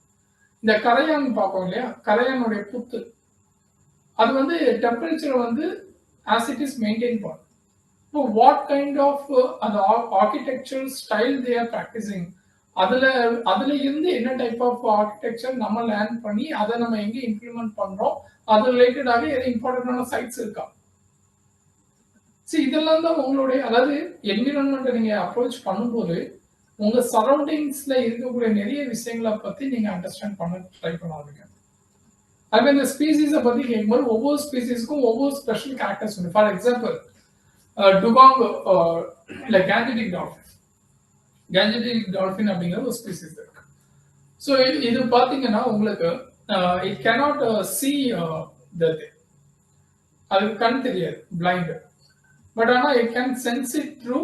இந்த கரையான் பார்ப்போம் இல்லையா, கரையானுடைய புத்து அது வந்து டெம்பரேச்சர் வந்து ஆஸ் இட் இஸ் மெயின்டைன் பண்ணும். இப்போ வாட் கைண்ட் ஆஃப் அந்த architecture style they are practising, அதுல இருந்து என்ன டைப் ஆஃப் ஆர்கிடெக்சர் நம்ம லேர்ன் பண்ணி அதை நம்ம எங்க இம்ப்ளிமெண்ட் பண்றோம், அது ரிலேட்டடாக எது இம்பார்ட்டன்டான சைட்ஸ் இருக்கா. சரி, இதெல்லாம் தான் உங்களுடைய, அதாவது என்விரான்மெண்ட்டை நீங்க அப்ரோச் பண்ணும்போது உங்க சரௌண்டிங்ஸ்ல இருக்கக்கூடிய நிறைய விஷயங்களை பத்தி நீங்க அண்டர்ஸ்டாண்ட் பண்ண ட்ரை பண்ணாதீங்க. அதுவே இந்த ஸ்பீசிஸை பத்தி கேட்கும்போது ஒவ்வொரு ஸ்பீசிஸ்க்கும் ஒவ்வொரு ஸ்பெஷல் கேரக்டர்ஸ் உண்டு. ஃபார் எக்ஸாம்பிள் டுகாங் இல்லை கேஞ்சடிக் டால்ஃபின், கேஞ்சடிக் டால்ஃபின் அப்படிங்கிற ஒரு ஸ்பீசிஸ் இருக்கு. ஸோ இது பார்த்தீங்கன்னா உங்களுக்கு it cannot see the thing, அதுக்கு கண் தெரியாது, பிளைண்ட். பட் ஆனால் it can sense it through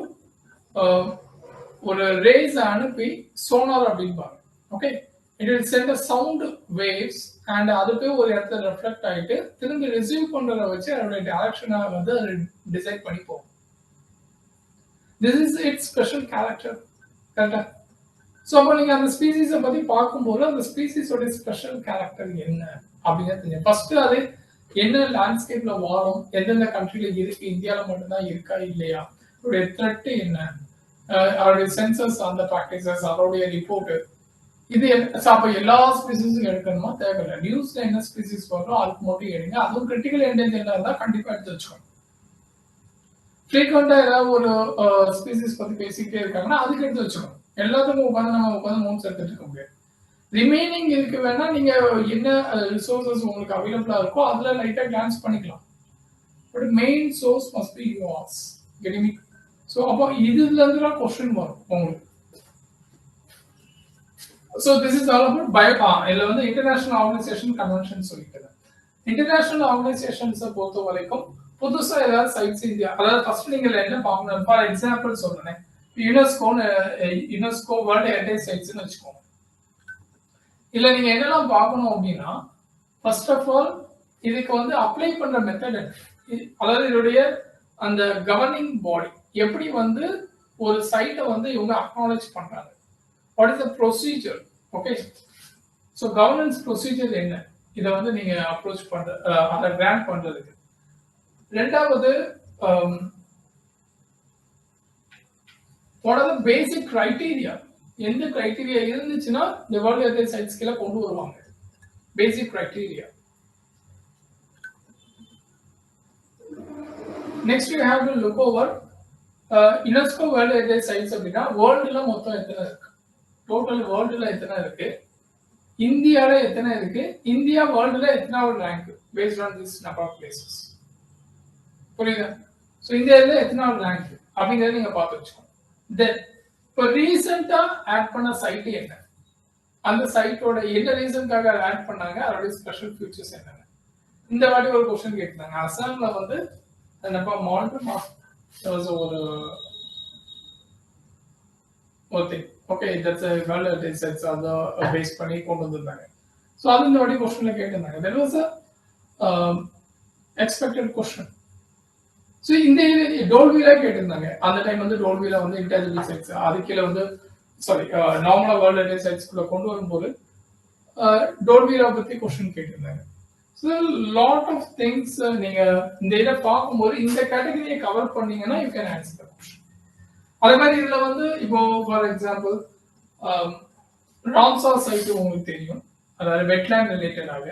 ஒரு ரேஸ் அனுப்பி சோனார் அப்படின்பாங்க. Okay, it will send a sound waves and அதுக்கு ஒரு இடத்துல ரெஃப்ளெக்ட் ஆகிட்டு திரும்பி ரிசீவ் பண்றத வச்சு அதோட டைரக்ஷனை வந்து அது டிசைட் பண்ணி போகும். This is it's special character. கரெக்டா? ஸோ அப்போ நீங்க அந்த ஸ்பீசிஸை பத்தி பார்க்கும்போது அந்த ஸ்பீசிஸோட ஸ்பெஷல் கேரக்டர் என்ன அப்படிங்கிறது தெரியும். ஃபர்ஸ்ட் அது என்ன லேண்ட்ஸ்கேப்ல வாழும், எந்தெந்த கண்ட்ரில இருக்கு, இந்தியாவில் மட்டும்தான் இருக்கா இல்லையா, அதோடைய த்ரெட் என்ன, அதோடைய சென்சஸ், அந்த ப்ராக்டிசஸ், அதோடைய ரிப்போர்ட், இது அப்ப எல்லா ஸ்பீசிஸும் எடுக்கணுமா தேவையில்லை. நியூஸ்ல என்ன ஸ்பீசிஸ் வரும் அதுக்கு மட்டும் எடுங்க. அதுவும் கிரிட்டிக்கல் என்டேஞ்சர்ல இருந்தா கண்டிப்பா எடுத்து வச்சுக்கணும். ஃப்ரீக்வெண்டா ஏதாவது ஒரு ஸ்பீசிஸ் பத்தி பேசிக்கிட்டே இருக்காங்கன்னா அதுக்கு எடுத்து வச்சுக்கணும். எல்லாத்துக்கும் உட்காந்து நோட்ஸ் எடுத்துட்டு இருக்க முடியாது. ரிமைனிங் இருக்கு வேணா நீங்க என்ன ரிசோர்சஸ் உங்களுக்கு அவைலபிளா இருக்கோ அதுல லைட்டா கிளான்ஸ் பண்ணிக்கலாம். But main source must be yours. Getting me? So அப்போ இதுல இருந்து தான் கொஸ்டின் வரும் உங்களுக்கு. So this is all about bio. இதுல வந்து இன்டர்நேஷனல் ஆர்கனைசேஷன் கன்வென்ஷன் சொல்லிட்டு இன்டர்நேஷனல் ஆர்கனைசேஷன்ஸை பொறுத்த வரைக்கும் புதுசா ஏதாவது சைட்ஸ் இந்தியா, அதாவது ஃபர்ஸ்ட் நீங்க என்ன பார்க்கணும். ஃபார் எக்ஸாம்பிள் சொல்றேன், யுனெஸ்கோ வேர்ல்ட் ஹெரிடேஜ் சைட்ஸ்னு வச்சுக்கோங்க. இல்ல நீங்க என்னெல்லாம் பார்க்கணும் அப்படின்னா, ஃபர்ஸ்ட் ஆஃப் ஆல் இதுக்கு வந்து அப்ளை பண்ற மெத்தட், அதாவது இதோடைய அந்த கவர்னிங் பாடி எப்படி வந்து ஒரு சைட்டை வந்து இவங்க அக்னாலேஜ் பண்றாங்க. What is the procedure? Okay. So governance procedure என்ன, இதை வந்து நீங்க அப்ரோச் பண்ற அதை கிராண்ட் பண்றதுக்கு. ரெண்டாவது, what are the basic criteria? எந்த கிரைட்டீரியா இருந்துச்சுன்னா இந்த வேர்ல்ட் ஹெரிடேஜ் சைட்ஸ் கீழே கொண்டு வருவாங்க. Basic criteria. Next you have to look over UNESCO world heritage sites அப்படின்னா வேர்ல்டுல மொத்தம் எத்தனை இருக்கு, டோட்டல் வேர்ல்டுல எத்தனை இருக்கு, இந்தியால எத்தனை இருக்கு, இந்தியா வேர்ல்டுல எத்தனாவது rank based on this number of places. புரியுதா? ஸோ இந்தியாவில் எத்தனாவது ரேங்க் அப்படிங்கிறத நீங்க பார்த்து வச்சுக்கோங்க. தென் இப்போ ரீசெண்டா ஆட் பண்ண சைட் என்ன, அந்த சைட்டோட என்ன ரீசனுக்காக ஆட் பண்ணாங்க, அதோட ஸ்பெஷல் ஃபியூச்சர்ஸ் என்னென்ன. இந்த வாட்டி ஒரு கொஸ்டின் கேட்டாங்க. அசாம்ல வந்து என்னப்பா ஒரு thing. Okay, that's world heritage sites அதை பேஸ் பண்ணி கொண்டு வந்திருந்தாங்க. ஸோ அது இந்த வாட்டி கொஸ்டின்ல கேட்டிருந்தாங்க. That was a expected question. So இந்த டோல்வில கேட்டிருந்தாங்க. அந்த டைம் வந்து டோல்வில வந்து இன்டெலிஜென்ஸ் சைட்ஸ் அது கீழே வந்து நார்மலா வேர்ல்ட் ஹெரிடேஜ் சைட்ஸ்குள்ள கொண்டு வரும்போது டோல்வில பத்தி கொஸ்டின் கேட்டிருந்தாங்க. ஸோ லாட் ஆஃப் திங்ஸ் நீங்க இந்த இதை பார்க்கும்போது இந்த கேட்டகரியை கவர் பண்ணீங்கன்னா you can answer the question. அதே மாதிரி இதுல வந்து இப்போ ஃபார் எக்ஸாம்பிள் ராம்சார் சைட் உங்களுக்கு தெரியும், அதாவது வெட்லேண்ட் ரிலேட்டடாக.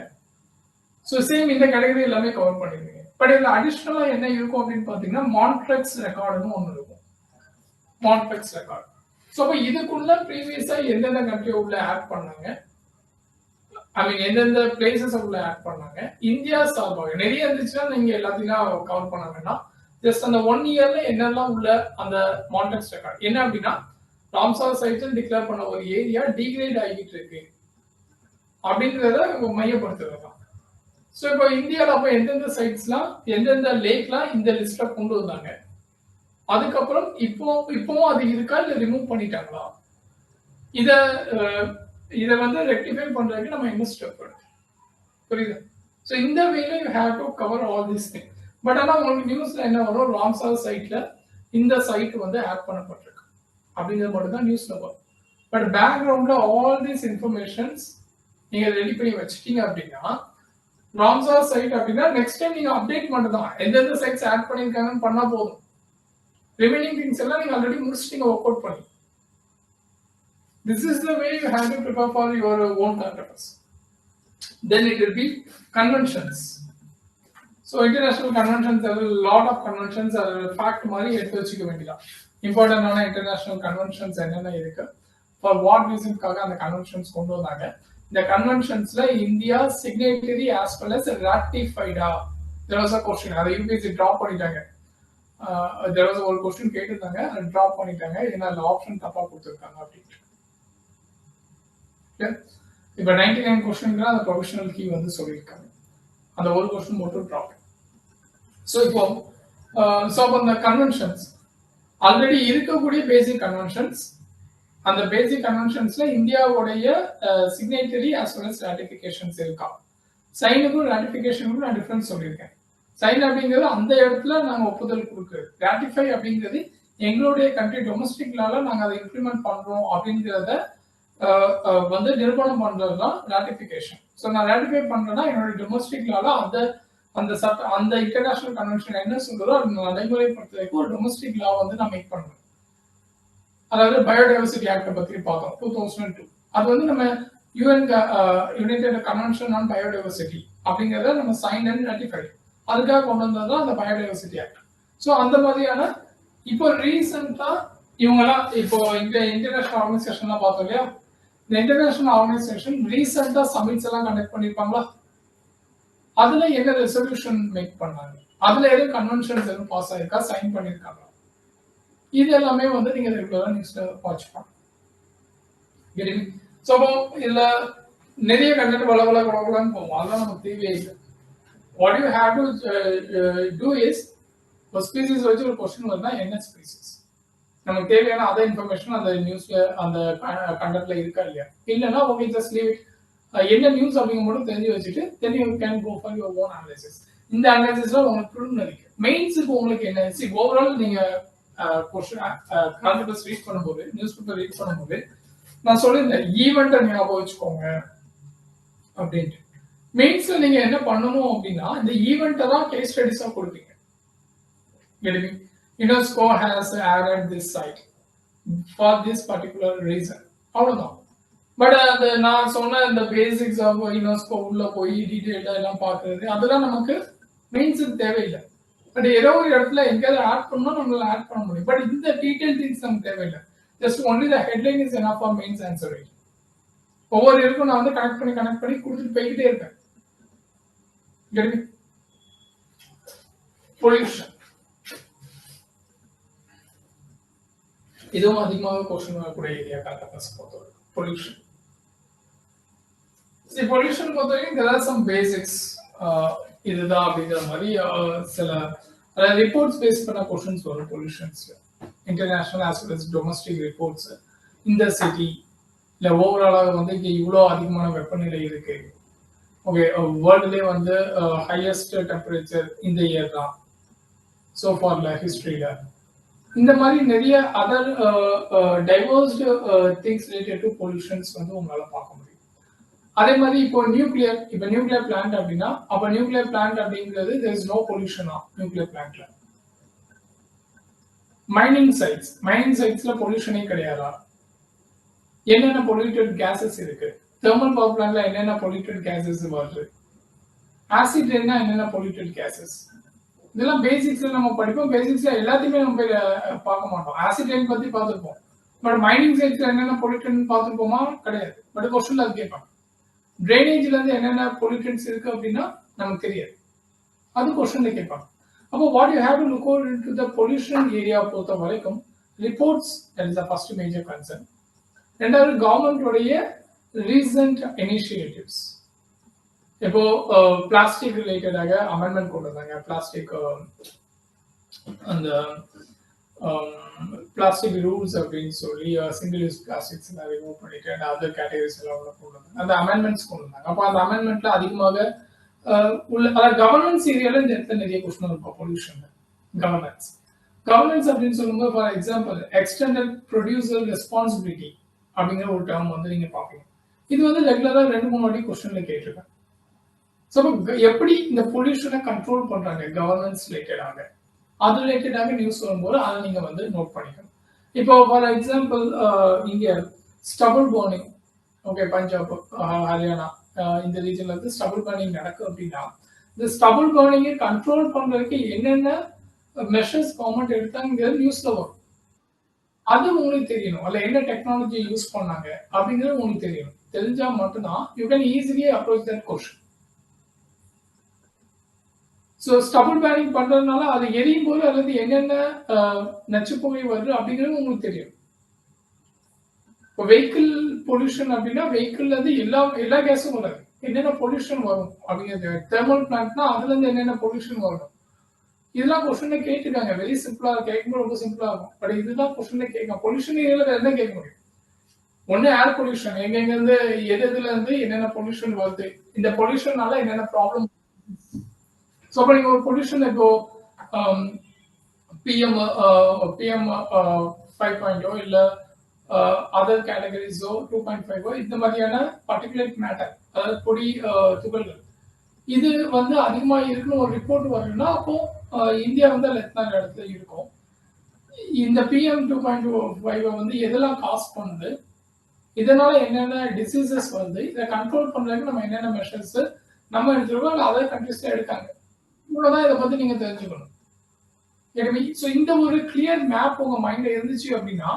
ஸோ சேம் இந்த கேட்டகரி எல்லாமே கவர் பண்ணிருக்கீங்க. பட் இதுல அடிஷனலா என்ன இருக்கும் அப்படின்னு பாத்தீங்கன்னா மான்ட்ரெக்ஸ் ரெக்கார்டுன்னு ஒன்று இருக்கும். மான்ட்ரெக்ஸ் ரெக்கார்டு. ஸோ அப்போ இதுக்குள்ள ப்ரீவியஸா எந்தெந்த கண்ட்ரி உள்ள ஆட் பண்ணாங்க, ஐ மீன் எந்தெந்த பிளேசஸ் உள்ள ஆட் பண்ணாங்க, இந்தியா சார்பாக நிறைய இருந்துச்சுன்னா நீங்க எல்லாத்தையும் கவர் பண்ண வேண்டாம். ஜஸ்ட் அந்த 1 இயர்ல என்னெல்லாம் உள்ள அந்த மானிட்டர்ஸ் ரெக்கார்ட் என்ன அப்படின்னா ராம்சார் சைட்ஸ் டிக்ளேர் பண்ண ஒரு ஏரியா டிகிரேட் ஆகிட்டு இருக்கு அப்படின்றத மையப்படுத்துறது. ஸோ இப்போ இந்தியாவில் அப்போ எந்தெந்த சைட்ஸ்லாம் எந்தெந்த லேக்லாம் இந்த லிஸ்ட்ல கொண்டு வந்தாங்க, அதுக்கப்புறம் இப்போவும் அது இருக்கா இல்லை ரிமூவ் பண்ணிட்டாங்களா, இதை வந்து ரெக்டிஃபை பண்றதுக்கு நம்ம என்ன ஸ்டெப் எடுக்கணும், புரியுது? ஸோ இந்த வேல you have to cover all this thing. But ஆனால் உங்களுக்கு நியூஸ்ல என்ன வரும், ராம்சார் சைட்ல இந்த சைட் வந்து ஆட் பண்ணப்பட்டிருக்கு அப்படிங்கிறது மட்டும் தான் நியூஸ்ல வரும். பட் பேக்ரவுண்ட்ல ஆல் திஸ் இன்ஃபர்மேஷன்ஸ் நீங்க ரெடி பண்ணி வச்சுட்டீங்க அப்படின்னா ராம்சார் சைட் அப்படின்னா நெக்ஸ்ட் டைம் நீங்க அப்டேட் மட்டும் தான் எந்தெந்த சைட்ஸ் ஆட் பண்ணிருக்காங்கன்னு பண்ணா போதும். ரிமைனிங் திங்ஸ் எல்லாம் நீங்க ஆல்ரெடி முடிச்சிட்டீங்க ஒர்க் அவுட் பண்ணி. This is the way you have to prepare for your own conference. Then it will be conventions. So international conventions, there are a lot of conventions are fact மாதிரி எடுத்து வச்சுக்க வேண்டியதான். இம்பார்ட்டன்டான international conventions என்னென்ன இருக்கு, for what ரீசன்க்காக அந்த conventions கொண்டு வந்தாங்க, இந்த கன்வென்ஷன்ஸ்ல India signatory as well as ராட்டிஃபைடா. there was a question, அதை யூபிஎஸ்சி டிராப் பண்ணிட்டாங்க. there was ஒரு கொஸ்டின் கேட்டிருந்தாங்க, அதை டிராப் பண்ணிட்டாங்க, ஏன்னா அந்த ஆப்ஷன் தப்பா கொடுத்துருக்காங்க அப்படின்ட்டு. இப்போ 99 கொஸ்டின் அந்த ப்ரொஃபஷனல் கீ வந்து சொல்லியிருக்காங்க, அந்த ஒரு கொஸ்டின் மட்டும் டிராப். ஸோ இப்போ அந்த கன்வென்ஷன்ஸ் ஆல்ரெடி இருக்கக்கூடிய பேசிக் கன்வென்ஷன்ஸ், அந்த பேசிக் கன்வென்ஷன்ஸ்ல இந்தியாவுடைய சிக்னேட்டரி ஆஸ் வெல் அஸ் ராட்டிஃபிகேஷன்ஸ் இருக்கா. சைனுக்கும் ராட்டிஃபிகேஷனுக்கும் நான் டிஃபரன்ஸ் சொல்லியிருக்கேன். சைன் அப்படிங்கிறது அந்த இடத்துல நாங்கள் ஒப்புதல் கொடுக்குறது, ராட்டிஃபை அப்படிங்கிறது எங்களுடைய கண்ட்ரி டொமஸ்டிக் லால நாங்கள் அதை இம்ப்ளிமெண்ட் பண்றோம் அப்படிங்கிறத வந்து நிரூபணம் பண்றது தான் ராட்டிஃபிகேஷன். ஸோ நான் ராட்டிஃபை பண்றேன்னா என்னுடைய டொமஸ்டிக் லால அந்த இன்டர்நேஷனல் கன்வென்ஷன் என்ன சொல்றதோ அது நடைமுறைப்படுத்துறதுக்கு ஒரு டொமஸ்டிக் லா வந்து நான் மேக் பண்றேன். அதாவது பயோடைவர்சிட்டி ஆக்ட பத்தி பார்த்தோம் 2002. அது வந்து நம்ம யுனைடெட் கன்வென்ஷன் ஆன் பயோடைவர்சிட்டி அப்படிங்கிறத நம்ம சைன் அண்ட் ராட்டிஃபை, அதுக்காக கொண்டு வந்தது தான் அந்த பயோடைவர்சிட்டி ஆக்ட். ஸோ அந்த மாதிரியான இப்போ ரீசெண்டா இவங்கெல்லாம் இப்போ இந்த இன்டர்நேஷனல் ஆர்கனைசேஷன்லாம் பார்த்தோம் இல்லையா, இந்த இன்டர்நேஷனல் ஆர்கனைசேஷன் ரீசெண்டா சமிட்ஸ் எல்லாம் கண்டக்ட் பண்ணிருப்பாங்களா, அதுல என்ன ரெசல்யூஷன் மேக் பண்ணாங்க, அதுல எதுவும் கன்வென்ஷன்ஸ் எதுவும் பாஸ் ஆயிருக்கா, சைன் பண்ணிருக்காங்க, இது எல்லாமே வந்து நீங்க ரெகுலரா நியூஸ்ல வாட்ச் பண்ணலாம். ஸோ இதுல நிறைய கண்டென்ட் வளவலன்னு போவோம், அதெல்லாம் நமக்கு தேவையே இல்லை. What you have to do is ஒரு ஸ்பீசிஸ் வச்சு ஒரு கொஸ்டின் வருதுன்னா என்ன ஸ்பீசிஸ், நமக்கு தேவையான அதர் இன்ஃபர்மேஷன் அந்த நியூஸ்ல அந்த கண்டென்ட்ல இருக்கா இல்லையா, இல்லைன்னா ஓகே ஜஸ்ட் லீவ் இட், என்ன நியூஸ் அப்படிங்க மட்டும் தெரிஞ்சு வச்சுட்டு then you can go for your own analysis. இந்த அனாலிசிஸ்ல உங்களுக்கு ப்ரூவ் இருக்கு. மெயின்ஸுக்கு உங்களுக்கு என்ன ஓவரால் நீங்க கான்செப்ட் ரீட் பண்ணும்போது, நியூஸ் பேப்பர் ரீட் பண்ணும்போது நான் சொல்லியிருந்தேன் ஈவெண்ட்டை ஞாபகம் வச்சுக்கோங்க அப்படின்ட்டு. மெயின்ஸ்ல நீங்க என்ன பண்ணணும் அப்படின்னா இந்த ஈவெண்ட்டை தான் கேஸ் ஸ்டடிஸா கொடுப்பீங்க. UNESCO has added this site for this particular reason, அவ்வளவுதான். பட் அது நான் சொன்ன இந்த பேசிக்ஸ் ஆஃப் யுனெஸ்கோ உள்ள போய் டீடைல்டா எல்லாம் பாக்குறது அதெல்லாம் நமக்கு மெயின்ஸுக்கு தேவையில்லை. பட் ஏதோ ஒரு இடத்துல எங்கேயாவது ஆட் பண்ணா நம்மளால ஆட் பண்ண முடியும். பட் இந்த டீடைல் திங்ஸ் நமக்கு தேவையில்லை. Just only the headline is enough for mains answer. ஒவ்வொரு இருக்கும் நான் வந்து கனெக்ட் பண்ணி கொடுத்துட்டு போய்கிட்டே இருப்பேன். பொல்யூஷன் இதுவும் அதிகமாக கொஸ்டின் வரக்கூடிய ஏரியா கான்டெக்ட்ஸ் பொறுத்தவரை. பொல்யூஷன் பொல்யூஷன் பொறுத்தவரைக்கும் there are some basics இதுதான் அப்படிங்கிற மாதிரி சில ரிப்போர்ட்ஸ் பேஸ் பண்ண கொஸ்டின்ஸ் வரும் பொல்யூஷன்ஸ்ல. International as well as domestic reports, இந்த சிட்டி இல்ல ஓவராலாக வந்து இங்க இவ்வளோ அதிகமான வெப்பநிலை இருக்கு, ஓகே வேர்ல்டுலேயே வந்து ஹையஸ்ட் டெம்பரேச்சர் இந்த இயர் தான் சோ ஃபார்ல ஹிஸ்டரியில, இந்த மாதிரி நிறைய other divorced things related to pollutions வந்து உங்களால பார்க்க முடியும். அதே மாதிரி இப்போ நியூக்ளியர் பிளான்ட் அப்படின்னா அப்ப நியூக்ளியர் பிளான்ட் அப்படிங்கிறது there is no pollution nuclear பிளான்ட்ல. மைனிங் சைட்ஸ்ல பொல்யூஷனே கிடையாதா? என்னென்ன பொல்யூட்டட் கேசஸ் இருக்கு? தெர்மல் பவர் பிளான்ட்ல என்னென்ன பொல்யூட்டட் கேசஸ் வருது? ஆசிட் ரெயின்னா என்னென்ன பொல்யூட்டட் கேசஸ்? இதெல்லாம் பேசிக்ஸ்ல நம்ம படிப்போம். பேசிக்ஸ்ல எல்லாத்தையுமே நம்ம போய் பார்க்க மாட்டோம். ஆசிட் ரெயின் பத்தி பார்த்துருப்போம், பட் மைனிங் சைட்ஸ்ல என்னென்ன பொல்யூட்டன் பார்த்துருப்போமா? கிடையாது. பட் கொஸ்டின்ல அது கேட்பாங்க. டிரைனேஜ்ல இருந்து என்னென்ன பொல்யூட்டன்ஸ் இருக்கு அப்படின்னா நமக்கு தெரியாது, அது கொஸ்டின்ல கேட்பாங்க. அப்போ what you have to look out into the pollution area பொறுத்த வரைக்கும் reports that is the first major concern. ரெண்டாவது கவர்மெண்டோடைய ரீசன்ட் இனிஷியேட்டிவ்ஸ். இப்போ பிளாஸ்டிக் ரிலேட்டடாக அமெண்ட்மெண்ட் கொண்டு வந்தாங்க. பிளாஸ்டிக் அந்த பிளாஸ்டிக் ரூல்ஸ் அப்படின்னு சொல்லி சிங்கிள் யூஸ் பிளாஸ்டிக்ஸ் எல்லாம் ரிமூவ் பண்ணிட்டு அண்ட் அதர் கேட்டகரிஸ் எல்லாம் உள்ள கொண்டு வந்தாங்க. அந்த அமெண்ட்மெண்ட்ஸ் கொண்டு வந்தாங்க. அப்போ அந்த அமெண்ட்மெண்ட்ல அதிகமாக உள்ள அதாவது கவர்னன்ஸ் ஏரியால இந்த இடத்துல நிறைய கொஸ்டின் இருக்கும். பொல்யூஷன் கவர்னன்ஸ் அப்படின்னு சொல்லும்போது for example extended producer responsibility அப்படிங்கிற ஒரு டேர்ம் வந்து நீங்க பாப்பீங்க. இது வந்து ரெகுலரா 2-3 வாட்டி கொஸ்டின்ல கேட்டிருக்கேன். ஸோ எப்படி இந்த பொல்யூஷனை கண்ட்ரோல் பண்றாங்க கவர்னன்ஸ் ரிலேட்டடாக, அது ரிலேட்டடாக நியூஸ் வரும்போது அதை நீங்க வந்து நோட் பண்ணிக்கணும். இப்போ ஃபார் எக்ஸாம்பிள் இங்க stable burning, okay, Punjab, Haryana இந்த ரீஜன்ல வந்து ஸ்டபுள் பர்னிங் நடக்கும் அப்படின்னா இந்த ஸ்டபுள் பர்னிங்கை கண்ட்ரோல் பண்றதுக்கு என்னென்ன மெஷர்ஸ் கவர்மெண்ட் எடுத்தாங்கிறது நியூஸ்ல வரும். அது உங்களுக்கு தெரியணும். அல்ல என்ன டெக்னாலஜி யூஸ் பண்ணாங்க அப்படிங்கிறது உங்களுக்கு தெரியணும். தெரிஞ்சா மட்டும்தான் you can easily approach that question. So stubble burning பண்றதுனால அது எரியும் போது அல்லது என்னென்ன நச்சுப்புகை வருது அப்படிங்கிறது உங்களுக்கு தெரியும். இப்போ வெஹிக்கிள் பொல்யூஷன் அப்படின்னா வெஹிக்கிள்ல இருந்து எல்லா கேஸும் வராது. என்னென்ன பொல்யூஷன் வரும் அப்படிங்கிறது, தெர்மல் பிளான்ட்னா அதுல இருந்து என்னென்ன பொல்யூஷன் வரும், இதெல்லாம் கொஸ்டின்ல கேட்டுருக்காங்க. வெரி சிம்பிளா கேட்கும்போது ரொம்ப சிம்பிளா இருக்கும். பட் இதுதான் கொஸ்டின்ல கேட்கும். பொல்யூஷன் ஏரியால என்ன கேட்க முடியும்? ஒன்னு ஏர் பொல்யூஷன், எங்க இருந்து எதுல இருந்து என்னென்ன பொல்யூஷன் வருது, இந்த பொல்யூஷனால என்னென்ன ப்ராப்ளம். ஸோ அப்போ நீங்க ஒரு பொல்யூஷன் இப்போ பிஎம் 5.0 இல்ல அதர் கேட்டகரிஸோ 2.5 இந்த மாதிரியான பர்டிகுலர் மேட்டர், அதாவது பொடி துகள்கள் இது வந்து அதிகமா இருக்குன்னு ஒரு ரிப்போர்ட் வரணும்னா அப்போ இந்தியா வந்து அதுல எத்தனை இடத்துல இருக்கும், இந்த பிஎம் 2.5 வந்து எதெல்லாம் காஸ் பண்ணுது, இதனால என்னென்ன டிசீசஸ் வந்து இதை கண்ட்ரோல் பண்றதுக்கு நம்ம என்னென்ன மெஷர்ஸ் நம்ம எடுத்துருக்கோம் இல்லை அதர் கண்ட்ரிஸ்ல எடுக்காங்க, இவ்வளவுதான் இதை பத்தி நீங்க தெரிஞ்சுக்கணும். ஸோ இந்த ஒரு கிளியர் மேப் உங்க மைண்ட்ல இருந்துச்சு அப்படின்னா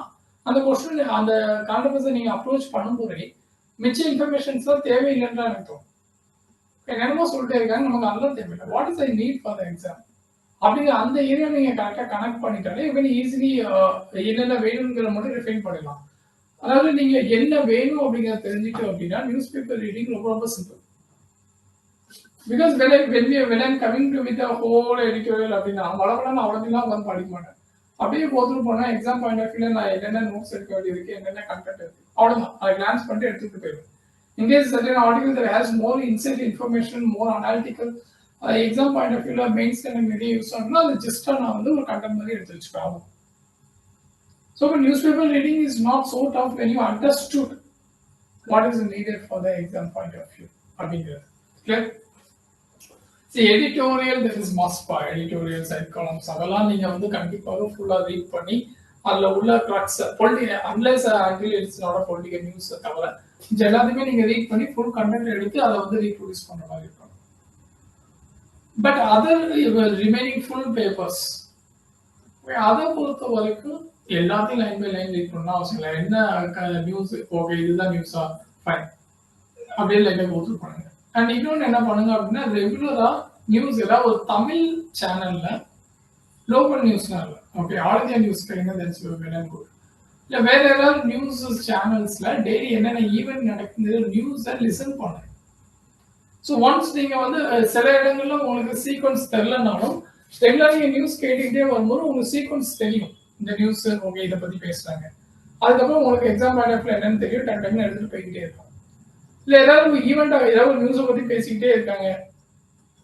அந்த கொஸ்டின் அந்த கான்டெப்ட்ஸை நீங்க அப்ரோச் பண்ணும்போதே மிச்ச இன்ஃபர்மேஷன்ஸ் தான் தேவையில்லைன்னு நினைக்கும். என்னமோ சொல்லிட்டே இருக்காங்க, நமக்கு அதெல்லாம் தேவையில்லை. What is I need for the exam அப்படிங்கிற அந்த ஏரியா நீங்க கரெக்டாக கனெக்ட் பண்ணிட்டாலே இவன் ஈஸிலி என்னென்ன வேணுங்கிற மட்டும் ரிஃபைன் பண்ணிடலாம். அதாவது நீங்க என்ன வேணும் அப்படிங்கிறத தெரிஞ்சுட்டு அப்படின்னா நியூஸ் பேப்பர் ரீடிங் ரொம்ப ரொம்ப simple. Because when I'm coming to with a whole editorial அப்படின்னா வளவளன்னு அவ்வளோலாம் வந்து படிக்க மாட்டேன். அப்படியே போத்துட்டு போனா எக்ஸாம் பாயிண்ட் ஆஃப் வியூல நான் என்னென்ன நோட்ஸ் எடுக்க வேண்டியிருக்கு, என்னென்ன கண்டென்ட் இருக்கு, அவ்வளவுதான். அதை கிளான்ஸ் பண்ணிட்டு எடுத்துட்டு போயிடும். In case certain article that has more inside information, more analytical, exam point of வியூல மெயின் ஸ்டாண்ட் நிறைய யூஸ் பண்ணா அது ஜஸ்டா நான் வந்து ஒரு கண்டென்ட் மாதிரி எடுத்து வச்சுப்பேன். So newspaper reading is not so tough when you understood what is needed for the exam point of view. அப்படிங்கிறது clear? See, editorial that is must by editorial side columns அதெல்லாம் நீங்க வந்து கண்டிப்பாக ஃபுல்லா ரீட் பண்ணி அதுல உள்ள crux political unless angle it's not a political news தவிர எல்லாத்தையுமே நீங்க ரீட் பண்ணி ஃபுல் கண்டென்ட் எடுத்து அதை வந்து ரீப்ரொடியூஸ் பண்ற மாதிரி இருக்கும். But other remaining full papers அதை பொறுத்த வரைக்கும் எல்லாத்தையும் லைன் பை லைன் ரீட் பண்ணா அவசியம் இல்லை. என்ன நியூஸ், ஓகே இதுதான் நியூஸா, ஃபைன் அப்படியே லைட்டா போட்டு பண்ணுங்க. அண்ட் இன்னொன்று என்ன பண்ணுங்க அப்படின்னா ரெகுலரா நியூஸ் ஏதாவது ஒரு தமிழ் சேனல்ல லோக்கல் நியூஸ்லாம் இல்லை, ஓகே ஆல் இந்தியா நியூஸ் என்ன தெரிஞ்சு இல்லை வேற ஏதாவது நியூஸ் சேனல்ஸ்ல டெய்லி என்னென்ன ஈவெண்ட் நடக்குது நியூஸை லிசன் பண்ணுங்க. ஸோ ஒன்ஸ் நீங்க வந்து சில இடங்கள்ல உங்களுக்கு சீக்வன்ஸ் தெரியலனாலும் ரெகுலரா நீங்க நியூஸ் கேட்டுக்கிட்டே வரும்போது உங்களுக்கு சீக்வன்ஸ் தெரியும். இந்த நியூஸ் ஓகே இதை பத்தி பேசுறாங்க, அதுக்கப்புறம் உங்களுக்கு எக்ஸாம் பாயிண்ட் ஆஃப் என்னன்னு தெரியும், டக்குன்னு எடுத்துட்டு போய்கிட்டே இருக்கும். இல்ல ஏதாவது ஈவெண்ட் ஏதாவது நியூஸை பத்தி பேசிக்கிட்டே இருக்காங்க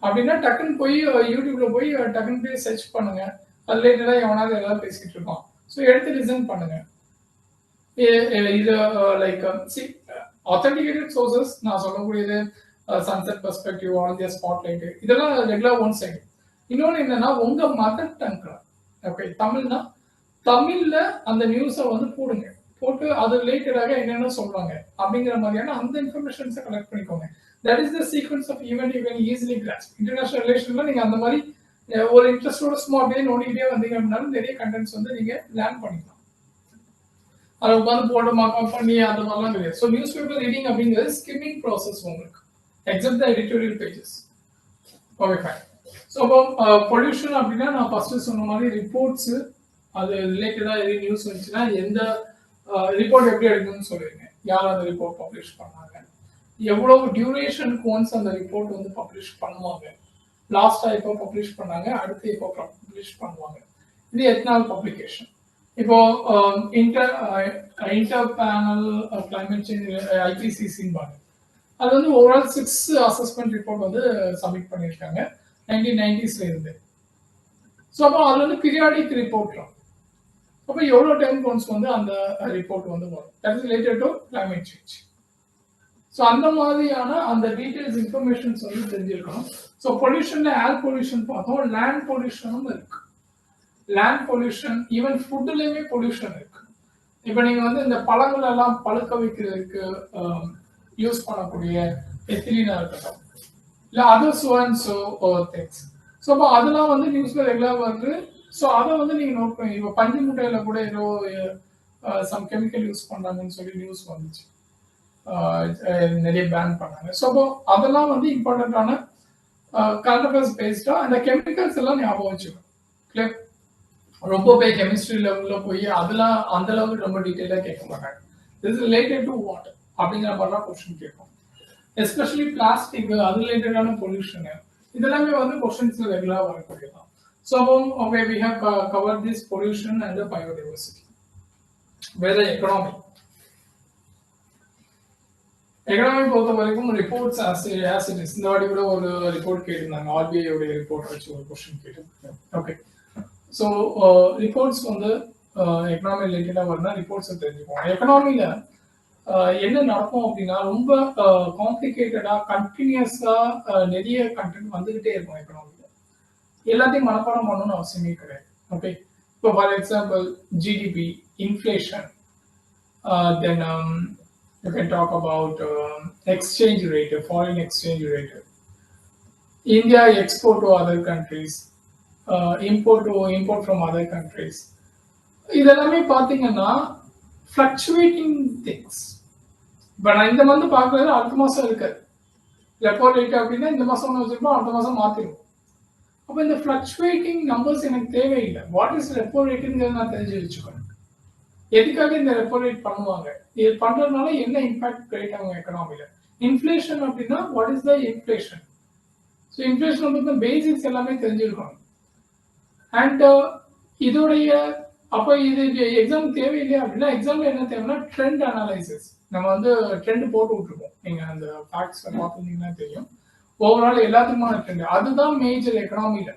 அப்படின்னா டக்குன்னு போய் யூடியூப்ல போய் டக்குன்னு போய் சர்ச் பண்ணுங்க, அது ரிலேட்டடா எவனாவது ஏதாவது பேசிட்டு இருப்பான். ஸோ எடுத்து லிசன் பண்ணுங்க. இது லைக் ஆத்தென்டிகேட்டட் சோர்சஸ் நான் சொல்லக்கூடியது sunset perspective, all India spotlight, இதெல்லாம் ரெகுலர் ஒன் சைடு. இன்னொன்று என்னன்னா உங்க மதர் டங்க்ல, ஓகே தமிழ்னா தமிழ்ல அந்த நியூஸை வந்து போடுங்க, போட்டு அது ரிலேட்டடாக என்னென்ன சொல்றாங்க அப்படிங்கிற மாதிரியான அந்த இன்ஃபர்மேஷன்ஸை கலெக்ட் பண்ணிக்கோங்க. That is the sequence of event you can easily grasp. International ரிலேஷன்ல நீங்க அந்த மாதிரி ஒரு இன்ட்ரெஸ்டோட சும்மா அப்படியே நோண்டிக்கிட்டே வந்தீங்க அப்படின்னாலும் நிறைய கண்டென்ட்ஸ் வந்து நீங்க லேர்ன் பண்ணிக்கலாம். அதை உட்காந்து போட்டு மார்க் பண்ணி அந்த மாதிரிலாம் கிடையாது. ஸோ நியூஸ் பேப்பர் ரீடிங் அப்படிங்கிறது ஸ்கிம்மிங் ப்ராசஸ் உங்களுக்கு, except the editorial pages. Okay fine. So அப்போ பொல்யூஷன் அப்படின்னா நான் ஃபர்ஸ்ட் சொன்ன மாதிரி ரிப்போர்ட்ஸ் அது ரிலேட்டடா எது நியூஸ் வந்துச்சுன்னா எந்த ரிப்போர்ட் எப்படி எடுக்கணும்னு சொல்லிருங்க, யார் அந்த ரிப்போர்ட் பப்ளிஷ் பண்ணாங்க, எவ்வளவு டியூரேஷனுக்கு ஒன்ஸ் அந்த ரிப்போர்ட் வந்து பப்ளிஷ் பண்ணுவாங்க, லாஸ்டா எப்போ பப்ளிஷ் பண்ணாங்க, அடுத்து எப்போ பப்ளிஷ் பண்ணுவாங்க, இது எத்தனாவது பப்ளிகேஷன். இப்போ இன்டர் பேனல் கிளைமேட் சேஞ்ச் ஐபிசிசின்னு அது வந்து ஓவரால் 6 அசஸ்மெண்ட் ரிப்போர்ட் வந்து சப்மிட் பண்ணியிருக்காங்க 1990s இருந்து. ஸோ அப்போ அது வந்து பீரியாடிக் ரிப்போர்ட். அப்போ எவ்வளோ டைம் ஒன்ஸ் வந்து அந்த ரிப்போர்ட் வந்து வரும், that is related to climate change. So அந்த மாதிரியான அந்த டீடைல்ஸ் இன்ஃபர்மேஷன்ஸ் வந்து தெரிஞ்சிருக்கணும். ஸோ பொல்யூஷன்ல ஏர் பொல்யூஷன் பார்த்தோம், லேண்ட் பொல்யூஷனும் இருக்கு. லேண்ட் பொல்யூஷன் ஈவன் ஃபுட்லயுமே பொல்யூஷன் இருக்கு. இப்போ நீங்க வந்து இந்த பழங்கள் எல்லாம் பழுக்க வைக்கிறதுக்கு யூஸ் பண்ணக்கூடிய எத்திலீனா இருக்கட்டும், இல்லை other so and so things. So அப்போ அதெல்லாம் வந்து நியூஸ்ல ரெகுலர் வருது. ஸோ அதை வந்து நீங்க நோட் பண்ணி, இப்போ பஞ்சு முட்டையில கூட ஏதோ சம் கெமிக்கல் யூஸ் பண்றாங்கன்னு சொல்லி நியூஸ் வந்துச்சு, நிறைய பேன் பண்ணாங்க. ஸோ அப்போ அதெல்லாம் வந்து இம்பார்ட்டன்டான கரண்ட் அஃபேர்ஸ் பேஸ்டா அந்த கெமிக்கல்ஸ் எல்லாம் ஞாபகம் வச்சுக்கணும். கிளியர்? ரொம்ப போய் கெமிஸ்ட்ரி லெவல்ல போய் அதெல்லாம் அந்த அளவுக்கு ரொம்ப டீட்டெயிலா கேட்க மாட்டாங்க. This is related to water அப்படிங்கிற மாதிரிலாம் கொஸ்டின் கேட்கும். எஸ்பெஷலி பிளாஸ்டிக் அது ரிலேட்டடான பொல்யூஷன் இதெல்லாமே வந்து கொஸ்டின்ஸ்ல ரெகுலரா வரக்கூடியதான். So okay, we have cover this pollution and biodiversity. வேற எக்கனாமி பொறுத்த வரைக்கும் ரிப்போர்ட்ஸ் ஆஸ் இட் இஸ். இந்த வாட்டி கூட ஒரு ரிப்போர்ட் கேட்டிருந்தாங்க, ஆர்பிஐ உடைய ரிப்போர்ட் வச்சு ஒரு கொஸ்டின் கேட்டிருந்தாங்க. ஓகே, ஸோ ரிப்போர்ட்ஸ் வந்து எக்கனாமி ரிலேட்டடாக வருதுன்னா ரிப்போர்ட்ஸை தெரிஞ்சுப்போம். எக்கனாமியில் என்ன நடக்கும் அப்படின்னா ரொம்ப காம்ப்ளிகேட்டடாக கண்டினியூஸாக நிறைய கண்டென்ட் வந்துகிட்டே இருக்கும். எக்கனாமியில் எல்லாத்தையும் மனப்பாடம் பண்ணணும்னு அவசியமே கிடையாது. ஓகே, இப்போ for example GDP, inflation, then you can talk about exchange rate, foreign exchange rate. India export to other countries, import from other countries. இதெல்லாமே பார்த்தீங்கன்னா fluctuating things. இப்போ நான் இந்த மந்த் பார்க்கறது அடுத்த மாதம் இருக்காது. ரெப்போ ரேட் அப்படின்னா இந்த மாதம் வச்சுருப்போம், அடுத்த மாதம் மாற்றிடுவோம். அப்போ இந்த fluctuating நம்பர்ஸ் எனக்கு தேவையில்லை. வாட் இஸ் ரெப்போ ரேட்டுங்கிறது நான் தெரிஞ்சு வச்சுக்கணும். எதுக்காக இந்த ரெப்போ ரேட் பண்ணுவாங்க, இது பண்றதுனால என்ன இம்பாக்ட் கிரியேட் ஆகும் எக்கனாமில. இன்ஃப்ளேஷன் அப்படின்னா what is the inflation. So inflation வந்து பேசிக்ஸ் எல்லாமே தெரிஞ்சிருக்கணும். அண்ட் இதோடைய அப்போ இது எக்ஸாம் தேவையில்லையா அப்படின்னா எக்ஸாம்ல என்ன தேவைன்னா ட்ரெண்ட் அனாலிசிஸ். நம்ம வந்து ட்ரெண்ட் போட்டு விட்டுருக்கோம், நீங்க அந்த ஃபேக்ட்ஸ் பார்த்துருந்தீங்கன்னா தெரியும். ஓவரால் எல்லாத்துக்குமான ட்ரெண்ட் அதுதான் மேஜர் எக்கனாமில.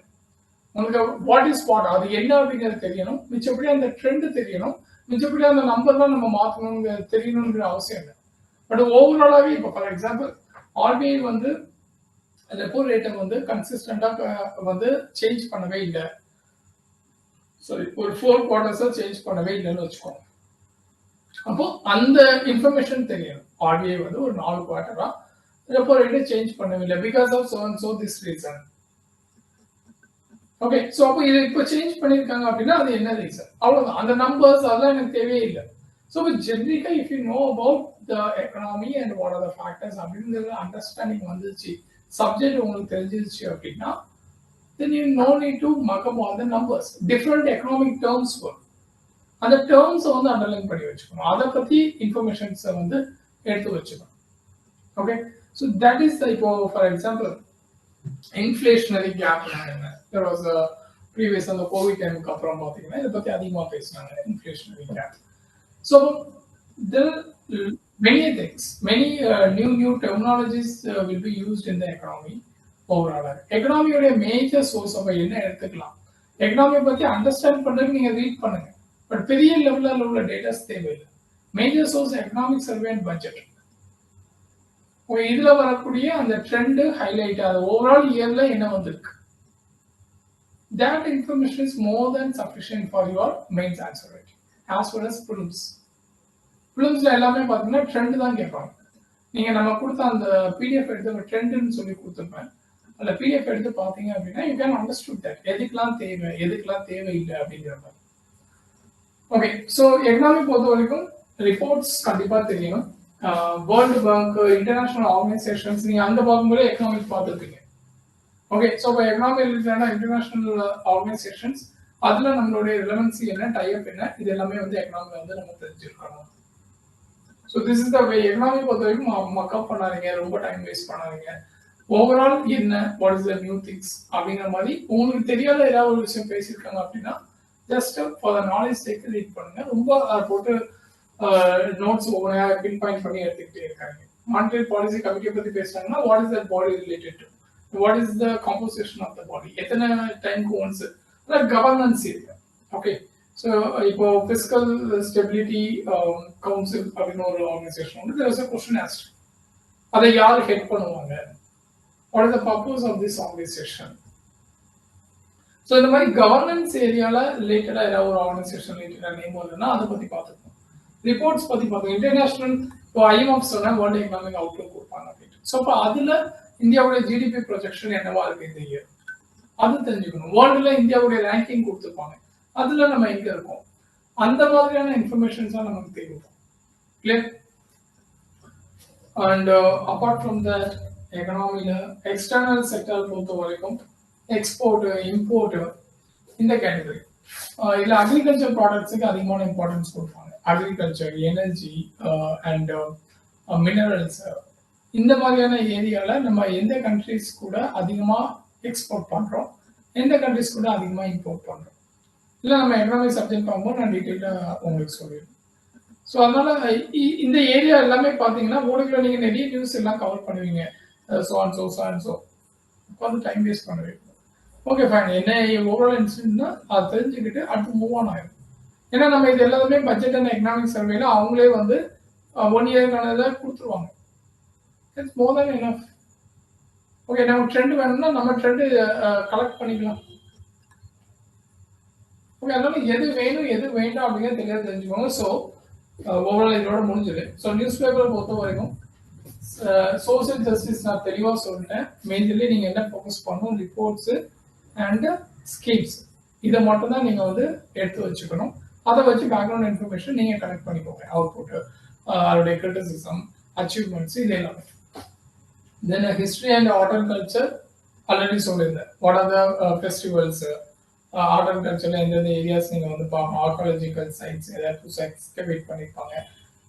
உங்களுக்கு வாட் இஸ் வாட் அது என்ன அப்படிங்கிறது தெரியணும், மிச்சப்படி அந்த ட்ரெண்ட் தெரியணும், மிச்சப்படி அந்த நம்பர்லாம் நம்ம மாற்றணுங்க தெரியணுங்கிற அவசியம் இல்லை. பட் ஓவராலாகவே இப்போ ஃபார் எக்ஸாம்பிள் ஆர்பிஐ வந்து ரெப்போ ரேட்டை வந்து கன்சிஸ்டண்டாக வந்து சேஞ்ச் பண்ணவே இல்லை. சாரி, ஒரு 4 குவார்ட்டர்ஸாக சேஞ்ச் பண்ணவே இல்லைன்னு வச்சுக்கோங்க. அப்போ அந்த இன்ஃபர்மேஷன் தெரியணும். ஆர்பிஐ வந்து ஒரு 4 குவார்ட்டரா ரெப்போ ரேட்டை சேஞ்ச் பண்ணவில்லை because of so and so this reason. Okay, so அப்போ இதை இப்போ சேஞ்ச் பண்ணியிருக்காங்க அப்படின்னா அது என்ன ரீசன், அவ்வளோதான். அந்த நம்பர்ஸ் அதெல்லாம் எனக்கு தேவையே இல்லை. ஸோ ஜென்ரிக்கா if you know about the economy and what are the factors அப்படிங்கிறது அண்டர்ஸ்டாண்டிங் வந்துச்சு, சப்ஜெக்ட் உங்களுக்கு தெரிஞ்சிருச்சு அப்படின்னா then you no need to mark up all the numbers. Different economic terms work. அந்த டேர்ம்ஸை வந்து அண்டர்லைன் பண்ணி வச்சுக்கணும், அதை பற்றி இன்ஃபர்மேஷன்ஸை வந்து எடுத்து வச்சுக்கணும். ஓகே, ஸோ தட் இஸ் இப்போ ஃபார் எக்ஸாம்பிள் இன்ஃப்ளேஷனரி கேப் என்ன, there was a previous அந்த கோவிட் டைமுக்கு அப்புறம் பார்த்தீங்கன்னா இதை பற்றி அதிகமாக பேசினாங்க, inflationary gap. So there many things, many new terminologies will be used in the economy. Overall எக்கனாமியோட மேஜர் சோர்ஸ் ஆஃப் என்ன எடுத்துக்கலாம், எக்கனாமியை பற்றி அண்டர்ஸ்டாண்ட் பண்ணுறதுக்கு நீங்கள் ரீட் பண்ணுங்க, பட் பெரிய லெவலில் உள்ள டேட்டாஸ் தேவையில்லை. Major source economic survey and budget. இதுல வரக்கூடிய அந்த ட்ரெண்ட் ஹைலைட் அது ஓவரால் இயர்ல என்ன வந்திருக்கு, that information is more than sufficient for your mains answer writing. As well as prelims எல்லாமே பார்த்தீங்கன்னா ட்ரெண்ட் தான் கேட்பாங்க. நீங்க நம்ம கொடுத்த அந்த பிடிஎஃப் எடுத்து ட்ரெண்ட்னு சொல்லி கொடுத்துருப்பேன், அந்த பிடிஎஃப் எடுத்து பார்த்தீங்க அப்படின்னா யூ கேன் அண்டர்ஸ்டுட் தட் எதுக்கெல்லாம் தேவை எதுக்கெல்லாம் தேவையில்லை அப்படிங்கிற மாதிரி. ஓகே, ஸோ எக்கனாமி பொறுத்த வரைக்கும் ரிப்போர்ட்ஸ் கண்டிப்பா தெரியணும். வேர்ல்டு பேங்க், இன்டர்நேஷனல் ஆர்கனைசேஷன்ஸ் நீங்க அந்த பார்க்கும்போது எக்கனாமிக் பார்த்துருப்பீங்க. ஓகே, ஸோ இப்போ எக்கனாமி ரிலேட்டடான இன்டர்நேஷனல் ஆர்கனைசேஷன்ஸ் அதுல நம்மளுடைய ரிலவன்சி என்ன, டைப் என்ன, இது எல்லாமே வந்து எக்கனாமி வந்து நம்ம தெரிஞ்சிருக்கணும். So this is the way. Economy பொறுத்த வரைக்கும் மக்கப் பண்ணாதீங்க, ரொம்ப டைம் வேஸ்ட் பண்ணாதீங்க. ஓவரால் என்ன, what is the new things அப்படிங்கிற மாதிரி உங்களுக்கு தெரியாத ஏதாவது ஒரு விஷயம் பேசியிருக்காங்க அப்படின்னா just for the knowledge take read பண்ணுங்க. ரொம்ப போட்டு நோட்ஸ் ஒவ்வொரு பின் பாயிண்ட் பண்ணி எடுத்துக்கிட்டே இருக்காங்க. மானிட்டரி பாலிசி கமிட்டியை பத்தி பேசுறாங்கன்னா what is that body related to, what is the composition of the body, எத்தனை டைம்க்கு ஒன்ஸ், கவர்னன்ஸ் இருக்கு. ஓகே, ஸோ இப்போ பிசிக்கல் ஸ்டெபிலிட்டி கவுன்சில் அப்படின்னு ஒரு ஆர்கனைசேஷன் வந்து there is a question asked. அதை யார் ஹெட் பண்ணுவாங்க, what is the purpose of this organization. So இந்த மாதிரி கவர்னன்ஸ் ஏரியால ரிலேட்டடா ஏதாவது ஒரு ஆர்கனைசேஷன் ரிலேட்டடா நேம் வருதுன்னா அதை பத்தி பார்த்துக்கணும். ரிப்போர்ட்ஸ் பத்தி பார்த்துக்கணும். இன்டர்நேஷனல் இப்போ ஐஎம்எஃப் சொன்னா வேர்ல்டு எக்கனாமிக் அவுட்லுக் கொடுப்பாங்க அப்படின்னு. ஸோ இப்போ அதுல இந்தியாவுடைய ஜிடிபி ப்ரொஜெக்ஷன் என்னவா இருக்கு இந்த இயர், அது தெரிஞ்சுக்கணும். வேர்ல்டுல இந்தியாவுடைய ரேங்கிங் கொடுத்துருப்பாங்க, அதுல நம்ம எங்க இருக்கோம், அந்த மாதிரியான இன்ஃபர்மேஷன்ஸ் தான் நமக்கு தேவைப்படும். Clear? And apart from that எக்கனாமில எக்ஸ்டர்னல் செக்டர் பொறுத்த வரைக்கும் எக்ஸ்போர்ட், இம்போர்ட் இந்த கேட்டகரி. இதுல அக்ரிகல்ச்சர் ப்ராடக்ட்ஸுக்கு அதிகமான இம்பார்ட்டன்ஸ் கொடுப்பாங்க. அக்ரிகல்ச்சர், எனர்ஜி அண்ட் மினரல்ஸ் இந்த மாதிரியான ஏரியால நம்ம எந்த கண்ட்ரிஸ் கூட அதிகமா எக்ஸ்போர்ட் பண்றோம், எந்த கண்ட்ரிஸ் கூட அதிகமா இம்போர்ட் பண்றோம், இல்லை நம்ம எக்கனாமிக் சப்ஜெக்ட் பார்க்கும்போது நான் டீட்டெயிலாக உங்களுக்கு சொல்லிடுறேன். ஸோ அதனால இந்த ஏரியா எல்லாமே பார்த்தீங்கன்னா ஊடகத்தில் நீங்கள் நிறைய நியூஸ் எல்லாம் கவர் பண்ணுவீங்க. ஸோ உட்காந்து டைம் வேஸ்ட் பண்ணுவீங்க. ஓகே ஃபைன், என்ன ஓவரால் இன்சிடென்ட்னா அதை தெரிஞ்சுக்கிட்டு அடுத்து மூவ் ஆன் ஆயிடும். ஏன்னா நம்ம இது எல்லாமே பட்ஜெட் அண்ட் எக்கனாமிக் சர்வேல அவங்களே வந்து 1 இயர்க்கானதை கொடுத்துருவாங்க. It's more than enough. Okay, நமக்கு ட்ரெண்ட் வேணும்னா நம்ம ட்ரெண்ட் கலெக்ட் பண்ணிக்கலாம். ஓகே, அதனால எது வேணும் எது வேண்டாம் அப்படிங்கிறது தெரியாது தெரிஞ்சுக்கோங்க. ஸோ ஓவரால் இதோட முடிஞ்சது. ஸோ நியூஸ் பேப்பரை பொறுத்த வரைக்கும் சோசியல் ஜஸ்டிஸ் நான் தெளிவாக சொல்லிட்டேன். மெயின்லி நீங்கள் என்ன ஃபோக்கஸ் பண்ணணும், ரிப்போர்ட்ஸு அண்ட் ஸ்கீம்ஸ், இதை மட்டும் தான் நீங்கள் வந்து எடுத்து வச்சுக்கணும். அதை வச்சு பேக்ரவுண்ட் இன்ஃபர்மேஷன் நீங்கள் கனெக்ட் பண்ணிக்கோங்க. அவுட்புட், அதோடைய கிரிட்டிசிசம், அச்சீவ்மெண்ட்ஸ், இது எல்லாமே. Then history and art and culture already சொல்லியிருந்தேன். What are the festivals, art and கல்ச்சர்ல எந்தெந்த ஏரியாஸ் நீங்கள் வந்து பார்க்கணும், ஆர்காலஜிக்கல் சைட்ஸ் ஏதாவது எக்ஸ்கவேட் பண்ணியிருப்பாங்க.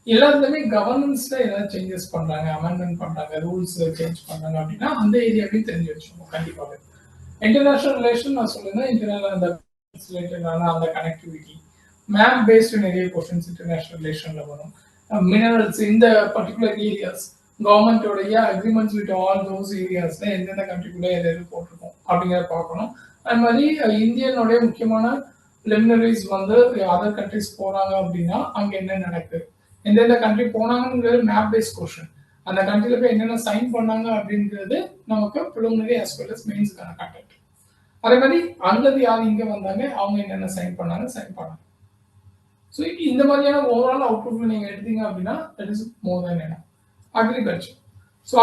எல்லாத்துலேயுமே கவர்னன்ஸ்ல ஏதாவது சேஞ்சஸ் பண்றாங்க, அமெண்ட்மெண்ட் பண்றாங்க, ரூல்ஸ் சேஞ்ச் பண்றாங்க அப்படின்னா அந்த ஏரியாவையும் தெரிஞ்சு வச்சுக்கோங்க கண்டிப்பாக. இன்டர்நேஷனல் ரிலேஷன் நான் சொல்லியிருந்தேன். இன்டர்நேஷனல் அந்த ரிலேட்டடான அந்த கனெக்டிவிட்டி, மேப் பேஸ்டு நிறைய கொஸ்டின்ஸ் இன்டர்நேஷனல் ரிலேஷன்ல வரும். மினரல்ஸ், இந்த பர்டிகுலர் ஏரியாஸ் கவர்மெண்டோடைய அக்ரிமெண்ட்ஸ் வித் ஆல் தோஸ் ஏரியாஸ்ல எந்தெந்த கண்ட்ரிக்குள்ள எது எது போட்டிருக்கோம் அப்படிங்கிறத பார்க்கணும். அது மாதிரி இந்தியனுடைய முக்கியமான ப்ரிலிமினரிஸ் வந்து அதர் கண்ட்ரிஸ் போறாங்க அப்படின்னா அங்க என்ன நடக்குது, எந்தெந்த கண்ட்ரி போனாங்கிறது மேப் பேஸ்ட் கொஸ்டின். அந்த கண்ட்ரில போய் என்னென்ன சைன் பண்ணாங்க அப்படிங்கிறது நமக்கு ப்ரிலிமினரி as well as மெயின்ஸ்க்கான கண்டென்ட். அதே மாதிரி அங்கது யார் இங்க வந்தாங்க, அவங்க என்னென்ன சைன் பண்ணாங்க. ஸோ இந்த மாதிரியான ஓவரால் அவுட்புட் நீங்க எடுத்தீங்க அப்படின்னா தட் இஸ் மோர் தென் என்ன. Agriculture, so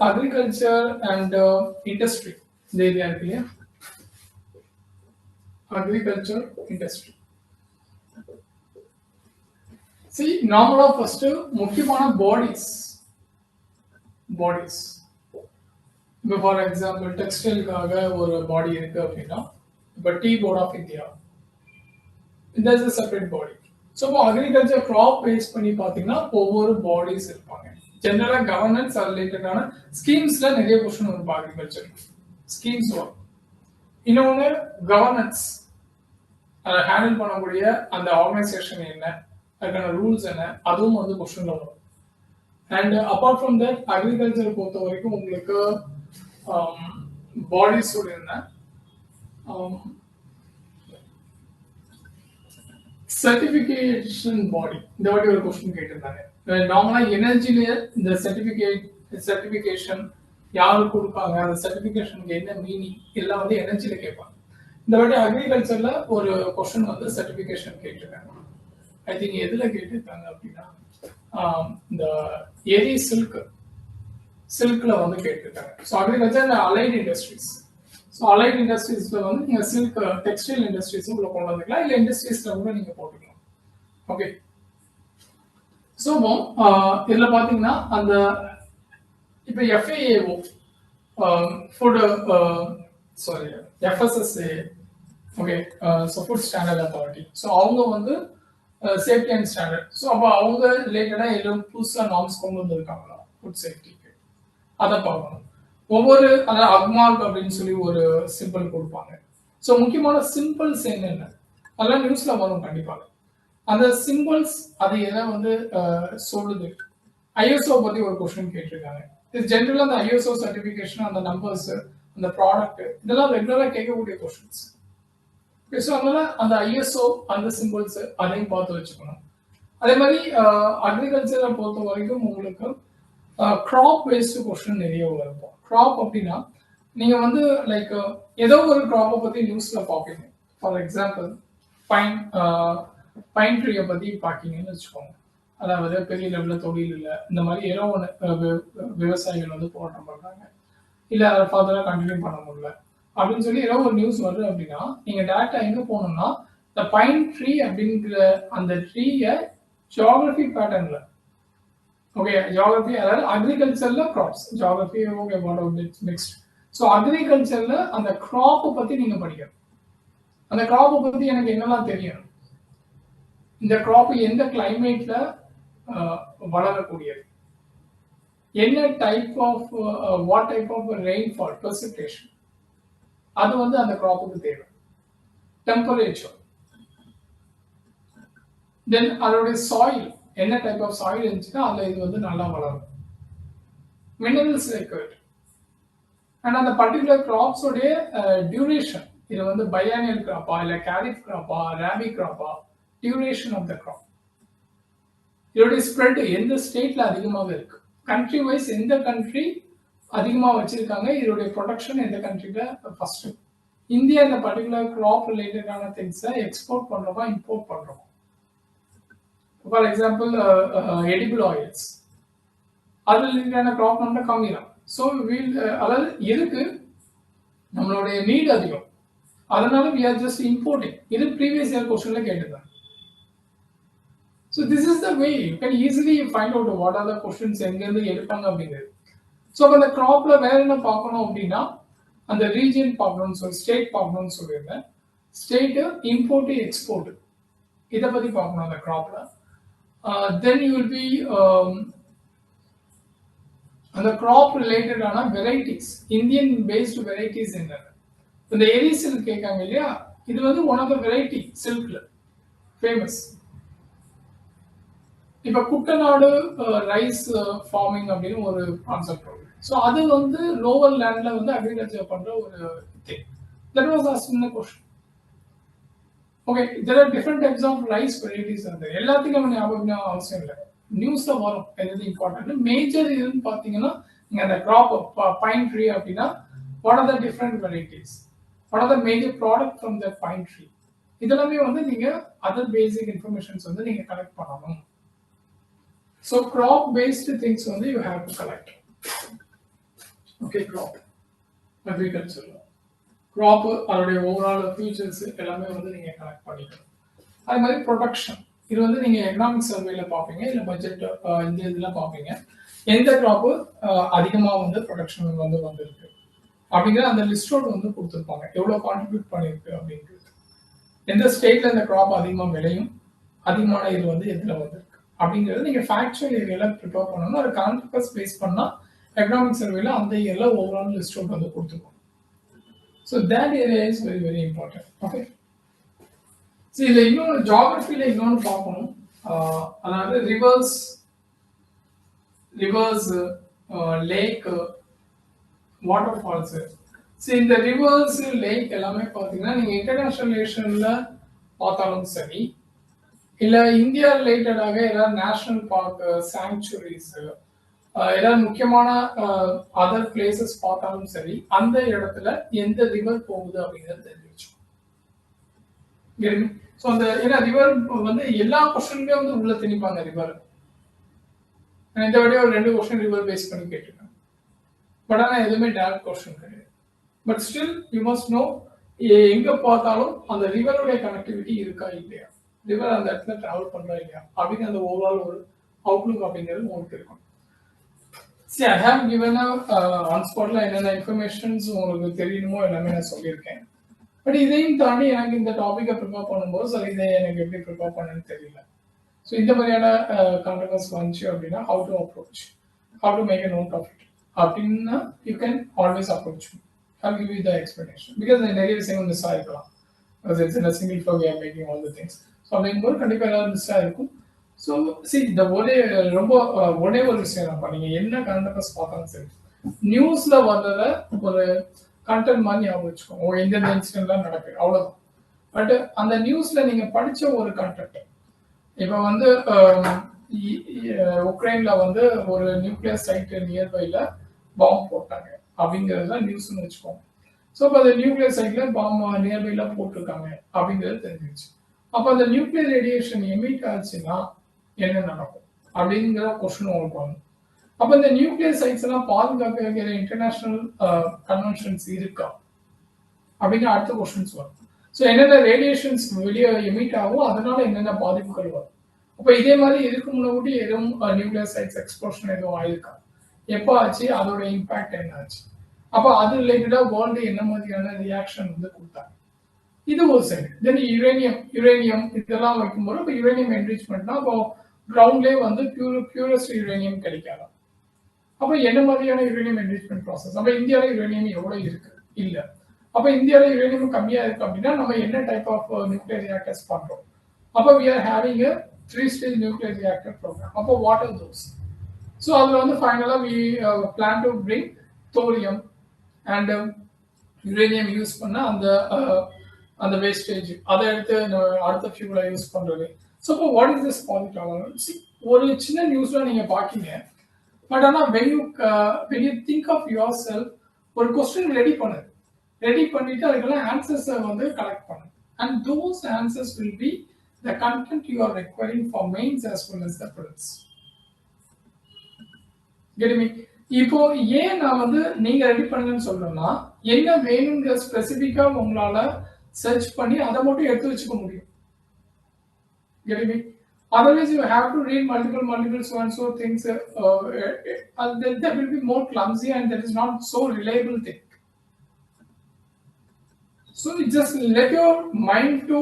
agriculture and industry இந்த ஏரியா இருக்கு இல்லையா, அக்ரிகல்ச்சர் இண்டஸ்ட்ரி. See, நார்மலா ஃபர்ஸ்ட் முக்கியமான பாடிஸ் இப்போ ஃபார் எக்ஸாம்பிள் டெக்ஸ்டைலுக்காக ஒரு பாடி இருக்கு அப்படின்னா இப்போ tea board of India, there's a separate body. So இப்போ அக்ரிகல்ச்சர் கிராப் பேஸ் பண்ணி பார்த்தீங்கன்னா ஒவ்வொரு பாடிஸ் இருப்பாங்க. ஜென்ரலாக கவர்னன்ஸ் ரிலேட்டடான ஸ்கீம்ஸ்ல நிறைய கொஸ்டின் வரும். அக்ரிகல்ச்சர் ஸ்கீம்ஸ் வரும். இன்னொன்று கவர்னன்ஸ், அதை ஹேண்டில் பண்ணக்கூடிய அந்த ஆர்கனைசேஷன் என்ன, அதுக்கான ரூல்ஸ் என்ன, அதுவும் வந்து கொஸ்டின்ல வரும். And apart from that agriculture பொறுத்த வரைக்கும் உங்களுக்கு பாடிஸ் சொல்லியிருந்தேன். சர்டிஃபிகேஷன் பாடி இந்த வாட்டி ஒரு கொஸ்டின் கேட்டிருந்தாங்க. நார்மலா எனர்ஜிலேயே இந்த சர்டிஃபிகேஷன் யாரு கொடுப்பாங்க, அந்த சர்டிஃபிகேஷனுக்கு என்ன மீனிங் எல்லாம் வந்து எனர்ஜில கேட்பாங்க. இந்த வாட்டி அக்ரிகல்ச்சர்ல ஒரு கொஸ்டின் வந்து சர்டிஃபிகேஷன் கேட்டிருக்காங்க. ஐ திங்க் எதுல கேட்டிருக்காங்க அப்படின்னா இந்த எரி சில்க்ல வந்து கேட்டிருக்காங்க. So agriculture allied industries. So allied இண்டஸ்ட்ரீஸ்ல வந்து நீங்க சில்க் டெக்ஸ்டைல் இண்டஸ்ட்ரீஸும் உள்ள கொண்டு வந்துக்கலாம், இல்லை இண்டஸ்ட்ரீஸ்ல கூட நீங்க போட்டுக்கலாம். ஓகே, ஸோ இதுல பாத்தீங்கன்னா அந்த இப்போ FAO food sorry FSSA, okay, so food standard authority. So அவங்க வந்து சேஃப்டி அண்ட் ஸ்டாண்டர்ட். ஸோ அப்போ அவங்க ரிலேட்டடாக எதுவும் புதுசாக நார்ம்ஸ் கொண்டு வந்திருக்காங்களா ஃபுட் சேஃப்டிக்கு, அதை பார்க்கணும். ஒவ்வொரு அதாவது அக்மார்க் அப்படின்னு சொல்லி ஒரு சிம்பிள் கொடுப்பாங்க. ஸோ முக்கியமான சிம்பிள்ஸ் என்னென்ன அதெல்லாம் நியூஸ்ல வரும் கண்டிப்பாக. அந்த சிம்பிள்ஸ் அது எதை வந்து சொல்லுது. ஐஎஸ்ஓ பத்தி ஒரு கொஸ்டின் கேட்டிருக்காங்க. இது ஜென்ரலா அந்த ஐஎஸ்ஓ சர்டிபிகேஷன், அந்த நம்பர்ஸ், அந்த ப்ராடக்ட், இதெல்லாம் ரெகுலரா கேட்கக்கூடிய கொஸ்டின்ஸ். ஸோ அதனால அந்த ஐஎஸ்ஓ அந்த சிம்பிள்ஸ் அதையும் பார்த்து வச்சுக்கணும். அதே மாதிரி அக்ரிகல்ச்சரை பொறுத்த வரைக்கும் உங்களுக்கு கிராப் பேஸ்டு கொஸ்டின் நிறைய வரும். கிராப் அப்படின்னா நீங்க வந்து லைக் ஏதோ ஒரு கிராப்பை பத்தி நியூஸ்ல பார்ப்பீங்க. ஃபார் எக்ஸாம்பிள் பைன் ட்ரீயை பத்தி பார்க்கீங்கன்னு வச்சுக்கோங்க. அதாவது பெரிய லெவல்ல தொழில் இல்லை, இந்த மாதிரி ஏதோ ஒன்று விவசாயிகள் வந்து போராட்டம் பண்றாங்க, இல்லை அதை ஃபர்தரா கண்டினியூ பண்ண முடியல அப்படின்னு சொல்லி ஏதோ ஒரு நியூஸ் வருது அப்படின்னா நீங்க டேரக்டா எங்க போகணும்னா இந்த பைன் ட்ரீ அப்படிங்கிற அந்த ட்ரீயை ஜியாகிரபி பேட்டர்ன்ல, ஓகே, ஜியாகிரபி அதாவது அக்ரிகல்ச்சர்ல crops, geography okay mixed. So அக்ரிகல்ச்சர்ல அந்த கிராப்பை பத்தி நீங்க படிக்கணும். அந்த கிராப்பை பத்தி எனக்கு என்னெல்லாம் தெரியும், இந்த கிராப் எந்த கிளைமேட்ல வளரக்கூடியது, என்ன type of what type of rainfall precipitation, அது வந்து அந்த கிராப்புக்கு தேவை. டெம்பரேச்சர், தென் அதோடைய சாயில், என்ன டைப் ஆஃப் சாயில் இருந்துச்சுன்னா அதுல இது வந்து நல்லா வளரும். மினரல்ஸ் ரெக்வயர்ட் அண்ட் அந்த பர்டிகுலர் கிராப்ஸ் உடைய டியூரேஷன், இது வந்து பையானியல் கிராப்பா இல்ல கேரிஃப் கிராப்பா ராபி கிராப்பா, டியூரேஷன் ஆஃப் த கிராப், இதோடைய ஸ்ப்ரெட் எந்த ஸ்டேட்ல அதிகமாக இருக்கு, கண்ட்ரி வைஸ் எந்த கண்ட்ரி அதிகமாக வச்சிருக்காங்க, இதோடைய ப்ரொடக்ஷன் எந்த கண்ட்ரில ஃபர்ஸ்ட். இந்தியா இந்த பர்டிகுலர் கிராப் ரிலேட்டடான திங்ஸை எக்ஸ்போர்ட் பண்றோமா இம்போர்ட் பண்றோமா. ஃபார் எக்ஸாம்பிள் எடிபிள் ஆயில்ஸ், அது ரிலேட்டடான கிராப் நம்ம கம்மி தான். ஸோ அதாவது எதுக்கு நம்மளுடைய நீட் அதிகம், அதனால we are just importing. இது ப்ரீவியஸ் இயர் கொஸ்டின்ல கேட்டிருந்தாங்க. So this is the way you can easily find out what are the questions எங்கிருந்து எடுப்பாங்க அப்படிங்கிறது. ஸோ அந்த கிராப்ல வேற என்ன பார்க்கணும் அப்படின்னா அந்த ரீஜன் பார்க்கணும்னு சொல்லி ஸ்டேட் பார்க்கணும்னு சொல்லியிருந்தேன். ஸ்டேட், இம்போர்ட், எக்ஸ்போர்ட், இதை பத்தி பார்க்கணும் அந்த கிராப்ல. தென் யூ வில் பி அந்த கிராப் ரிலேட்டடான வெரைட்டிஸ், இந்தியன் பேஸ்டு வெரைட்டிஸ் என்னென்ன. இந்த எரி சில்க் கேட்காங்க இல்லையா, இது வந்து ஒன் ஆஃப் த வெரைட்டி சில்க்ல ஃபேமஸ். இப்ப குட்டநாடு ரைஸ் ஃபார்மிங் அப்படின்னு ஒரு கான்செப்ட் இருக்கு. ஸோ அது வந்து லோவர் லேண்ட்ல வந்து அக்ரிகல்ச்சர் பண்ற ஒரு thing. That was asked in the question. Okay, there are different types of rice varieties. அந்த எல்லாத்தையும் நம்ம ஞாபகம் அவசியம் இல்லை, நியூஸ்ல வரும் எது இம்பார்ட்டன்ட். மேஜர் இதுன்னு பாத்தீங்கன்னா நீங்க அந்த கிராப் பைன் ட்ரீ அப்படின்னா what are the different varieties, what are the major product from the pine tree, இதெல்லாமே வந்து நீங்க அதர் பேசிக் இன்ஃபர்மேஷன்ஸ் வந்து நீங்க கலெக்ட் பண்ணணும். ஸோ கிராப் பேஸ்டு திங்ஸ் வந்து you have to collect. Okay, crop அக்ரிகல்ச்சர்ல கிராப் அதோடைய ஓவரால் ஃபியூச்சர்ஸ் எல்லாமே வந்து நீங்க கலெக்ட் பண்ணிக்கணும். அதே மாதிரி ப்ரொடக்ஷன், இது வந்து நீங்க எக்கனாமிக் சர்வேல பார்ப்பீங்க, இல்லை பட்ஜெட் இந்த இதெல்லாம் பார்ப்பீங்க. எந்த கிராப் அதிகமா வந்து ப்ரொடக்ஷன் வந்து வந்திருக்கு அப்படிங்கிற அந்த லிஸ்டோட வந்து கொடுத்துருப்பாங்க, எவ்வளவு கான்ட்ரிபியூட் பண்ணிருக்கு அப்படிங்கிறது. எந்த ஸ்டேட்ல இந்த கிராப் அதிகமா விளையும், அதிகமான இது வந்து எதுல வந்திருக்கு அப்படிங்கிறது நீங்க ஃபேக்சுவல் ஏரியால ப்ரிப்பேர் பண்ணணும். அது கான்ட்ரிபியூஸ் பேஸ் பண்ணா எக்கனாமிக் சர்வேல அந்த இயர்ல ஓவரால் லிஸ்டோட வந்து கொடுத்துருப்பாங்க. So that area is very very important. Okay, சரி, இதில் இன்னொன்று ஜியாகிரபியில் இன்னொன்று பார்க்கணும். அதாவது ரிவர்ஸ், லேக், வாட்டர் ஃபால்ஸ். சரி, இந்த ரிவர்ஸ் லேக் எல்லாமே பார்த்தீங்கன்னா நீங்கள் இன்டர்நேஷனல் ரிலேஷனில் பார்த்தாலும் சரி, இல்லை இந்தியா ரிலேட்டடாக ஏதாவது நேஷனல் பார்க், சாங்சுரிஸ், ஏதாவது முக்கியமான அதர் பிளேசஸ் பார்த்தாலும் சரி, அந்த இடத்துல எந்த ரிவர் போகுது அப்படிங்கிறது தெரிஞ்சு வச்சுக்கோங்க. ஸோ அந்த ஏன்னா ரிவர் வந்து எல்லா கொஸ்டினுமே வந்து உள்ள திணிப்பாங்க ரிவர். இந்த வழியாக ஒரு 2 கொஸ்டின் ரிவர் பேஸ் பண்ணி கேட்டிருக்கேன். பட் ஆனால் எதுவுமே டேரக்ட் கொஸ்டின் கிடையாது. But still you must know எங்க பார்த்தாலும் அந்த ரிவருடைய கனெக்டிவிட்டி இருக்கா இல்லையா, ரிவர் அந்த இடத்துல டிராவல் பண்றா இல்லையா அப்படிங்கிற அந்த ஓவரால் ஒரு அவுட்லுக் அப்படிங்கிறது உங்களுக்கு இருக்கும். See, I have given a on spotல என்னென்ன இன்ஃபர்மேஷன்ஸ் உங்களுக்கு தெரியணுமோ எல்லாமே நான் சொல்லியிருக்கேன். பட் இதையும் தாண்டி எனக்கு இந்த டாபிக்கை ப்ரிப்பேர் பண்ணும்போது சார் இதை எனக்கு எப்படி ப்ரிப்பேர் பண்ணணும்னு தெரியல. ஸோ இந்த மாதிரியான கான்ட்ரவர்ஸ் வந்துச்சு அப்படின்னா how to approach, how to make a note of it அப்படின்னா you can always approach me. I'll give you the explanation because நிறைய விஷயங்கள் மிஸ் ஆகிருக்கலாம். Because it's in a single flow we are making all the things. So அப்படிங்கும்போது கண்டிப்பாக ஏதாவது miss ஆகிருக்கும். So C இந்த ஒரே ஒரு விஷயம் தான் நீங்க என்ன கண்டென்ட்ஸ் பார்த்தாலும் சரி, நியூஸ்ல வந்ததை ஒரு கண்டென்ட் மாதிரி ஞாபகம் வச்சுக்கோங்க. இந்த இன்சிடென்ட்லாம் நடக்குது அவ்வளவுதான். பட் அந்த நியூஸ்ல நீங்க படிச்ச ஒரு கண்டென்ட், இப்ப வந்து உக்ரைன்ல வந்து ஒரு நியூக்ளியர் சைட் நியர்பைல பாம்பு போட்டாங்க அப்படிங்கிறது தான் நியூஸ்னு வச்சுக்கோங்க. ஸோ இப்போ அந்த நியூக்ளியர் சைட்ல பாம்பு நியர்பைல போட்டிருக்காங்க அப்படிங்கிறது தெரிஞ்சிருச்சு. அப்போ அந்த நியூக்ளியர் ரேடியேஷன் எமிட் ஆச்சுன்னா என்ன நடக்கும் அப்படிங்கிற கொஸ்டின் உங்களுக்கு வரும். அப்ப இந்த நியூக்ளியர் சைட்ஸ் எல்லாம் பாதுகாக்க வைக்கிற இன்டர்நேஷனல் கன்வென்ஷன்ஸ் இருக்கா அப்படிங்கிற அடுத்த கொஸ்டின்ஸ் வரும். ஸோ என்னென்ன ரேடியேஷன்ஸ் வெளியே எமிட் ஆகும், அதனால என்னென்ன பாதிப்புகள் வரும். அப்ப இதே மாதிரி இதுக்கு முன்னாடி எதுவும் நியூக்ளியர் சைட்ஸ் எக்ஸ்ப்ளோஷன் எதுவும் ஆயிருக்கா, எப்போ ஆச்சு, அதோட இம்பாக்ட் என்ன ஆச்சு, அப்ப அது ரிலேட்டடா வேர்ல்டு என்ன மாதிரியான ரியாக்ஷன் வந்து கொடுத்தாங்க. இது ஒரு சைடு. தென் யுரேனியம் இதெல்லாம் வைக்கும்போது இப்போ யுரேனியம் என்ரிச்மெண்ட்னா இப்போ கிரவுண்ட்லேயே வந்து பியூரஸ்ட் யுரேனியம் கிடைக்காது. அப்போ என்ன மாதிரியான யுரேனியம் என்ரிச்மெண்ட் ப்ராசஸ், அப்போ இந்தியாவில் யுரேனியம் எவ்வளவு இருக்கு இல்லை, அப்போ இந்தியாவில் யுரேனியம் கம்மியா இருக்கு அப்படின்னா நம்ம என்ன டைப் ஆஃப் நியூக்ளியர் ரியாக்டர்ஸ் பண்றோம். அப்போ we are having a 3-stage nuclear reactor program. அப்போ what are those? ஸோ அதில் வந்து ஃபைனலாக we plan to bring thorium and uranium use பண்ண அந்த வேஸ்டேஜ் அதை எடுத்து அடுத்த ஃபியூலை யூஸ் பண்றது. ஸோ இப்போ வாட் இஸ் திஸ் பாலிட்? ஒரு சின்ன நியூஸ்ல நீங்க பாக்கீங்க. பட் ஆனால் when you think of yourself, ஒரு கொஸ்டின் ரெடி பண்ணிட்டு அதுக்கெல்லாம் ஆன்சர்ஸை வந்து கலெக்ட் பண்ணு. And those answers will be the content you are requiring for mains as well as the prelims. Get me? இப்போ ஏன் நான் வந்து நீங்க ரெடி பண்ணுங்கன்னு சொல்றேன்னா, என்ன வேணுங்கிற ஸ்பெசிபிக்கா உங்களால சர்ச் பண்ணி அதை மட்டும் எடுத்து வச்சுக்க முடியும். Get me? Otherwise, you have to read multiple so and so things. That will be more clumsy and that is not so reliable thing. So just let your mind to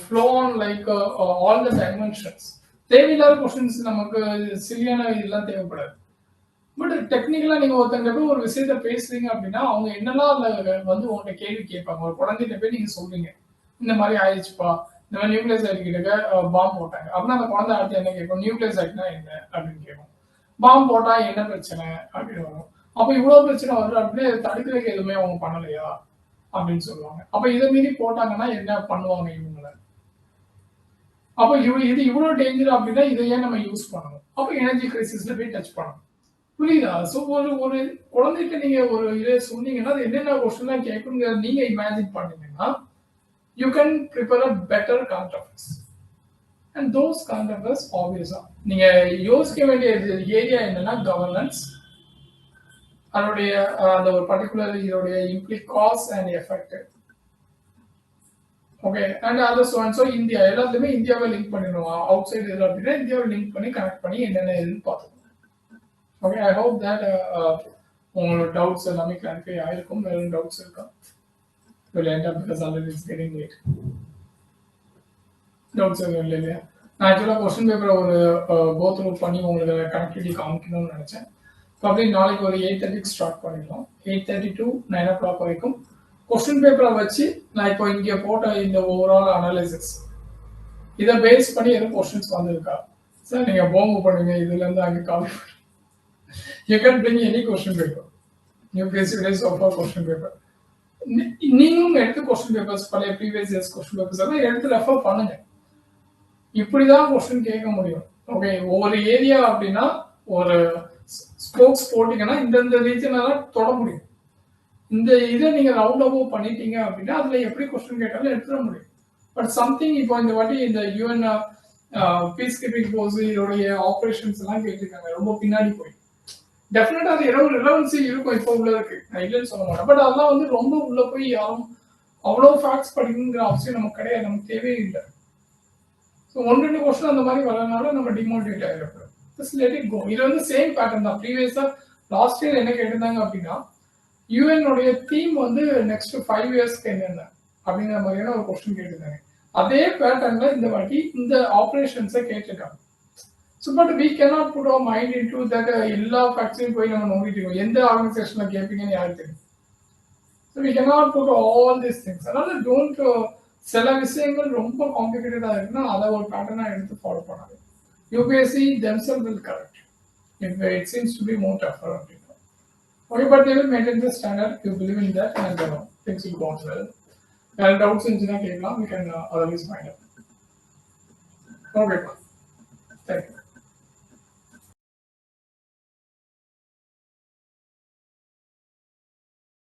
flow on like all the dimensions. தேவையில்லாத questions நமக்கு சில்லியான இதெல்லாம் தேவைப்படாது. But டெக்னிக்கலா நீங்க ஒருத்தங்க போய் ஒரு விஷயத்த பேசுறீங்க அப்படின்னா அவங்க என்னெல்லாம் அதுல வந்து உங்கள்கிட்ட கேள்வி கேட்பாங்க. ஒரு குழந்தைகிட்ட போய் நீங்க சொல்றீங்க இந்த மாதிரி ஆயிடுச்சுப்பா, இந்த மாதிரி நியூக்ளியர் சைட் கிட்ட பாம்பு போட்டாங்க அப்படின்னா அந்த குழந்தை அடுத்து என்ன கேட்கும், நியூக்ளியர் சைட்னா என்ன அப்படின்னு கேட்கும். பாம்பு போட்டா என்ன பிரச்சனை அப்படின்னு வரும். அப்ப இவ்வளவு பிரச்சனை வருது அப்படின்னு தடுக்கிறதுக்கு எதுவுமே அவங்க பண்ணலையா அப்படின்னு சொல்லுவாங்க. அப்ப இதை மீறி போட்டாங்கன்னா என்ன பண்ணுவாங்க இவங்களை. அப்ப இது இவ்வளவு டேஞ்சர் அப்படின்னா இதை ஏன் நம்ம யூஸ் பண்ணணும். அப்ப எனர்ஜி கிரைசிஸ்ல போய் டச் பண்ணணும். புரியுதா? ஸோ ஒரு குழந்தைகிட்ட நீங்க ஒரு இதை சொன்னீங்கன்னா அது என்னென்ன கொஸ்டின் கேட்குங்க நீங்க இமேஜின் பண்ணீங்கன்னா you can prepare a better controversy. And those controversies obviously நீங்க யோசிக்க வேண்டிய ஏரியா என்னன்னா கவர்னன்ஸ், அதோடைய அந்த ஒரு பர்டிகுலர் இதோடைய இம்ப்ளிக் cause and effect. Okay, and other so and so India எல்லாத்துலயுமே இந்தியாவை லிங்க் பண்ணிடுவோம். அவுட் சைடு இதில் அப்படின்னா இந்தியாவை லிங்க் பண்ணி கனெக்ட் பண்ணி என்னென்ன இதுன்னு பார்த்துக்கணும். ஓகே, ஐ ஹோப் தட் உங்களோட டவுட்ஸ் எல்லாமே கிளாரிஃபை ஆயிருக்கும். வேற டவுட்ஸ் இருக்கா? Will end up because already it's getting late. Doubts இல்லையா? நான் ஆக்சுவலாக கொஸ்டின் பேப்பரை ஒரு கோ த்ரூ பண்ணி உங்களுக்கு கனெக்டிவிட்டி காமிக்கணும்னு நினைச்சேன். அப்படி நாளைக்கு ஒரு 8:30 ஸ்டார்ட் பண்ணிடலாம். 8:30 to 9 o'clock வரைக்கும் கொஸ்டின் பேப்பரை வச்சு நான் இப்போ இங்கே போட்ட இந்த ஓவரால் அனாலிசிஸ் இதை பேஸ் பண்ணி எதுவும் கொஸ்டின்ஸ் வந்திருக்கா சார் நீங்க போங்க பண்ணுங்க. இதுல இருந்து அங்கே copy you can bring any question paper, new basic of question paper. நீங்களும் எடுத்து கொஸ்டின் பேப்பர்ஸ் பழைய ப்ரீவியஸ் இயர்ஸ் கொஸ்டின் பேப்பர்ஸ் எல்லாம் எடுத்து ரெஃபர் பண்ணுங்க. இப்படிதான் கொஸ்டின் கேட்க முடியும். ஓகே, ஒவ்வொரு ஏரியா அப்படின்னா ஒரு ஸ்போக்ஸ் போட்டீங்கன்னா இந்த ரீஜனெல்லாம் தொட முடியும். இந்த இதை நீங்க ரவுண்ட் அபவ் பண்ணிட்டீங்க அப்படின்னா அதுல எப்படி கொஸ்டின் கேட்டாலும் எடுத்துட முடியும். பட் சம்திங் இப்போ இந்த வாட்டி இந்த யூஎன் பீஸ் கீப்பிங் போர்ஸ் இதோடைய ஆப்ரேஷன்ஸ் எல்லாம் கேட்டிருக்காங்க ரொம்ப பின்னாடி போய். டெஃபினட்டா அது ரிலவன்சி இருக்கும் இப்போ உள்ளதுக்கு, நான் இல்லைன்னு சொல்ல மாட்டேன். பட் அதெல்லாம் வந்து ரொம்ப உள்ள போய் யாரும் அவ்வளோ ஃபேக்ட்ஸ் படிக்கணுங்கிற அவசியம் நமக்கு கிடையாது, நமக்கு தேவையே இல்லை. ஸோ 1-2 கொஸ்டின் அந்த மாதிரி வரனால நம்ம demotivate ஆகிருப்போம். just let it go. இது வந்து சேம் பேட்டர்ன் தான். ப்ரீவியஸா லாஸ்ட் இயர் என்ன கேட்டிருந்தாங்க அப்படின்னா யூஎன் உடைய தீம் வந்து நெக்ஸ்ட் 5 இயர்ஸ்க்கு என்னென்ன அப்படிங்கிற மாதிரியான ஒரு கொஸ்டின் கேட்டிருந்தாங்க. அதே பேட்டர்ன்ல இந்த வாட்டி இந்த ஆப்ரேஷன்ஸை கேட்டிருக்காங்க. So but we cannot put our mind in to that எல்லா ஃபேக்ட்ஸையும் போய் நம்ம நோக்கிட்டு இருக்கோம். எந்த ஆர்கனைசேஷன்ல கேட்பீங்கன்னு யாருக்கு தெரியும்? So we cannot put all these things. அதனால டோன்ட் சில விஷயங்கள் ரொம்ப காம்ப்ளிகேட்டடா இருக்குன்னா அதை ஒரு பேட்டர்னா எடுத்து ஃபாலோ பண்ணாது. UPSC themselves will correct if it seems to be more tougher. Okay, but they will maintain the standard. You believe in that, and things will go on well. And doubts in Jina Kevla, we can otherwise find out. Okay, thank you.